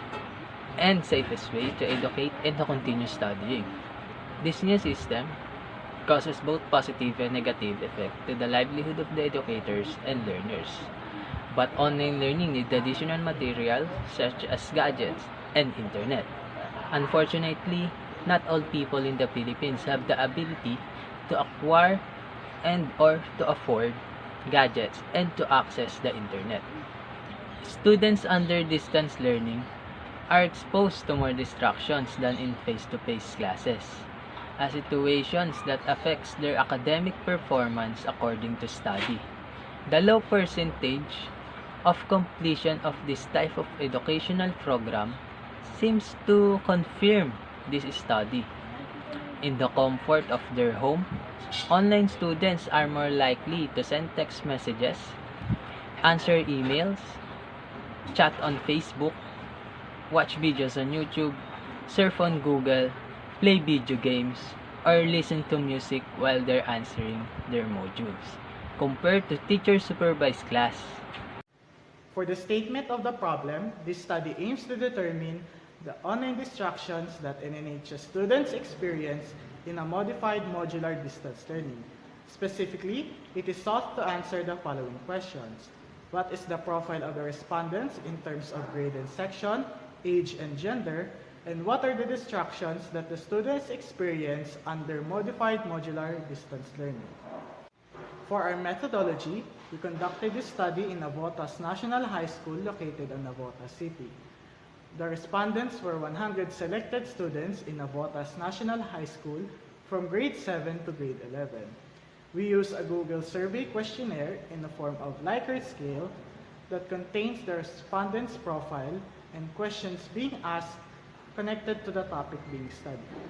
and safest way to educate and to continue studying. This new system causes both positive and negative effect to the livelihood of the educators and learners. But online learning needs additional material such as gadgets and internet. Unfortunately, not all people in the Philippines have the ability to acquire and or to afford gadgets and to access the internet. Students under distance learning are exposed to more distractions than in face-to-face classes, situations that affects their academic performance according to study. The low percentage of completion of this type of educational program seems to confirm this study. In the comfort of their home, online students are more likely to send text messages, answer emails, chat on Facebook, watch videos on YouTube, surf on Google, play video games, or listen to music while they're answering their modules, compared to teacher-supervised class. For the statement of the problem, this study aims to determine the online distractions that NNHS students experience in a modified modular distance learning. Specifically, it is sought to answer the following questions. What is the profile of the respondents in terms of grade and section, age and gender, and what are the distractions that the students experience under modified modular distance learning? For our methodology, we conducted this study in Navotas National High School located in Navotas City. The respondents were 100 selected students in Navotas National High School from grade 7 to grade 11. We used a Google survey questionnaire in the form of Likert scale that contains the respondents' profile and questions being asked connected to the topic being studied.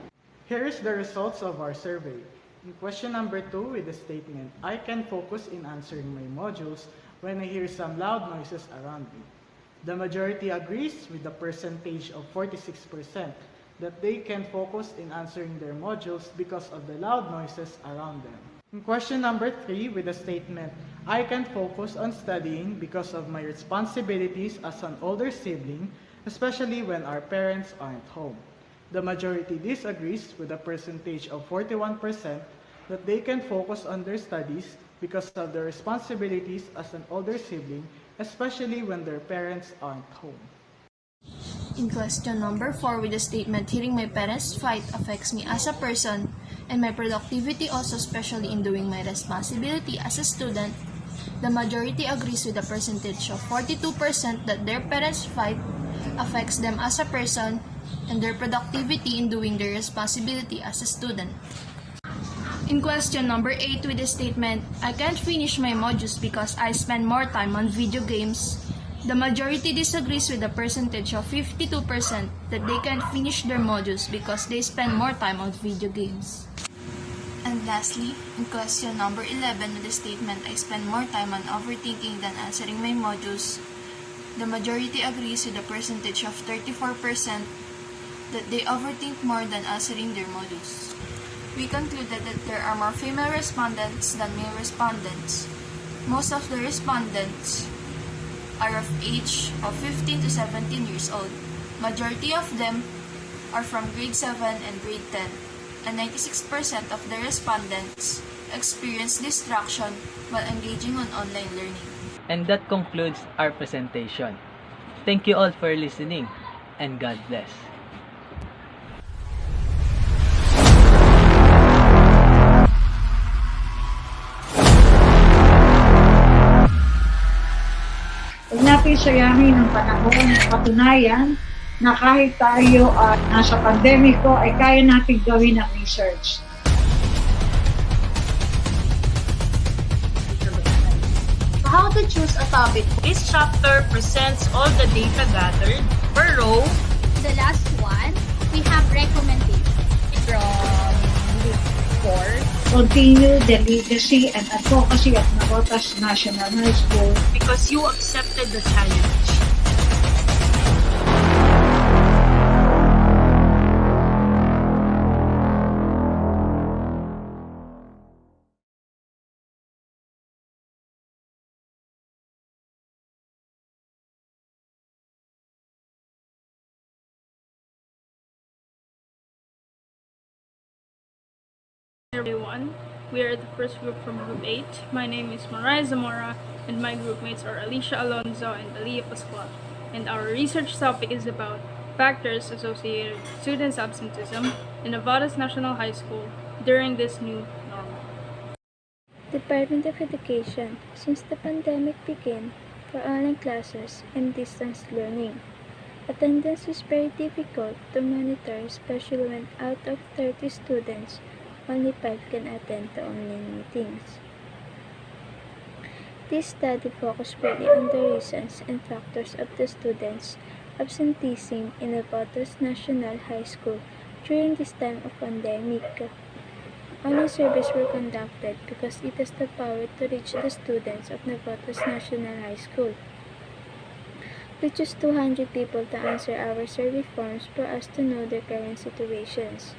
Here is the results of our survey. In question number 2 with the statement, I can focus in answering my modules when I hear some loud noises around me. The majority agrees with the percentage of 46% that they can focus in answering their modules because of the loud noises around them. In question number 3 with the statement, I can focus on studying because of my responsibilities as an older sibling, especially when our parents aren't home. The majority disagrees with a percentage of 41% that they can focus on their studies because of their responsibilities as an older sibling, especially when their parents aren't home. In question number 4 with the statement, hearing my parents fight affects me as a person and my productivity also, especially in doing my responsibility as a student, the majority agrees with a percentage of 42% that their parents fight affects them as a person and their productivity in doing their responsibility as a student. In question number 8 with the statement, I can't finish my modules because I spend more time on video games, the majority disagrees with the percentage of 52% that they can't finish their modules because they spend more time on video games. And lastly, in question number 11 with the statement, I spend more time on overthinking than answering my modules, the majority agrees with a percentage of 34% that they overthink more than answering their modules. We concluded that there are more female respondents than male respondents. Most of the respondents are of age of 15 to 17 years old. Majority of them are from grade 7 and grade 10, and 96% of the respondents experience distraction while engaging on online learning. And that concludes our presentation. Thank you all for listening, and God bless. Huwag natin sayangin ang panahon na patunayan na kahit tayo nasa pandemiko ay kaya natin gawin ang research. How to choose a topic. This chapter presents all the data gathered per row. The last one, we have recommendations from Group 4. Continue the legacy and advocacy of Navotas National High School because you accepted the challenge. Everyone, we are the first group from Group 8. My name is Mariah Zamora, and my group mates are Alicia Alonzo and Alia Pascual. And our research topic is about factors associated with students' absenteeism in Nevada's National High School during this new normal. Department of Education, since the pandemic began for online classes and distance learning, attendance is very difficult to monitor, especially when out of 30 students, only 5 can attend the online meetings. This study focused really on the reasons and factors of the students' absenteeism in Nevada's National High School during this time of pandemic. Online surveys were conducted because it has the power to reach the students of Nevada's National High School. We chose 200 people to answer our survey forms for us to know their current situations.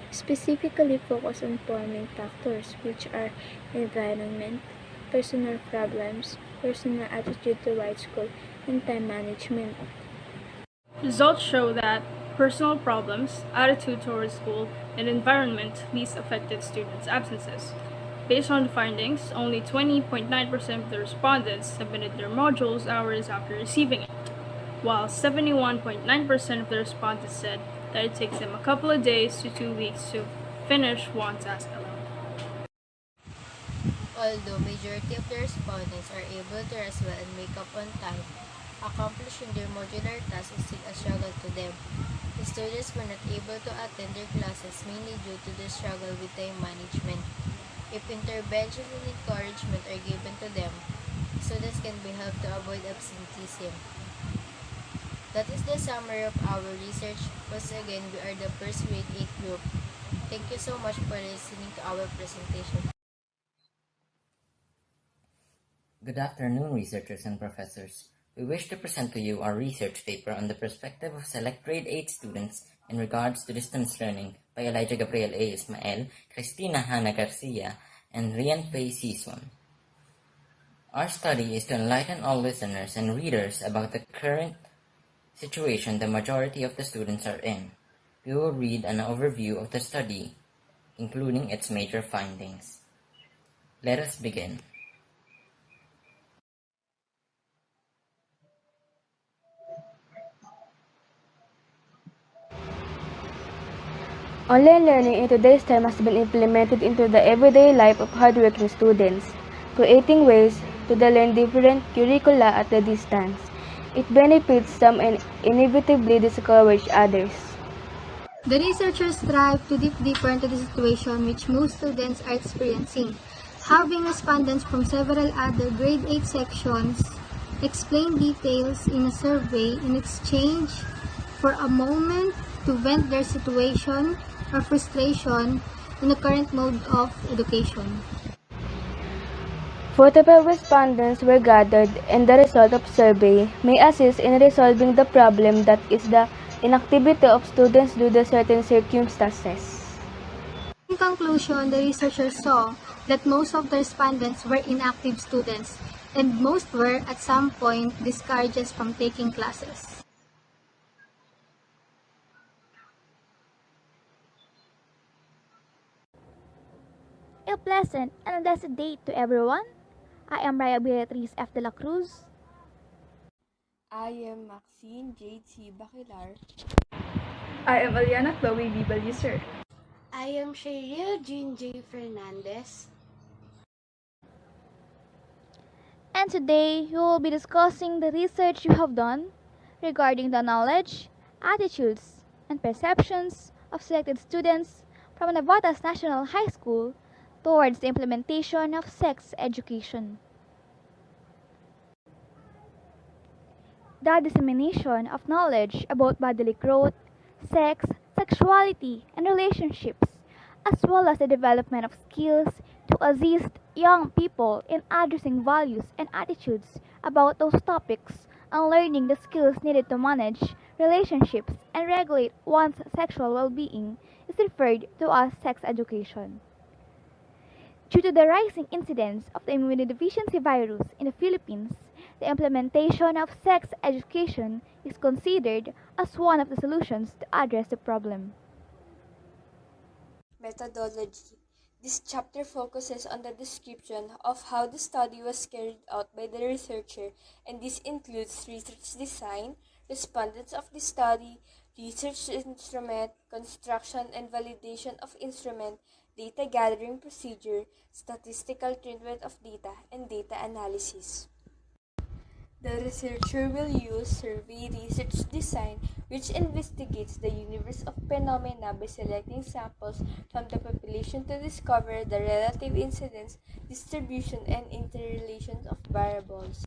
Specifically focus on 4 main factors, which are environment, personal problems, personal attitude toward school, and time management. Results show that personal problems, attitude towards school, and environment least affected students' absences. Based on the findings, only 20.9% of the respondents submitted their modules hours after receiving it, while 71.9% of the respondents said that it takes them a couple of days to 2 weeks to finish one task alone. Although majority of the respondents are able to rest well and make up on time, accomplishing their modular tasks is still a struggle to them. The students were not able to attend their classes mainly due to the struggle with time management. If intervention and encouragement are given to them, students can be helped to avoid absenteeism. That is the summary of our research. Once again, we are the first grade 8 group. Thank you so much for listening to our presentation. Good afternoon, researchers and professors. We wish to present to you our research paper on the perspective of select grade 8 students in regards to distance learning by Elijah Gabriel A. Ismael, Christina Hannah Garcia, and Rian Faye Sison. Our study is to enlighten all listeners and readers about the current situation the majority of the students are in. We will read an overview of the study, including its major findings. Let us begin. Online learning in today's time has been implemented into the everyday life of hardworking students, creating ways to learn different curricula at a distance. It benefits some and inevitably discourages others. The researchers strive to dig deeper into the situation which most students are experiencing, having respondents from several other grade 8 sections explain details in a survey in exchange for a moment to vent their situation or frustration in the current mode of education. 45 respondents were gathered, and the result of survey may assist in resolving the problem that is the inactivity of students due to certain circumstances. In conclusion, the researchers saw that most of the respondents were inactive students, and most were at some point discouraged from taking classes. A pleasant and blessed day to everyone. I am Raya Beatriz F. de la Cruz. I am Maxine J.T. Baquilar. I am Aliana Chloe B. Baliser. I am Cheryl Jean J. Fernandez. And today, we will be discussing the research you have done regarding the knowledge, attitudes, and perceptions of selected students from Navotas National High School towards the implementation of sex education. The dissemination of knowledge about bodily growth, sex, sexuality, and relationships, as well as the development of skills to assist young people in addressing values and attitudes about those topics and learning the skills needed to manage relationships and regulate one's sexual well-being is referred to as sex education. Due to the rising incidence of the immunodeficiency virus in the Philippines, the implementation of sex education is considered as one of the solutions to address the problem. Methodology. This chapter focuses on the description of how the study was carried out by the researcher, and this includes research design, respondents of the study, research instrument, construction and validation of instrument, data gathering procedure, statistical treatment of data, and data analysis. The researcher will use survey research design, which investigates the universe of phenomena by selecting samples from the population to discover the relative incidence, distribution, and interrelations of variables.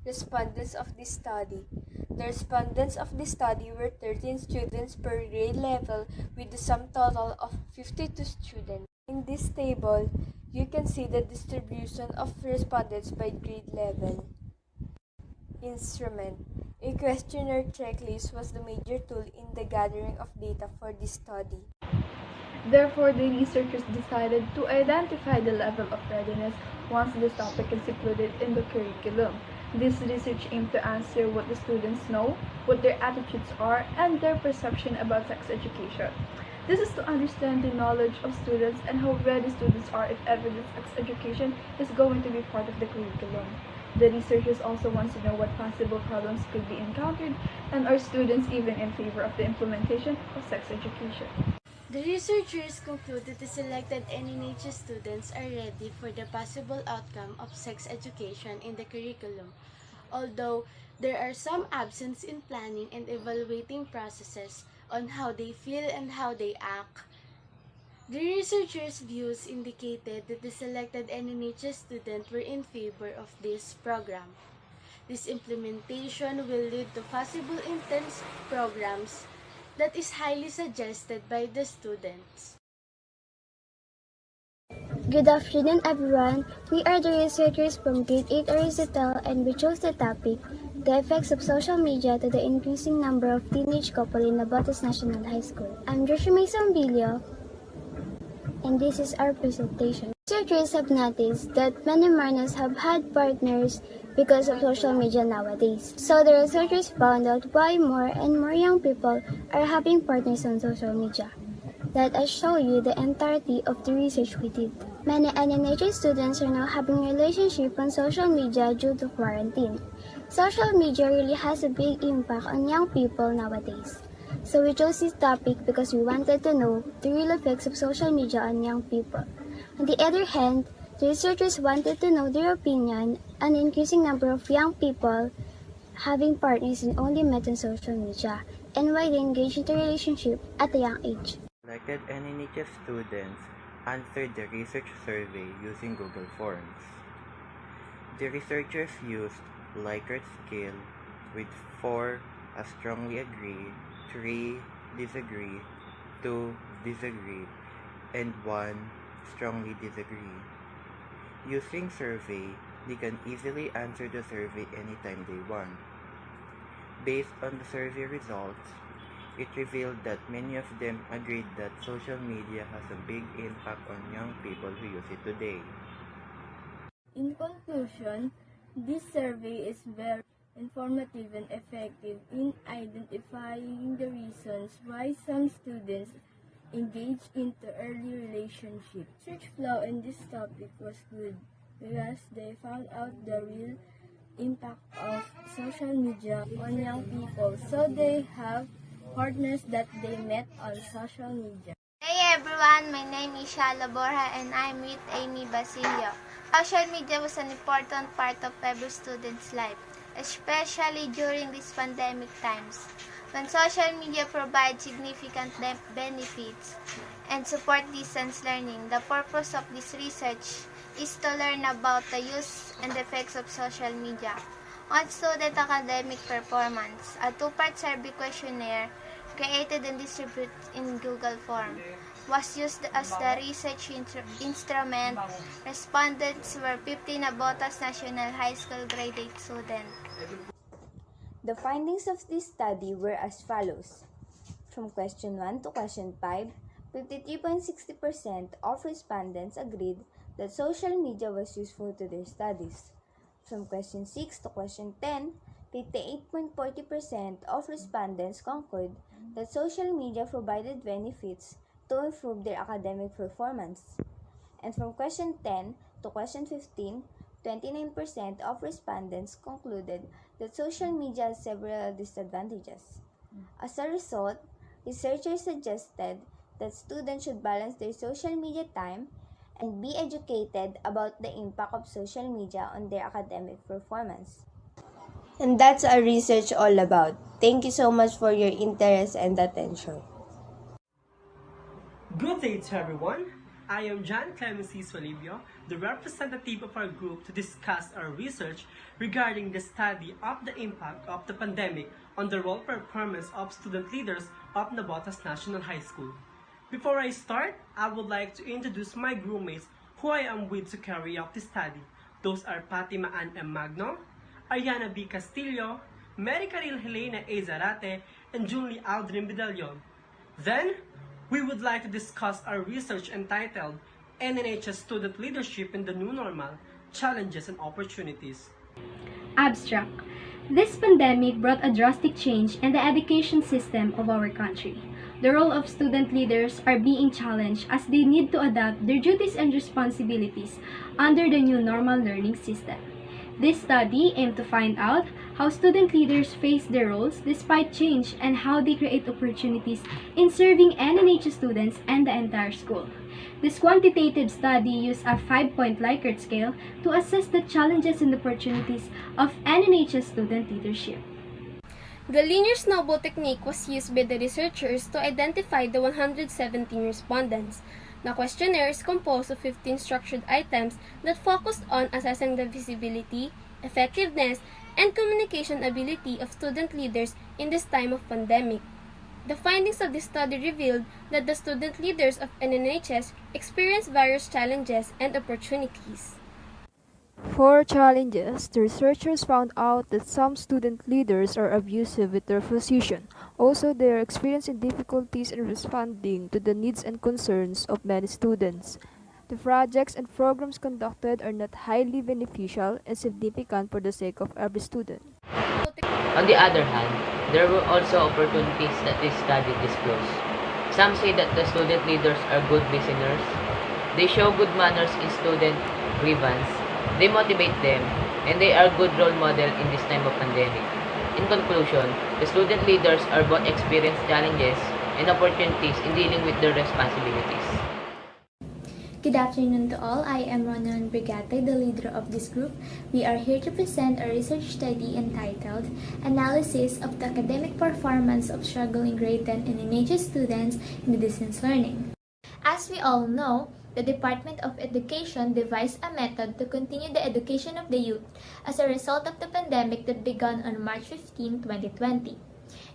Respondents of this study. The respondents of this study were 13 students per grade level with the sum total of 52 students. In this table, you can see the distribution of respondents by grade level. Instrument. A questionnaire checklist was the major tool in the gathering of data for this study. Therefore, the researchers decided to identify the level of readiness once this topic is included in the curriculum. This research aimed to answer what the students know, what their attitudes are, and their perception about sex education. This is to understand the knowledge of students and how ready students are if ever this sex education is going to be part of the curriculum. The researchers also want to know what possible problems could be encountered, and are students even in favor of the implementation of sex education. The researchers concluded the selected NNHS students are ready for the possible outcome of sex education in the curriculum, although there are some absence in planning and evaluating processes on how they feel and how they act. The researchers' views indicated that the selected NNHS students were in favor of this program. This implementation will lead to possible intense programs that is highly suggested by the students. Good afternoon, everyone. We are the researchers from Grade 8 Aristotle, and we chose the topic, the effects of social media to the increasing number of teenage couples in Navotas National High School. I'm Joshua Sambilio, and this is our presentation. Researchers have noticed that many minors have had partners because of social media nowadays. So the researchers found out why more and more young people are having partners on social media. Let us show you the entirety of the research we did. Many NNHS students are now having relationships on social media due to quarantine. Social media really has a big impact on young people nowadays. So we chose this topic because we wanted to know the real effects of social media on young people. On the other hand, the researchers wanted to know their opinion on the increasing number of young people having partners and only met on social media, and why they engage into relationship at a young age. Selected NNHS students answered the research survey using Google Forms. The researchers used Likert scale with 4 a strongly agree, 3 disagree, 2 disagree, and one strongly disagree. Using survey, they can easily answer the survey anytime they want. Based on the survey results, it revealed that many of them agreed that social media has a big impact on young people who use it today. In conclusion, this survey is very informative and effective in identifying the reasons why some students engage into early relationships. Research flow in this topic was good because they found out the real impact of social media on young people, so they have partners that they met on social media. Hey everyone, my name is Shala Borja and I'm with Amy Basilio. Social media was an important part of every student's life, especially during these pandemic times. When social media provides significant benefits and support distance learning, the purpose of this research is to learn about the use and effects of social media on student academic performance. A two-part survey questionnaire created and distributed in Google Form was used as the research instrument. Respondents were 15 Nabotas National High School grade 8 students. The findings of this study were as follows. From question 1 to question 5, 53.60% of respondents agreed that social media was useful to their studies. From question 6 to question 10, 58.40% of respondents concurred that social media provided benefits to improve their academic performance. And from question 10 to question 15, 29% of respondents concluded that social media has several disadvantages. As a result, researchers suggested that students should balance their social media time and be educated about the impact of social media on their academic performance. And that's our research all about. Thank you so much for your interest and attention. Good day to everyone. I am John Clemency Solibio, the representative of our group to discuss our research regarding the study of the impact of the pandemic on the role performance of student leaders of Nabotas National High School. Before I start, I would like to introduce my groupmates who I am with to carry out the study. Those are Fatima Ann M. Magno, Ariana B. Castillo, Mary Caril Helena A. Zarate, and Julie Aldrin Vidalion. Then, we would like to discuss our research entitled NNHS Student Leadership in the New Normal, Challenges and Opportunities. Abstract. This pandemic brought a drastic change in the education system of our country. The role of student leaders are being challenged as they need to adapt their duties and responsibilities under the new normal learning system. This study aimed to find out how student leaders face their roles despite change and how they create opportunities in serving NNHS students and the entire school. This quantitative study used a 5-point Likert scale to assess the challenges and opportunities of NNHS student leadership. The linear snowball technique was used by the researchers to identify the 117 respondents. The questionnaire is composed of 15 structured items that focused on assessing the visibility, effectiveness, and communication ability of student leaders in this time of pandemic. The findings of this study revealed that the student leaders of NNHS experienced various challenges and opportunities. For challenges, the researchers found out that some student leaders are abusive with their position. Also, they are experiencing difficulties in responding to the needs and concerns of many students. The projects and programs conducted are not highly beneficial and significant for the sake of every student. On the other hand, there were also opportunities that this study disclosed. Some say that the student leaders are good listeners. They show good manners in student grievance. They motivate them, and they are good role model in this time of pandemic. In conclusion, the student leaders are both experienced challenges and opportunities in dealing with their responsibilities. Good afternoon to all. I am Ronan Brigate, the leader of this group. We are here to present a research study entitled Analysis of the Academic Performance of Struggling Grade 10 NNHS Students in Distance Learning. As we all know, the Department of Education devised a method to continue the education of the youth as a result of the pandemic that began on March 15, 2020.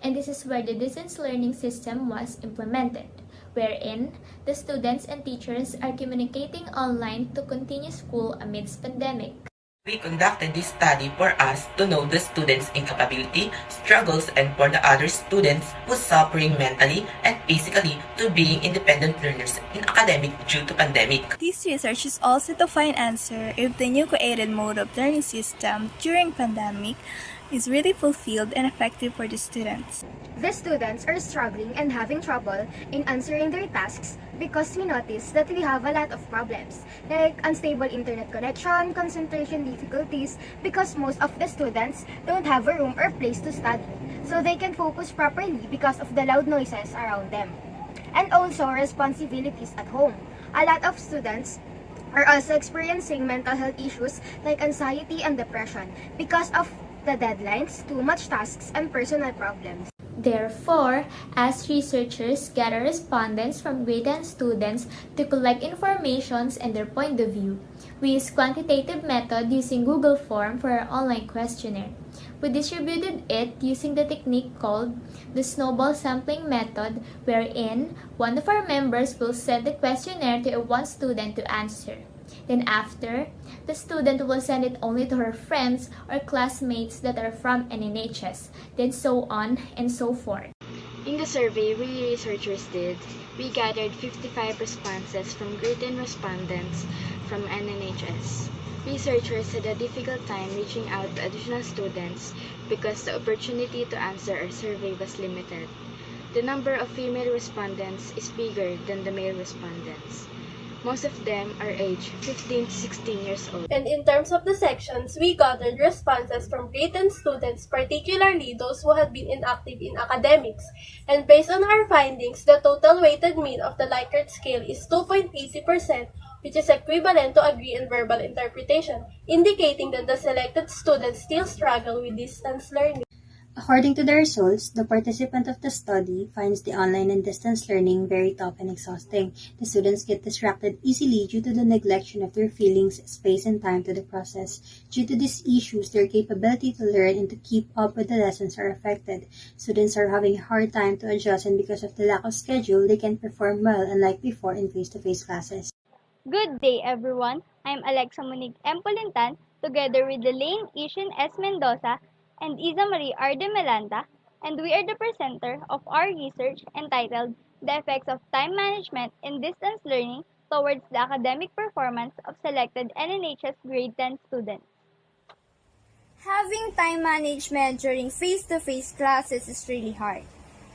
And this is where the distance learning system was implemented. wherein the students and teachers are communicating online to continue school amidst pandemic. We conducted this study for us to know the students' incapability, struggles, and for the other students who suffering mentally and physically to being independent learners in academic due to pandemic. This research is also to find answer if the new created mode of learning system during pandemic is really fulfilled and effective for the students. The students are struggling and having trouble in answering their tasks because we notice that we have a lot of problems like unstable internet connection, concentration difficulties because most of the students don't have a room or place to study so they can focus properly because of the loud noises around them. And also responsibilities at home. A lot of students are also experiencing mental health issues like anxiety and depression because of the deadlines, too much tasks, and personal problems. Therefore, as researchers gather respondents from grade 10 students to collect informations and their point of view, we use quantitative method using Google Form for our online questionnaire. We distributed it using the technique called the snowball sampling method, wherein one of our members will send the questionnaire to one student to answer. Then after, the student will send it only to her friends or classmates that are from NNHS, then so on and so forth. In the survey we researchers did, we gathered 55 responses from grade 10 respondents from NNHS. Researchers had a difficult time reaching out to additional students because the opportunity to answer our survey was limited. The number of female respondents is bigger than the male respondents. Most of them are aged 15 to 16 years old. And in terms of the sections, we gathered responses from grade 10 students, particularly those who had been inactive in academics. And based on our findings, the total weighted mean of the Likert scale is 2.80%, which is equivalent to agree and verbal interpretation, indicating that the selected students still struggle with distance learning. According to the results, the participant of the study finds the online and distance learning very tough and exhausting. The students get distracted easily due to the neglection of their feelings, space, and time to the process. Due to these issues, their capability to learn and to keep up with the lessons are affected. Students are having a hard time to adjust, and because of the lack of schedule, they can't perform well unlike before in face-to-face classes. Good day, everyone. I'm Alexa Monique M. Polintan, together with Elaine Ishin S. Mendoza and Isa Marie R. de Melanta, and we are the presenter of our research entitled The Effects of Time Management in Distance Learning Towards the Academic Performance of Selected NNHS Grade 10 Students. Having time management during face-to-face classes is really hard.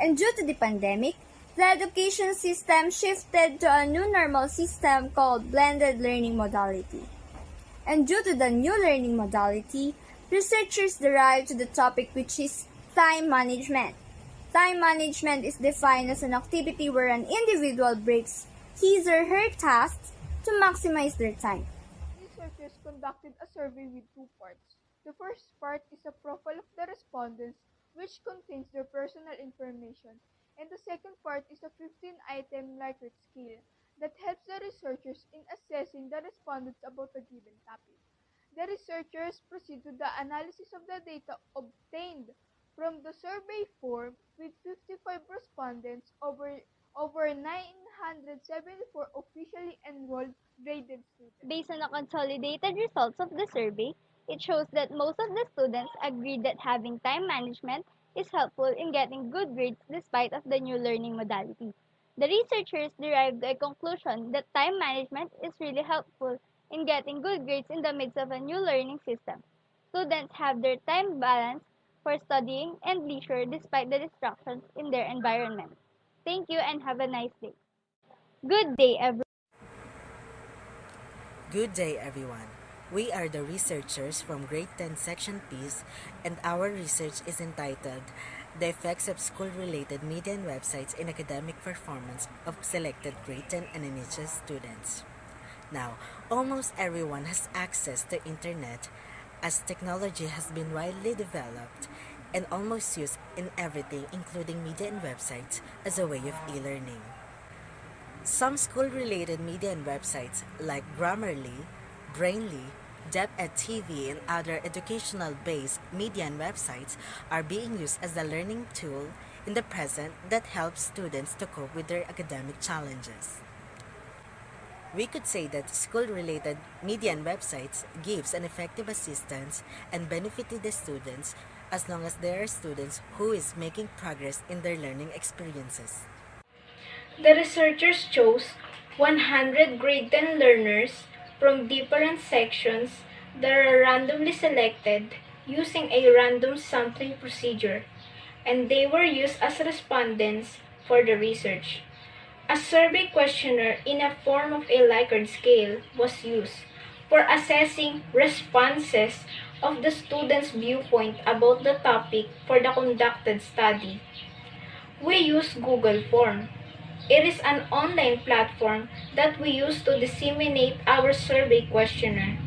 And due to the pandemic, the education system shifted to a new normal system called blended learning modality. And due to the new learning modality, researchers derived to the topic which is time management. Time management is defined as an activity where an individual breaks his or her tasks to maximize their time. Researchers conducted a survey with two parts. The first part is a profile of the respondents, which contains their personal information, and the second part is a 15-item Likert scale that helps the researchers in assessing the respondents about a given topic. The researchers proceed to the analysis of the data obtained from the survey form with 55 respondents over 974 officially enrolled graded students. Based on the consolidated results of the survey, it shows that most of the students agreed that having time management is helpful in getting good grades despite of the new learning modality. The researchers derived a conclusion that time management is really helpful in getting good grades in the midst of a new learning system. Students have their time balanced for studying and leisure despite the distractions in their environment. Thank you and have a nice day. Good day, everyone. Good day, everyone. We are the researchers from Grade 10 Section Ps, and our research is entitled The Effects of School-Related Media and Websites in Academic Performance of Selected Grade 10 NNHS Students. Now, almost everyone has access to internet as technology has been widely developed and almost used in everything, including media and websites, as a way of e-learning. Some school-related media and websites like Grammarly, Brainly, DepEdTV, and other educational-based media and websites are being used as a learning tool in the present that helps students to cope with their academic challenges. We could say that school-related media and websites gives an effective assistance and benefit to the students as long as there are students who is making progress in their learning experiences. The researchers chose 100 grade 10 learners from different sections that are randomly selected using a random sampling procedure, and they were used as respondents for the research. A survey questionnaire in a form of a Likert scale was used for assessing responses of the students' viewpoint about the topic for the conducted study. We use Google Form. It is an online platform that we use to disseminate our survey questionnaire.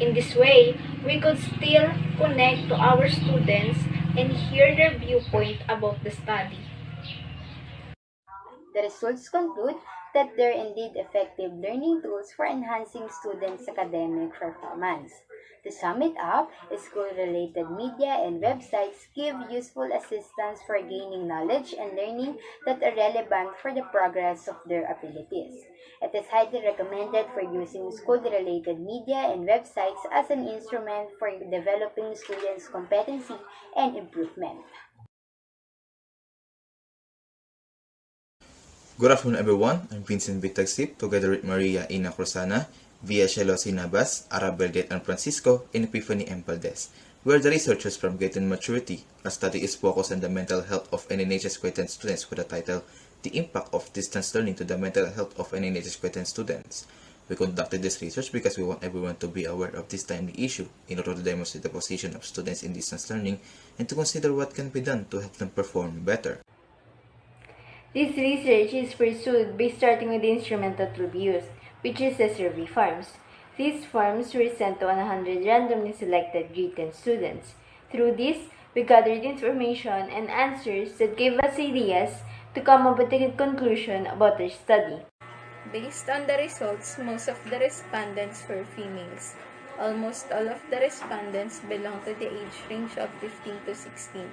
In this way, we could still connect to our students and hear their viewpoint about the study. The results conclude that there are indeed effective learning tools for enhancing students' academic performance. To sum it up, school-related media and websites give useful assistance for gaining knowledge and learning that are relevant for the progress of their abilities. It is highly recommended for using school-related media and websites as an instrument for developing students' competency and improvement. Good afternoon, everyone. I'm Vincent Bitagsip, together with Maria Ina Cruzana, Via Shelosi Nabas, Arabel Det and Francisco, and Epiphany M. Valdez. We are the researchers from Grade 10 Maturity. Our study is focused on the mental health of NNHS Grade 10 students with the title, The Impact of Distance Learning to the Mental Health of NNHS Grade 10 Students. We conducted this research because we want everyone to be aware of this timely issue in order to demonstrate the position of students in distance learning and to consider what can be done to help them perform better. This research is pursued by starting with the instrument that will be used, which is the survey forms. These forms were sent to 100 randomly selected grade 10 students. Through this, we gathered information and answers that gave us ideas to come up with a conclusion about their study. Based on the results, most of the respondents were females. Almost all of the respondents belong to the age range of 15 to 16.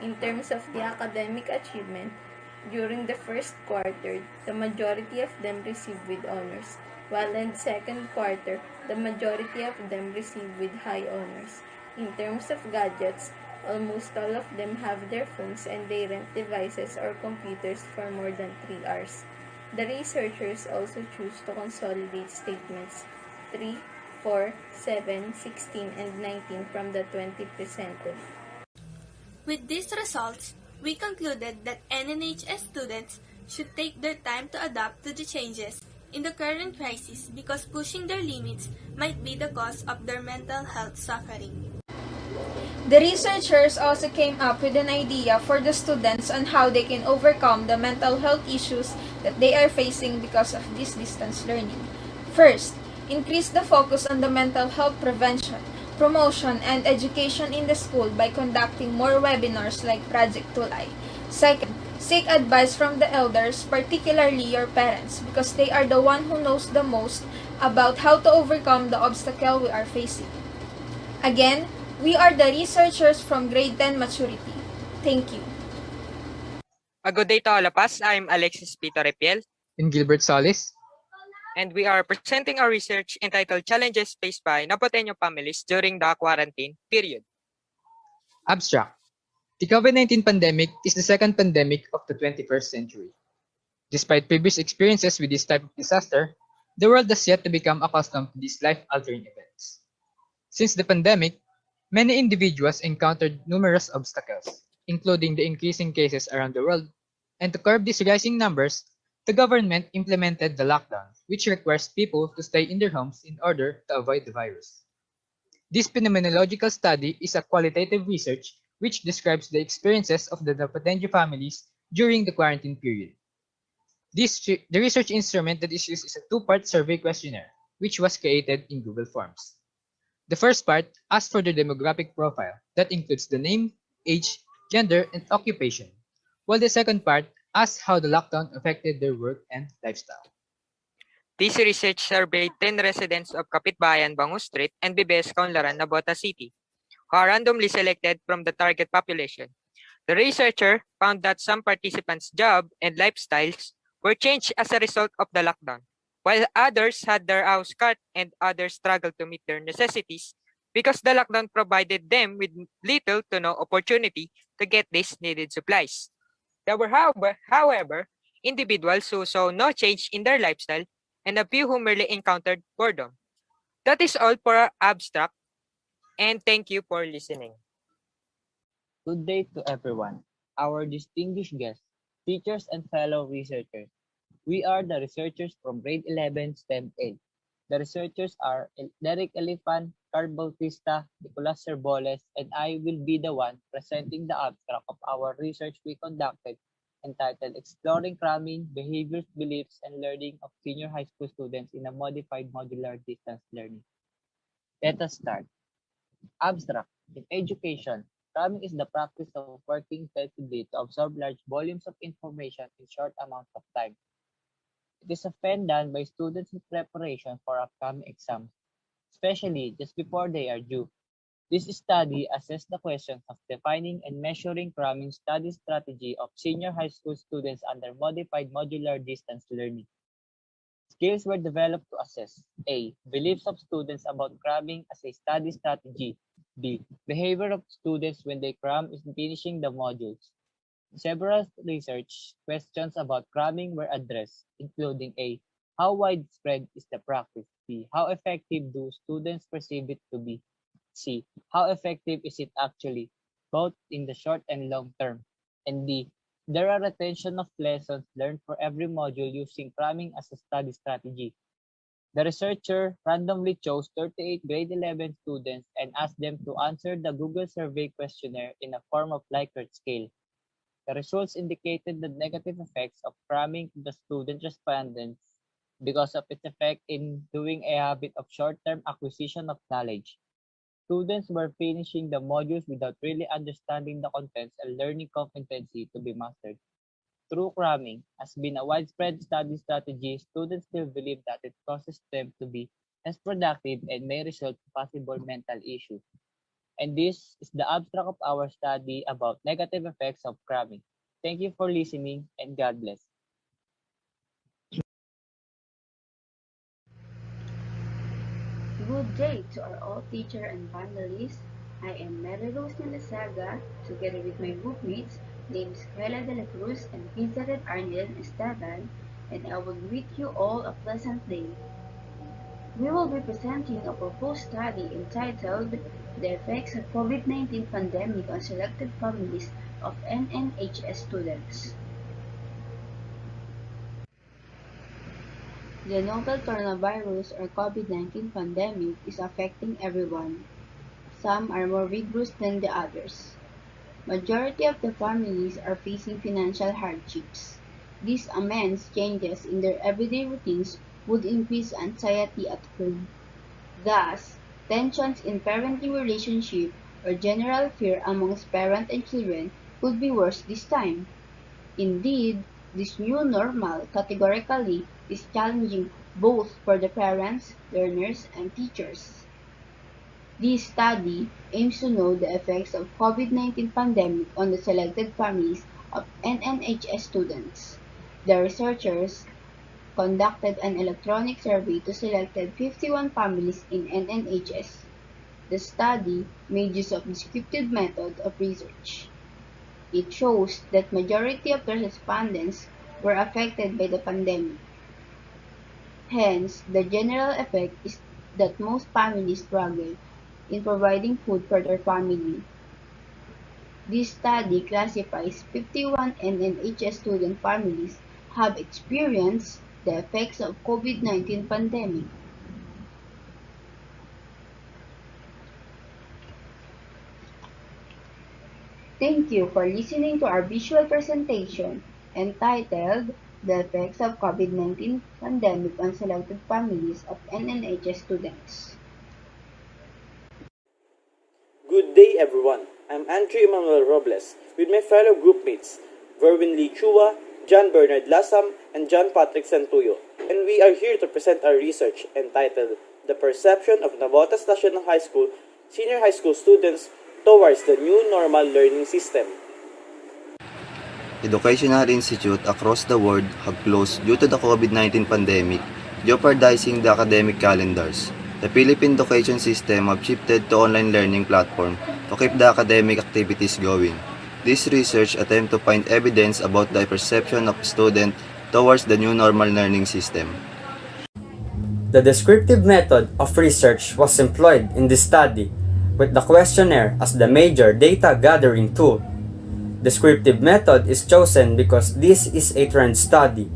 In terms of the academic achievement, during the first quarter, the majority of them received with honors, while in the second quarter, the majority of them received with high honors. In terms of gadgets, almost all of them have their phones and they rent devices or computers for more than 3 hours. The researchers also choose to consolidate statements 3, 4, 7, 16, and 19 from the 20 presented. With these results, we concluded that NNHS students should take their time to adapt to the changes in the current crisis because pushing their limits might be the cause of their mental health suffering. The researchers also came up with an idea for the students on how they can overcome the mental health issues that they are facing because of this distance learning. First, increase the focus on the mental health prevention, promotion, and education in the school by conducting more webinars like Project Tulay. Second, seek advice from the elders, particularly your parents, because they are the one who knows the most about how to overcome the obstacle we are facing. Again, we are the researchers from Grade 10 Maturity. Thank you. A good day to all of us. I'm Alexis Pito Repiel. And Gilbert Solis. And we are presenting our research entitled Challenges Faced by Napoteño Families During the Quarantine Period. Abstract. The COVID-19 pandemic is the second pandemic of the 21st century. Despite previous experiences with this type of disaster, the world has yet to become accustomed to these life-altering events. Since the pandemic, many individuals encountered numerous obstacles, including the increasing cases around the world, and to curb these rising numbers, the government implemented the lockdown, which requires people to stay in their homes in order to avoid the virus. This phenomenological study is a qualitative research which describes the experiences of the Napoteño families during the quarantine period. The research instrument that is used is a two-part survey questionnaire, which was created in Google Forms. The first part asks for the demographic profile that includes the name, age, gender, and occupation, while the second part asks how the lockdown affected their work and lifestyle. This research surveyed 10 residents of Kapitbayan, Bangu Street, and Bibes, Kaunlaran, Nabota City, who are randomly selected from the target population. The researcher found that some participants' job and lifestyles were changed as a result of the lockdown, while others had their house cut and others struggled to meet their necessities because the lockdown provided them with little to no opportunity to get these needed supplies. There were, however, individuals who saw no change in their lifestyle and a few who merely encountered boredom. That is all for our abstract, and thank you for listening. Good day to everyone, our distinguished guests, teachers, and fellow researchers. We are the researchers from grade 11 STEM 8. The researchers are Derek Elifan, Carl Bautista, Nicolas Cerboles, and I will be the one presenting the abstract of our research we conducted entitled Exploring Cramming, Behaviors, Beliefs, and Learning of Senior High School Students in a Modified Modular Distance Learning. Let us start. Abstract. In education, cramming is the practice of working intensively to absorb large volumes of information in short amounts of time. It is often done by students in preparation for upcoming exams, especially just before they are due. This study assessed the questions of defining and measuring cramming study strategy of senior high school students under modified modular distance learning. Skills were developed to assess A. Beliefs of students about cramming as a study strategy. B. Behavior of students when they cram in finishing the modules. Several research questions about cramming were addressed, including A. How widespread is the practice? B. How effective do students perceive it to be? C. How effective is it actually, both in the short and long term? And D. There are retention of lessons learned for every module using cramming as a study strategy. The researcher randomly chose 38 grade 11 students and asked them to answer the Google survey questionnaire in a form of Likert scale. The results indicated the negative effects of cramming to the student respondents because of its effect in doing a habit of short-term acquisition of knowledge. Students were finishing the modules without really understanding the contents and learning competency to be mastered. True cramming has been a widespread study strategy. Students still believe that it causes them to be less productive and may result in possible mental issues. And this is the abstract of our study about negative effects of cramming. Thank you for listening and God bless. Good day to our all teacher and panelists. I am Mary Rose Nalasaga, together with my groupmates named Escuela de la Cruz and Pizarret Arnel Esteban, and I will greet you all a pleasant day. We will be presenting a proposed study entitled The Effects of COVID-19 Pandemic on Selected Families of NNHS Students. The novel coronavirus or COVID-19 pandemic is affecting everyone. Some are more vigorous than the others. Majority of the families are facing financial hardships. These immense changes in their everyday routines would increase anxiety at home. Thus, tensions in parenting relationship or general fear amongst parent and children could be worse this time. Indeed, this new normal categorically is challenging both for the parents, learners, and teachers. This study aims to know the effects of COVID-19 pandemic on the selected families of NNHS students. The researchers conducted an electronic survey to selected 51 families in NNHS. The study made use of descriptive method of research. It shows that majority of the respondents were affected by the pandemic. Hence, the general effect is that most families struggle in providing food for their family. This study classifies 51 NNHS student families have experienced the effects of COVID-19 pandemic. Thank you for listening to our visual presentation entitled The Effects of COVID-19 Pandemic on Selected Families of NNHS Students. Good day, everyone. I'm Andrew Emmanuel Robles with my fellow groupmates, Verwin Lee Chua, John Bernard Lasam, and John Patrick Santuyo, and we are here to present our research entitled The Perception of Navotas National High School Senior High School Students Towards the New Normal Learning System. educational institutes across the world have closed due to the COVID-19 pandemic, jeopardizing the academic calendars. The Philippine education system have shifted to online learning platform to keep the academic activities going. This research attempt to find evidence about the perception of students towards the new normal learning system. The descriptive method of research was employed in this study, with the questionnaire as the major data gathering tool. Descriptive method is chosen because this is a trend study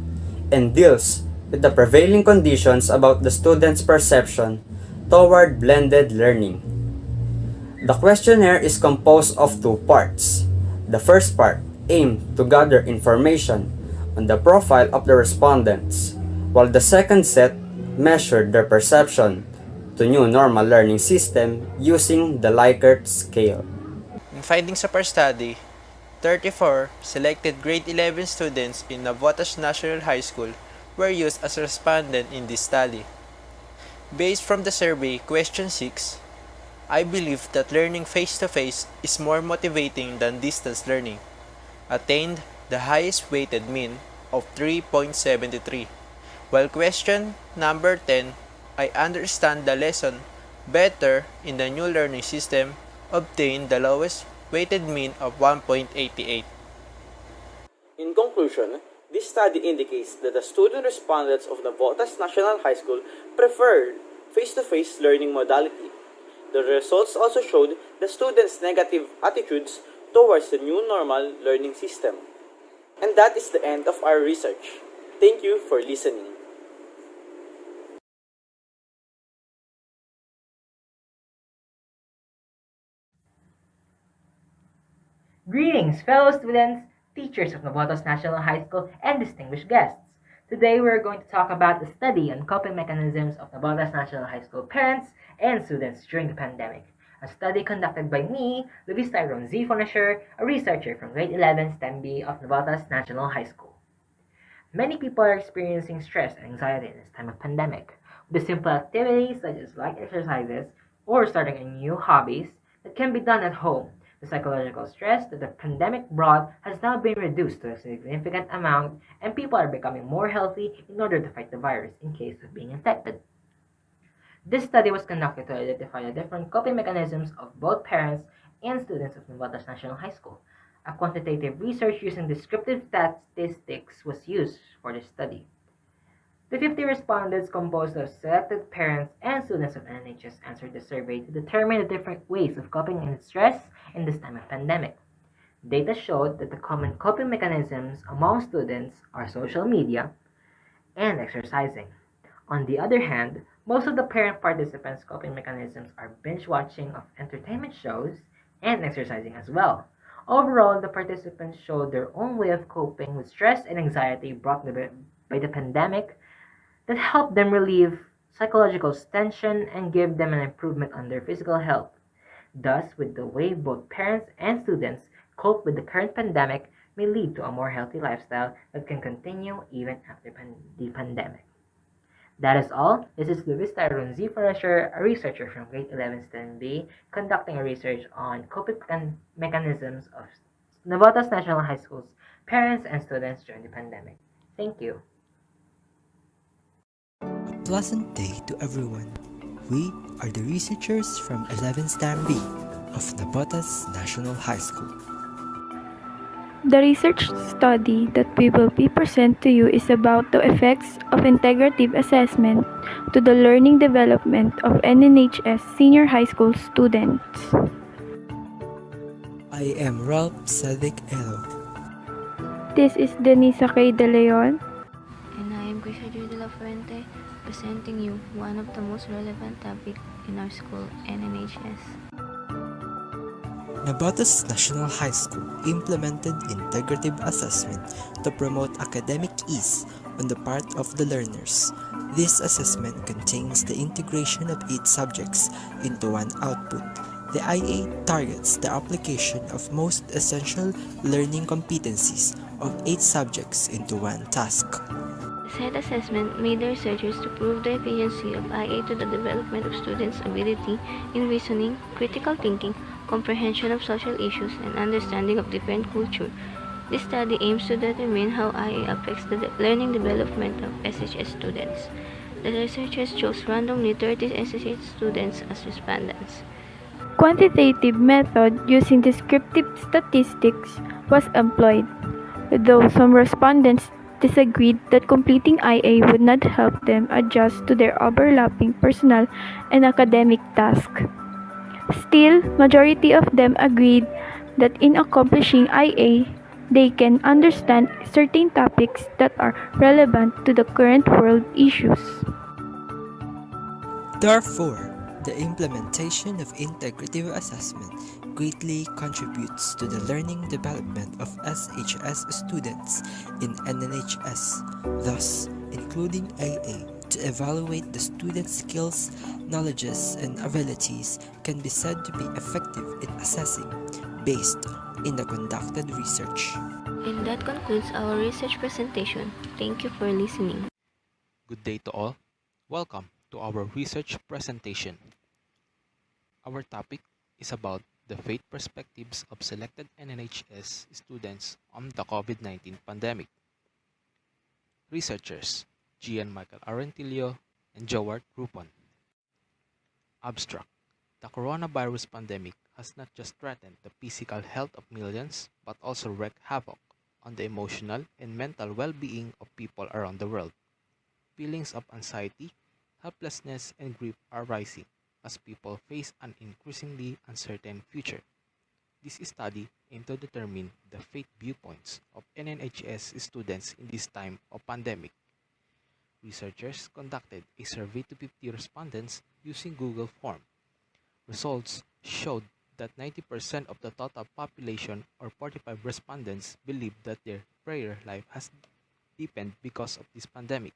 and deals with the prevailing conditions about the student's perception toward blended learning. The questionnaire is composed of two parts. The first part aimed to gather information on the profile of the respondents, while the second set measured their perception to new normal learning system using the Likert scale. In findings of our study, 34 selected grade 11 students in Navotas National High School were used as respondent in this study. Based from the survey question 6, I believe that learning face-to-face is more motivating than distance learning, attained the highest weighted mean of 3.73. While question number 10, I understand the lesson better in the new learning system, obtained the lowest weighted mean of 1.88. In conclusion, this study indicates that the student respondents of Navotas National High School preferred face-to-face learning modality. The results also showed the students' negative attitudes towards the new normal learning system. And that is the end of our research. Thank you for listening. Greetings, fellow students, teachers of Navotas National High School, and distinguished guests. Today we are going to talk about the study on coping mechanisms of Navotas National High School parents and students during the pandemic. A study conducted by me, Luis Tyrone Z. Fonisher, a researcher from grade 11 STEM B of Navotas National High School. Many people are experiencing stress and anxiety in this time of pandemic. With simple activities such as light exercises or starting a new hobbies that can be done at home, the psychological stress that the pandemic brought has now been reduced to a significant amount, and people are becoming more healthy in order to fight the virus in case of being infected. This study was conducted to identify the different coping mechanisms of both parents and students of Navotas National High School. A quantitative research using descriptive statistics was used for this study. The 50 respondents composed of selected parents and students of NNHS answered the survey to determine the different ways of coping with stress in this time of pandemic. Data showed that the common coping mechanisms among students are social media and exercising. On the other hand, most of the parent participants' coping mechanisms are binge watching of entertainment shows and exercising as well. Overall, the participants showed their own way of coping with stress and anxiety brought by the pandemic that helped them relieve psychological tension and give them an improvement on their physical health. Thus, with the way both parents and students cope with the current pandemic may lead to a more healthy lifestyle that can continue even after the pandemic. That is all. This is Luis Tyrone Z. Fonisher, a researcher from grade 11 STEM B, conducting a research on coping mechanisms of Navotas National High School's parents and students during the pandemic. Thank you. Pleasant day to everyone. We are the researchers from 11 STEM B of Navotas National High School. The research study that we will be present to you is about the effects of integrative assessment to the learning development of NNHS senior high school students. I am Ralph Cedric Elo. This is Denisa K. De Leon. And I am Crisadir de la Fuente, presenting you one of the most relevant topics in our school, NNHS. Navotas National High School implemented integrative assessment to promote academic ease on the part of the learners. This assessment contains the integration of 8 subjects into one output. The IA targets the application of most essential learning competencies of 8 subjects into one task. Said assessment made the researchers to prove the efficiency of IA to the development of students' ability in reasoning, critical thinking, comprehension of social issues, and understanding of different culture. This study aims to determine how IA affects the learning development of SHS students. The researchers chose randomly 30 SHS students as respondents. Quantitative method using descriptive statistics was employed, though some respondents disagreed that completing IA would not help them adjust to their overlapping personal and academic tasks. Still, majority of them agreed that in accomplishing IA, they can understand certain topics that are relevant to the current world issues. Therefore, the implementation of integrative assessment greatly contributes to the learning development of SHS students in NNHS, thus including AA to evaluate the students' skills, knowledges, and abilities can be said to be effective in assessing based in the conducted research. And that concludes our research presentation. Thank you for listening. Good day to all. Welcome to our research presentation. Our topic is about the faith perspectives of selected NNHS students on the COVID-19 pandemic. Researchers Gian Michael Arentilio and Jowart Rupon. Abstract. The coronavirus pandemic has not just threatened the physical health of millions, but also wreaked havoc on the emotional and mental well-being of people around the world. Feelings of anxiety, helplessness, and grief are rising as people face an increasingly uncertain future. This study aimed to determine the faith viewpoints of NNHS students in this time of pandemic. Researchers conducted a survey to 50 respondents using Google Form. Results showed that 90% of the total population, or 45 respondents, believe that their prayer life has deepened because of this pandemic.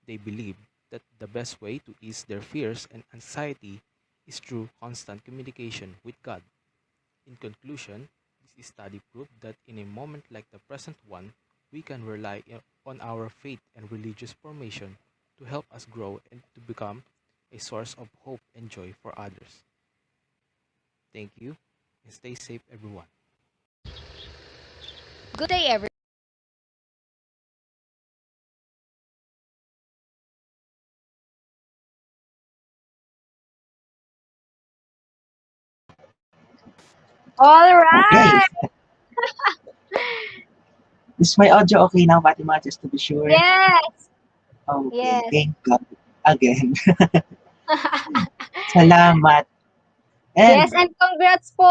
They believe that the best way to ease their fears and anxiety is through constant communication with God. In conclusion, this study proved that in a moment like the present one, we can rely on our faith and religious formation to help us grow and to become a source of hope and joy for others. Thank you, and stay safe, everyone. Good day, everyone. All Okay. right. Is my audio okay now, Fatima? Just to be sure. Yes. Okay, Yes. thank God. Again. Salamat. And Yes, and congrats po.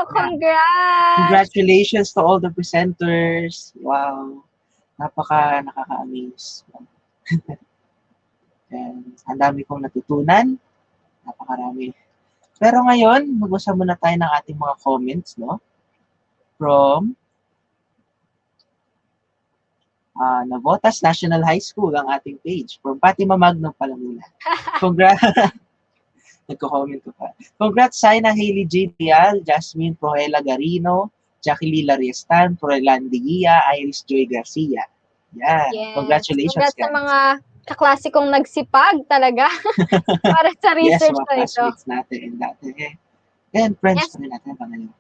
Congrats. congratulations to all the presenters. Wow. Nakaka-amaze. And ang dami kong natutunan. Napakarami. Pero ngayon, mag-usap muna tayo ng ating mga comments, no? From Navotas National High School, ang ating page. From Fatima Magno pala muna. Congrats. Nagko-comment ko pa. Congrats Saina Hailey J. Dial, Jasmine Prohela Garino, Jackie Lila Riestan, Proelan Digia, Iris Joy Garcia. Yan. Yes. Congratulations, Congrats sa guys. mga kaklase kong nagsipag talaga para sa Yes, research mga na ito. classmates natin dati. And friends pa rin natin pangalan.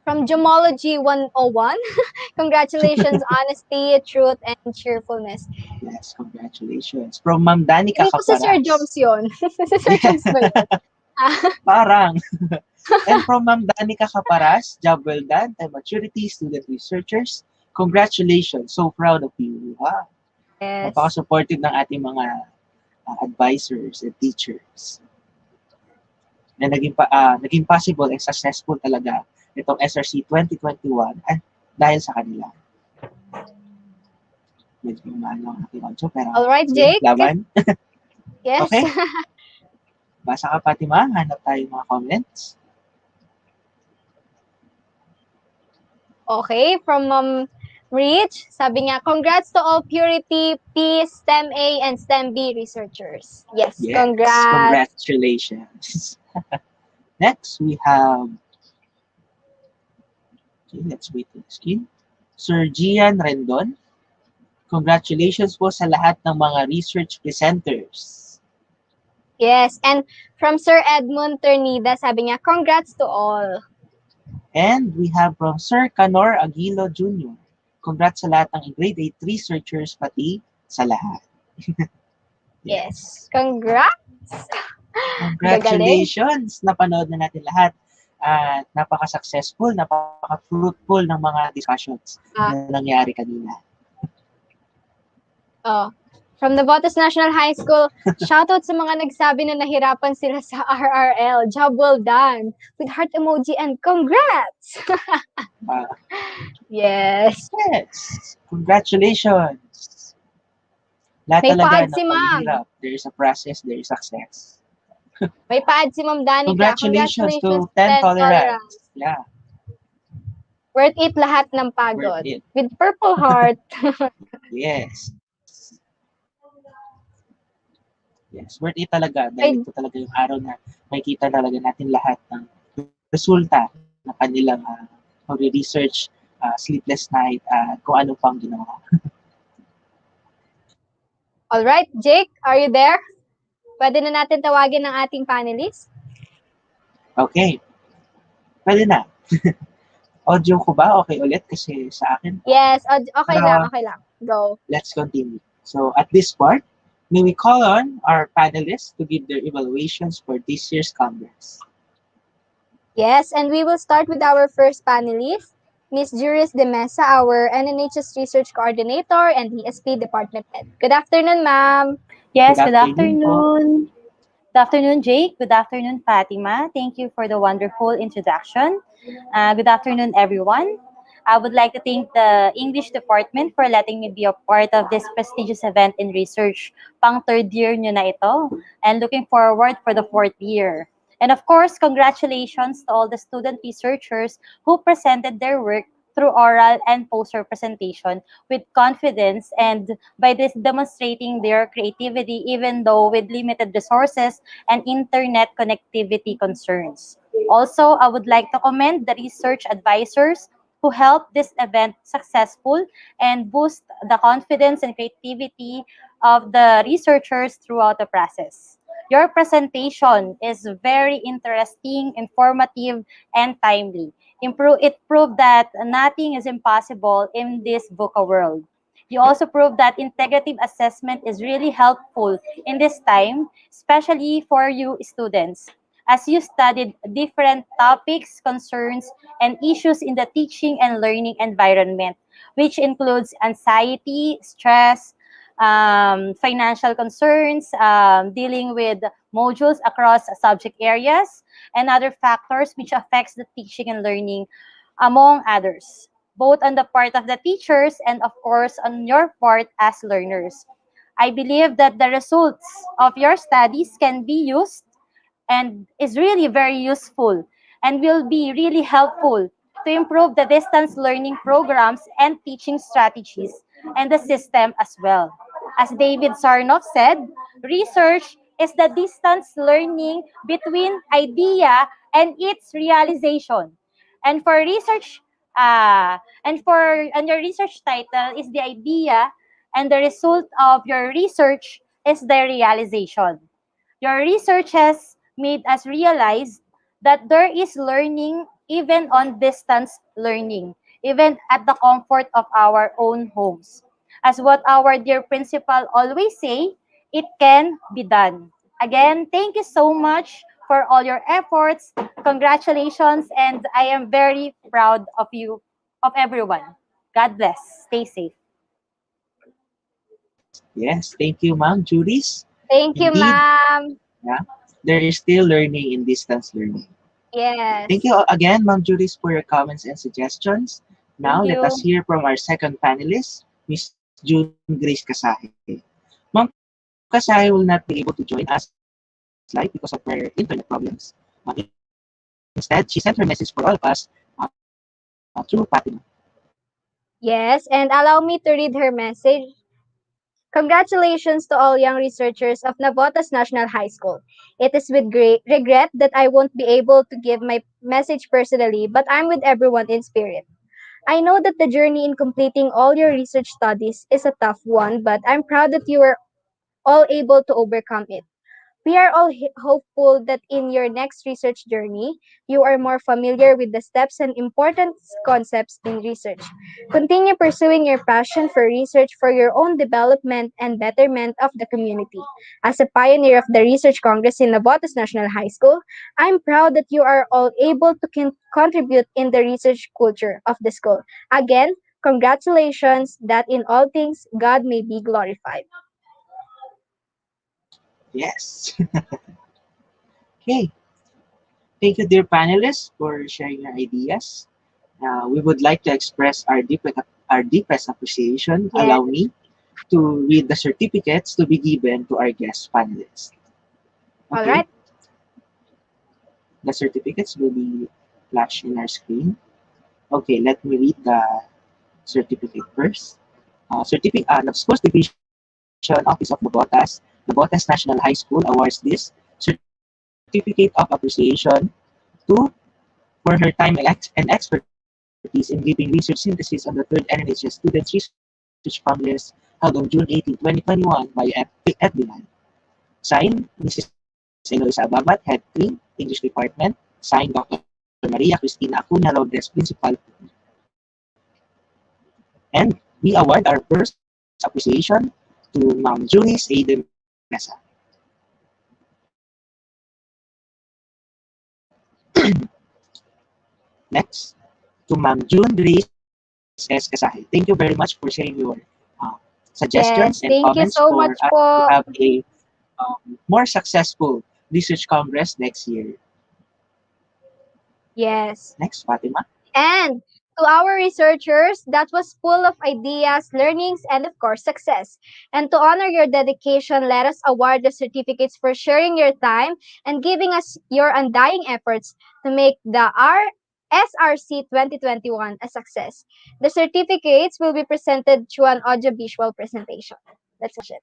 From Gemology 101, congratulations, honesty, truth, and cheerfulness. Yes, congratulations. From Ma'am Danica Hindi ko si Sir Caparas. Joms yun. Si Sir Joms ba yun? Parang. And from Ma'am Danica Caparas, job well done, and maturity student-researchers. Congratulations. So proud of you. Wow. Yes. Napaka-supportive ng ating mga advisors and teachers. Na naging possible and successful talaga itong SRC 2021 dahil sa kanila. Medyo maano ang ating audio, pero all right, Jake. Laban. Yes. Okay. Basa ka, Fatima. Hanap tayo mga comments. Okay, from Rich, sabi niya, congrats to all Purity, Peace, STEM A, and STEM B researchers. Yes, congrats. Congratulations. Next, we have, okay, let's wait for the screen. Sir Gian Rendon. Congratulations po sa lahat ng mga research presenters. Yes, and from Sir Edmund Ternida, sabi niya, congrats to all. And we have from Sir Canor Aguilo Jr. Congrats sa lahat ng grade 8 researchers pati sa lahat. Yes. Congrats! Gagaling. Congratulations! Napanood na natin lahat. At napaka-successful, napaka-fruitful ng mga discussions na nangyari kanina. From the Botas National High School, shoutout sa mga nagsabi na nahirapan sila sa RRL. Job well done. With heart emoji and congrats! Yes. Yes. Congratulations. Lahat May talaga paad ng si ma'am. paghihirap, there is a process, there is success. May paad si Ma'am Danica. Congratulations to 10 Tolerance. Yeah. Worth it lahat ng pagod. Worth it. With Purple Heart. Yes. Yes, worth it talaga. Dahil ito talaga yung araw na makikita talaga natin lahat ng resulta ng kanilang research, sleepless night, kung ano pang ginawa. Alright, Jake, are you there? Pwede na natin tawagin ng ating panelists? Okay. Pwede na. Audio ko ba? Okay ulit? Kasi sa akin. Yes, okay lang. Go. Let's continue. So at this part, may we call on our panelists to give their evaluations for this year's Congress. Yes, and we will start with our first panelist, Ms. Juris De Mesa, our NNHS Research Coordinator and ESP Department Head. Good afternoon, ma'am. Yes, good afternoon. Good afternoon, Jake. Good afternoon, Fatima. Thank you for the wonderful introduction. Good afternoon, everyone. I would like to thank the English department for letting me be a part of this prestigious event in research. Pang third year nyo na ito, and looking forward for the fourth year. And of course, congratulations to all the student researchers who presented their work through oral and poster presentation with confidence and by this demonstrating their creativity even though with limited resources and internet connectivity concerns. Also, I would like to commend the research advisors who helped this event successful and boost the confidence and creativity of the researchers throughout the process. Your presentation is very interesting, informative, and timely. It proved that nothing is impossible in this VUCA world. You also proved that integrative assessment is really helpful in this time, especially for you students, as you studied different topics, concerns, and issues in the teaching and learning environment, which includes anxiety, stress, financial concerns, dealing with modules across subject areas, and other factors which affects the teaching and learning, among others, both on the part of the teachers and of course on your part as learners. I believe that the results of your studies can be used and is really very useful and will be really helpful to improve the distance learning programs and teaching strategies and the system as well. As David Sarnoff said, research is the distance learning between idea and its realization. And for research, and your research title is the idea, and the result of your research is the realization. Your research has made us realize that there is learning even on distance learning, even at the comfort of our own homes. As what our dear principal always say, it can be done. Again, thank you so much for all your efforts. Congratulations, and I am very proud of you, of everyone. God bless. Stay safe. Yes, thank you, Ma'am Juris. Thank you, Indeed, ma'am. yeah, there is still learning in distance learning. Yes. Thank you again, Ma'am Juris, for your comments and suggestions. Now, Thank let us you. hear from our second panelist, Ms. June Grace Kasahe. Ma'am Kasahe will not be able to join us live because of her internet problems. Instead, she sent her message for all of us through Fatima. Yes, and allow me to read her message. Congratulations to all young researchers of Navotas National High School. It is with great regret that I won't be able to give my message personally, but I'm with everyone in spirit. I know that the journey in completing all your research studies is a tough one, but I'm proud that you were all able to overcome it. We are all hopeful that in your next research journey, you are more familiar with the steps and important concepts in research. Continue pursuing your passion for research for your own development and betterment of the community. As a pioneer of the Research Congress in Navotas National High School, I'm proud that you are all able to contribute in the research culture of the school. Again, congratulations that in all things God may be glorified. Yes. Okay. Thank you, dear panelists, for sharing your ideas. We would like to express our deepest appreciation. Yes. Allow me to read the certificates to be given to our guest panelists. All Okay. right. The certificates will be flashed in our screen. Okay, let me read the certificate first. The Schools Division Office of Navotas National High School awards this certificate of appreciation to for her time and expertise in giving research synthesis on the third NNHS Student-Research Congress held on June 18, 2021 by FB9. Signed, Mrs. Eloisa Ababat, Head 3, English Department. Signed, Dr. Maria Cristina Acuna Robles, Principal. And we award our first appreciation to Ma'am Junis A. de Mesa. Next, to Ma'am June Grace S. Kasahe. Thank you very much for sharing your suggestions Yes, and thank you comments so for much us po. to have a more successful research congress next year. Yes. Next, Fatima. And to our researchers, that was full of ideas, learnings, and of course, success. And to honor your dedication, let us award the certificates for sharing your time and giving us your undying efforts to make the SRC 2021 a success. The certificates will be presented through an audiovisual presentation. That's it.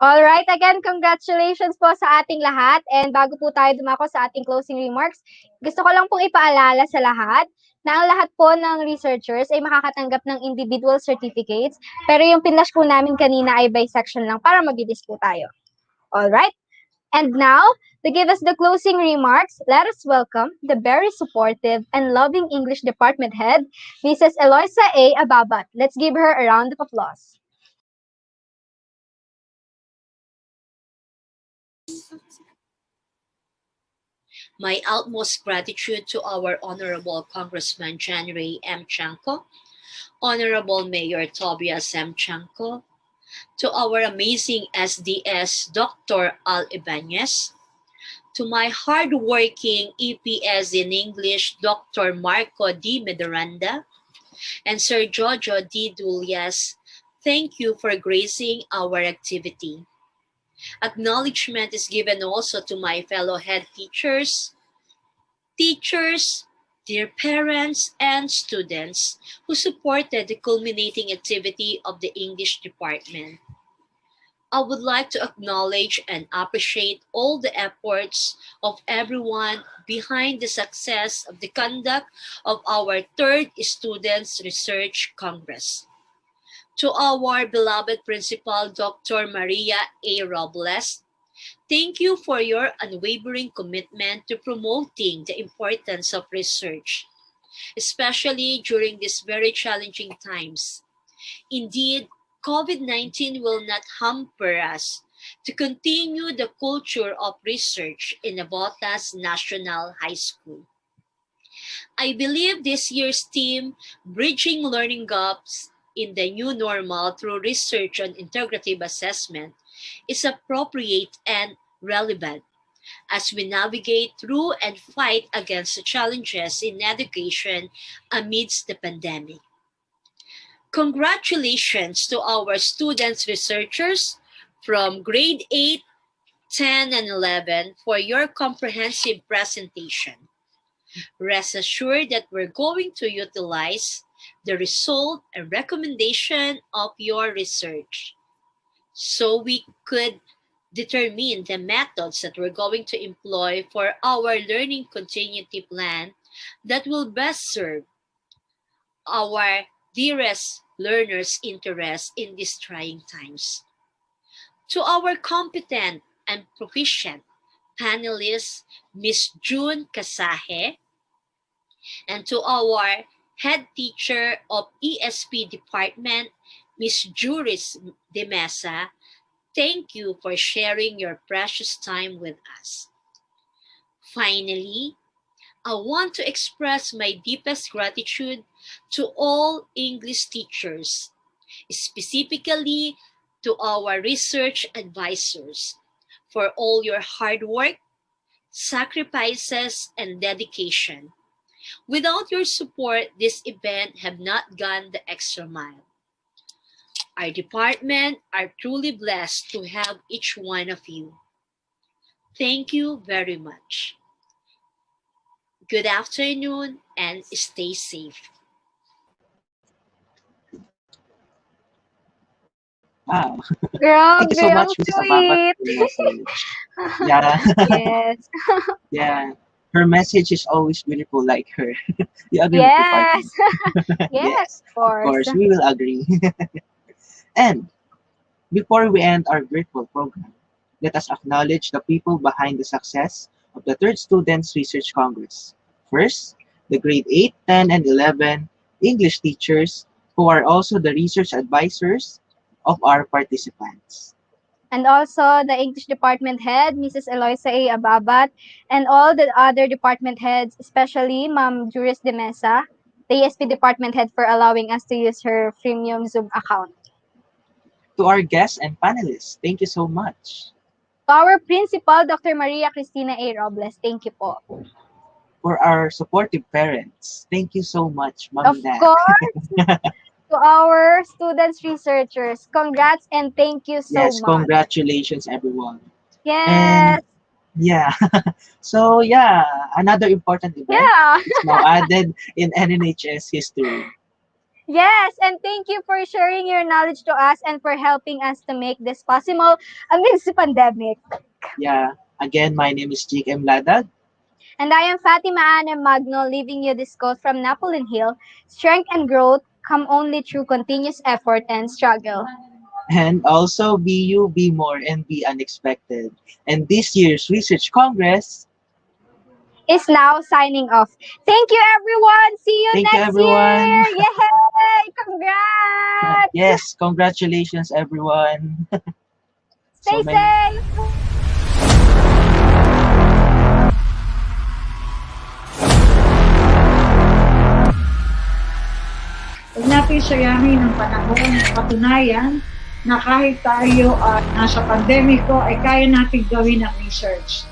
Alright, again, congratulations po sa ating lahat. And bago po tayo dumako sa ating closing remarks, gusto ko lang pong ipaalala sa lahat na ang lahat po ng researchers ay makakatanggap ng individual certificates, pero yung pinlash po namin kanina ay by section lang para mabilis po tayo. Alright? And now, to give us the closing remarks, let us welcome the very supportive and loving English Department Head, Mrs. Eloisa A. Ababat. Let's give her a round of applause. My utmost gratitude to our Honorable Congressman John Ray M. Chanco, Honorable Mayor Tobias M. Chanco, to our amazing SDS Dr. Al Ibanez, to my hardworking EPS in English Dr. Marco D. Medoranda, and Sir Jojo D. Dulias, thank you for gracing our activity. Acknowledgement is given also to my fellow head teachers, dear parents, and students who supported the culminating activity of the English department. I would like to acknowledge and appreciate all the efforts of everyone behind the success of the conduct of our third Students Research Congress. To our beloved Principal Dr. Maria A. Robles, thank you for your unwavering commitment to promoting the importance of research, especially during these very challenging times. Indeed, COVID-19 will not hamper us to continue the culture of research in Navotas National High School. I believe this year's theme, Bridging Learning Gaps in the New Normal Through Research on Integrative Assessment, is appropriate and relevant as we navigate through and fight against the challenges in education amidst the pandemic. Congratulations to our students researchers from grade 8, 10, and 11 for your comprehensive presentation. Rest assured that we're going to utilize the result and recommendation of your research so we could determine the methods that we're going to employ for our learning continuity plan that will best serve our dearest learners' interests in these trying times. To our competent and proficient panelists, Ms. June Kasahe, and to our head teacher of ESP department, Ms. Juris De Mesa, thank you for sharing your precious time with us. Finally, I want to express my deepest gratitude to all English teachers, specifically to our research advisors, for all your hard work, sacrifices, and dedication. Without your support, this event have not gone the extra mile. Our department are truly blessed to have each one of you. Thank you very much. Good afternoon and stay safe. Wow. Thank you so Grabe, ang much, Mrs. Ababat, sweet. for your message. Yeah. Yes. Yeah. Her message is always beautiful like her. You agree with me, Yes. partner? Yes, Yes, of of course. course, we will agree. And before we end our virtual program, let us acknowledge the people behind the success of the Third Students Research Congress. First, the grade 8, 10, and 11 English teachers who are also the research advisors of our participants. And also the English department head, Mrs. Eloisa A. Ababat, and all the other department heads, especially Ma'am Juris De Mesa, the ESP department head, for allowing us to use her premium Zoom account. To our guests and panelists, thank you so much. To our principal, Dr. Maria Cristina A. Robles, thank you po. For our supportive parents, thank you so much, Mom Of and Dad. course, to our students researchers, congrats and thank you so Yes, much. congratulations, everyone. Yes. And yeah, so yeah, another important event Yeah. is now added in NNHS history. Yes, and thank you for sharing your knowledge to us and for helping us to make this possible amidst the pandemic. Yeah. Again, my name is Jake M. Ladag. And I am Fatima Anna Magno, leaving you this quote from Napoleon Hill: strength and growth come only through continuous effort and struggle. And also, be you, be more, and be unexpected. And this year's Research Congress. Is now signing off. Thank you, everyone. See you Thank you, next everyone. year. Yay! Congrats! Yes, congratulations, everyone. Stay safe. Huwag natin sayangin ang panahon ng patunayan na kahit tayo ay nasa pandemiko ay kaya natin gawin ang research.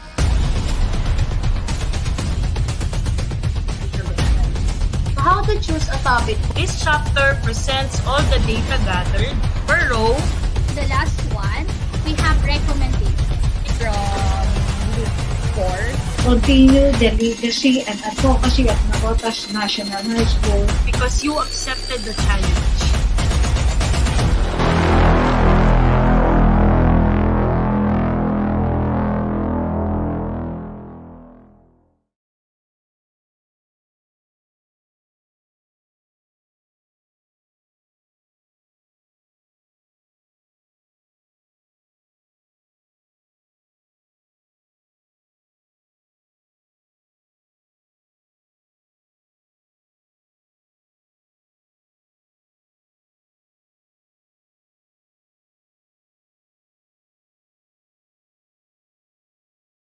How to choose a topic. This chapter presents all the data gathered per row. The last one, we have recommendations from Group 4. Continue the legacy and advocacy of Navotas National High School Because you accepted the challenge.